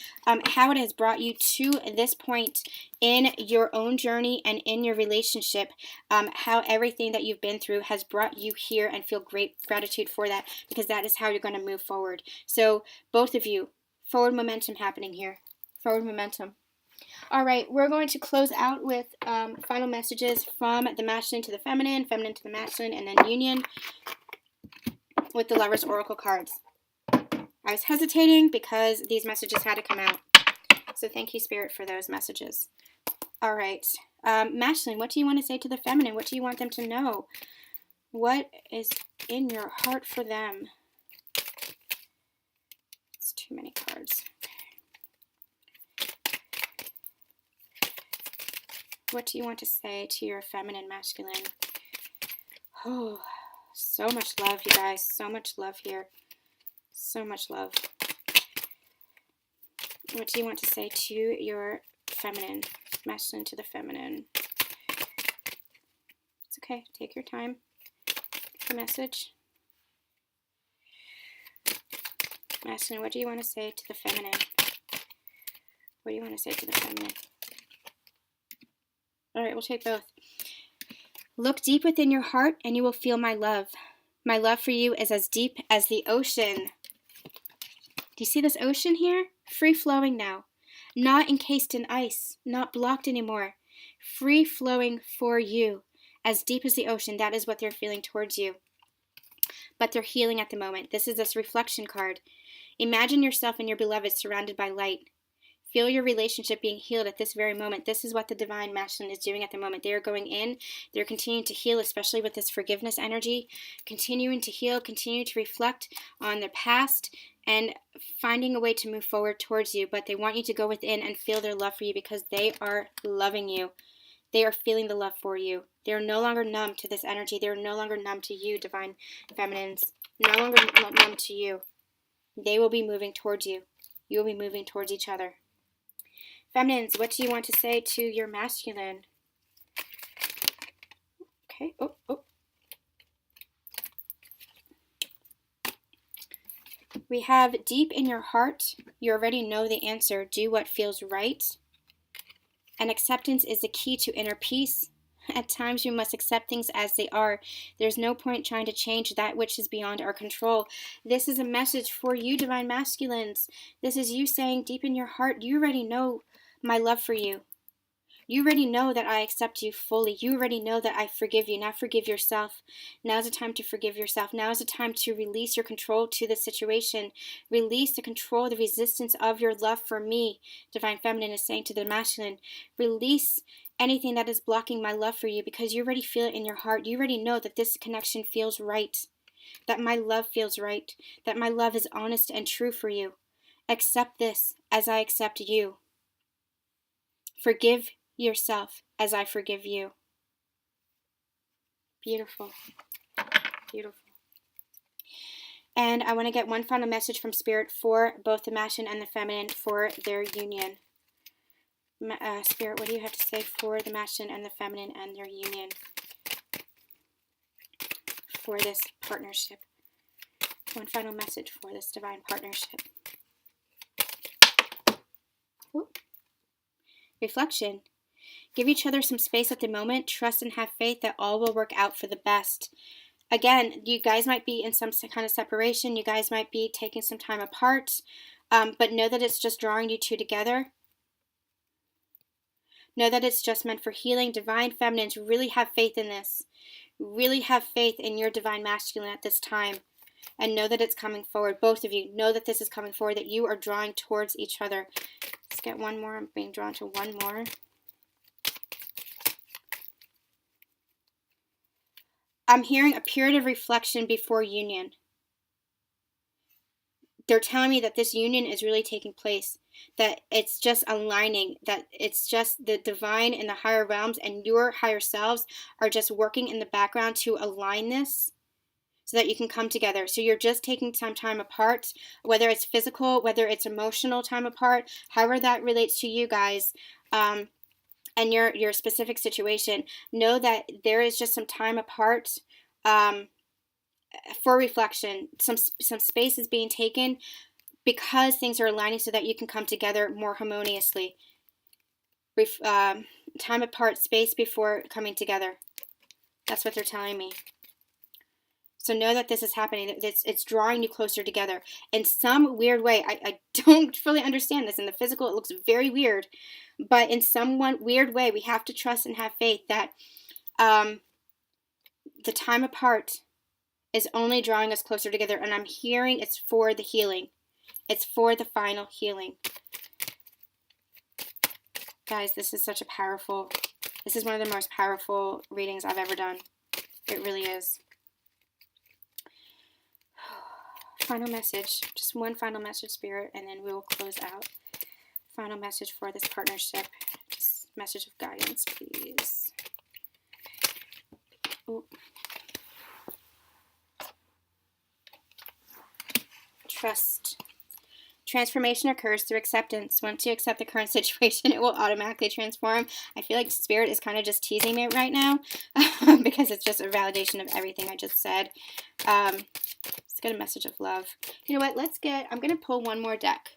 how it has brought you to this point in your own journey and in your relationship, how everything that you've been through has brought you here, and feel great gratitude for that, because that is how you're going to move forward. So both of you, forward momentum happening here. Forward momentum. All right, we're going to close out with final messages from the masculine to the feminine, feminine to the masculine, and then union with the Lover's Oracle cards. I was hesitating because these messages had to come out. So thank you, Spirit, for those messages. All right, masculine, what do you want to say to the feminine? What do you want them to know? What is in your heart for them? It's too many cards. What do you want to say to your feminine, masculine? Oh, so much love, you guys. So much love here. So much love. What do you want to say to your feminine, masculine to the feminine? It's okay. Take your time. The message. Masculine, what do you want to say to the feminine? What do you want to say to the feminine? All right, we'll take both. Look deep within your heart and you will feel my love. My love for you is as deep as the ocean. Do you see this ocean here? Free flowing now. Not encased in ice, not blocked anymore. Free flowing for you. As deep as the ocean, that is what they're feeling towards you. But they're healing at the moment. This is this reflection card. Imagine yourself and your beloved surrounded by light. Feel your relationship being healed at this very moment. This is what the divine masculine is doing at the moment. They are going in. They're continuing to heal, especially with this forgiveness energy. Continuing to heal, continue to reflect on their past and finding a way to move forward towards you. But they want you to go within and feel their love for you, because they are loving you. They are feeling the love for you. They are no longer numb to this energy. They are no longer numb to you, divine feminines. No longer numb to you. They will be moving towards you. You will be moving towards each other. Feminines, what do you want to say to your masculine? Okay. Oh. We have deep in your heart. You already know the answer. Do what feels right. And acceptance is the key to inner peace. At times we must accept things as they are. There's no point trying to change that which is beyond our control. This is a message for you, divine masculines. This is you saying deep in your heart, you already know my love for you. You already know that I accept you fully. You already know that I forgive you. Now forgive yourself. Now is the time to forgive yourself. Now is the time to release your control to the situation. Release the control, the resistance of your love for me. Divine Feminine is saying to the masculine, release anything that is blocking my love for you, because you already feel it in your heart. You already know that this connection feels right, that my love feels right, that my love is honest and true for you. Accept this as I accept you. Forgive yourself as I forgive you. Beautiful. Beautiful. And I want to get one final message from Spirit for both the masculine and the feminine for their union. Spirit, what do you have to say for the masculine and the feminine and their union for this partnership? One final message for this divine partnership. reflection. Give each other some space at the moment. Trust and have faith that all will work out for the best. Again, you guys might be in some kind of separation. You guys might be taking some time apart. But know that it's just drawing you two together. Know that it's just meant for healing. Divine feminines, really have faith in this. Really have faith in your divine masculine at this time. And know that it's coming forward. Both of you know that this is coming forward, that you are drawing towards each other. Let's get one more. I'm being drawn to one more. I'm hearing a period of reflection before union. They're telling me that this union is really taking place, that it's just aligning, that it's just the divine and the higher realms and your higher selves are just working in the background to align this so that you can come together. So you're just taking some time apart, whether it's physical, whether it's emotional time apart, however that relates to you guys, and your specific situation. Know that there is just some time apart, for reflection. Some space is being taken because things are aligning so that you can come together more harmoniously. Time apart, space before coming together. That's what they're telling me. So know that this is happening. It's drawing you closer together in some weird way. I don't fully understand this. In the physical, it looks very weird. But in some weird way, we have to trust and have faith that the time apart is only drawing us closer together. And I'm hearing it's for the healing. It's for the final healing. Guys, this is such a powerful, this is one of the most powerful readings I've ever done. It really is. Final message. Just one final message, Spirit, and then we will close out. Final message for this partnership. Just message of guidance, please. Ooh. Trust. Transformation occurs through acceptance. Once you accept the current situation, it will automatically transform. I feel like Spirit is kind of just teasing me right now because it's just a validation of everything I just said. Let's get a message of love. You know what? I'm going to pull one more deck.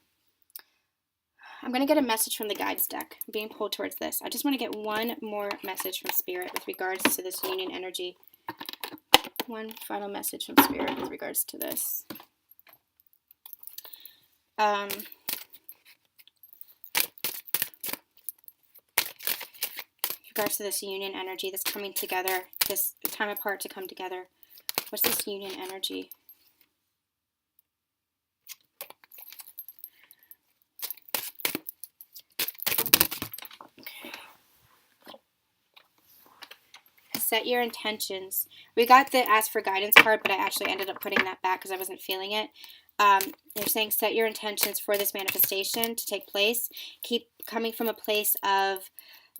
I'm going to get a message from the guides deck. I'm being pulled towards this. I just want to get one more message from Spirit with regards to this union energy. One final message from Spirit with regards to this. Regards to this union energy that's coming together, this time apart to come together. What's this union energy? Okay. Set your intentions. We got the ask for guidance card, but I actually ended up putting that back because I wasn't feeling it. They're saying set your intentions for this manifestation to take place. Keep coming from a place of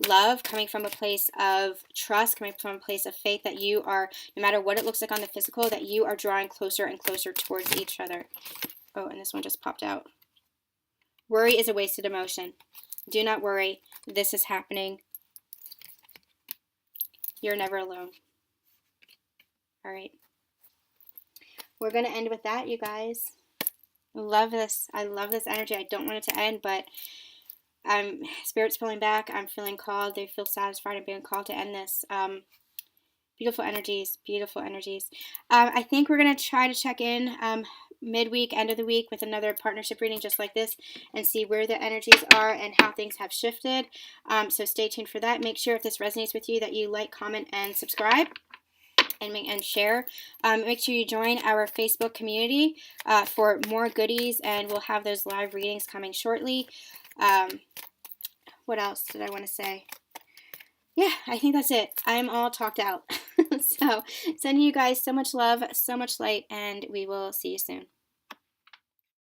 love, coming from a place of trust, coming from a place of faith that you are, no matter what it looks like on the physical, that you are drawing closer and closer towards each other. Oh, and this one just popped out. Worry is a wasted emotion. Do not worry. This is happening. You're never alone. All right. We're going to end with that, you guys. Love this. I love this energy. I don't want it to end, but Spirit's pulling back. I'm feeling called. They feel satisfied in being called to end this. Beautiful energies. Beautiful energies. I think we're going to try to check in midweek, end of the week, with another partnership reading just like this and see where the energies are and how things have shifted. So stay tuned for that. Make sure if this resonates with you that you like, comment, and subscribe. And share. Make sure you join our Facebook community for more goodies, and we'll have those live readings coming shortly. What else did I want to say? Yeah, I think that's it. I'm all talked out. So sending you guys so much love, so much light, and we will see you soon.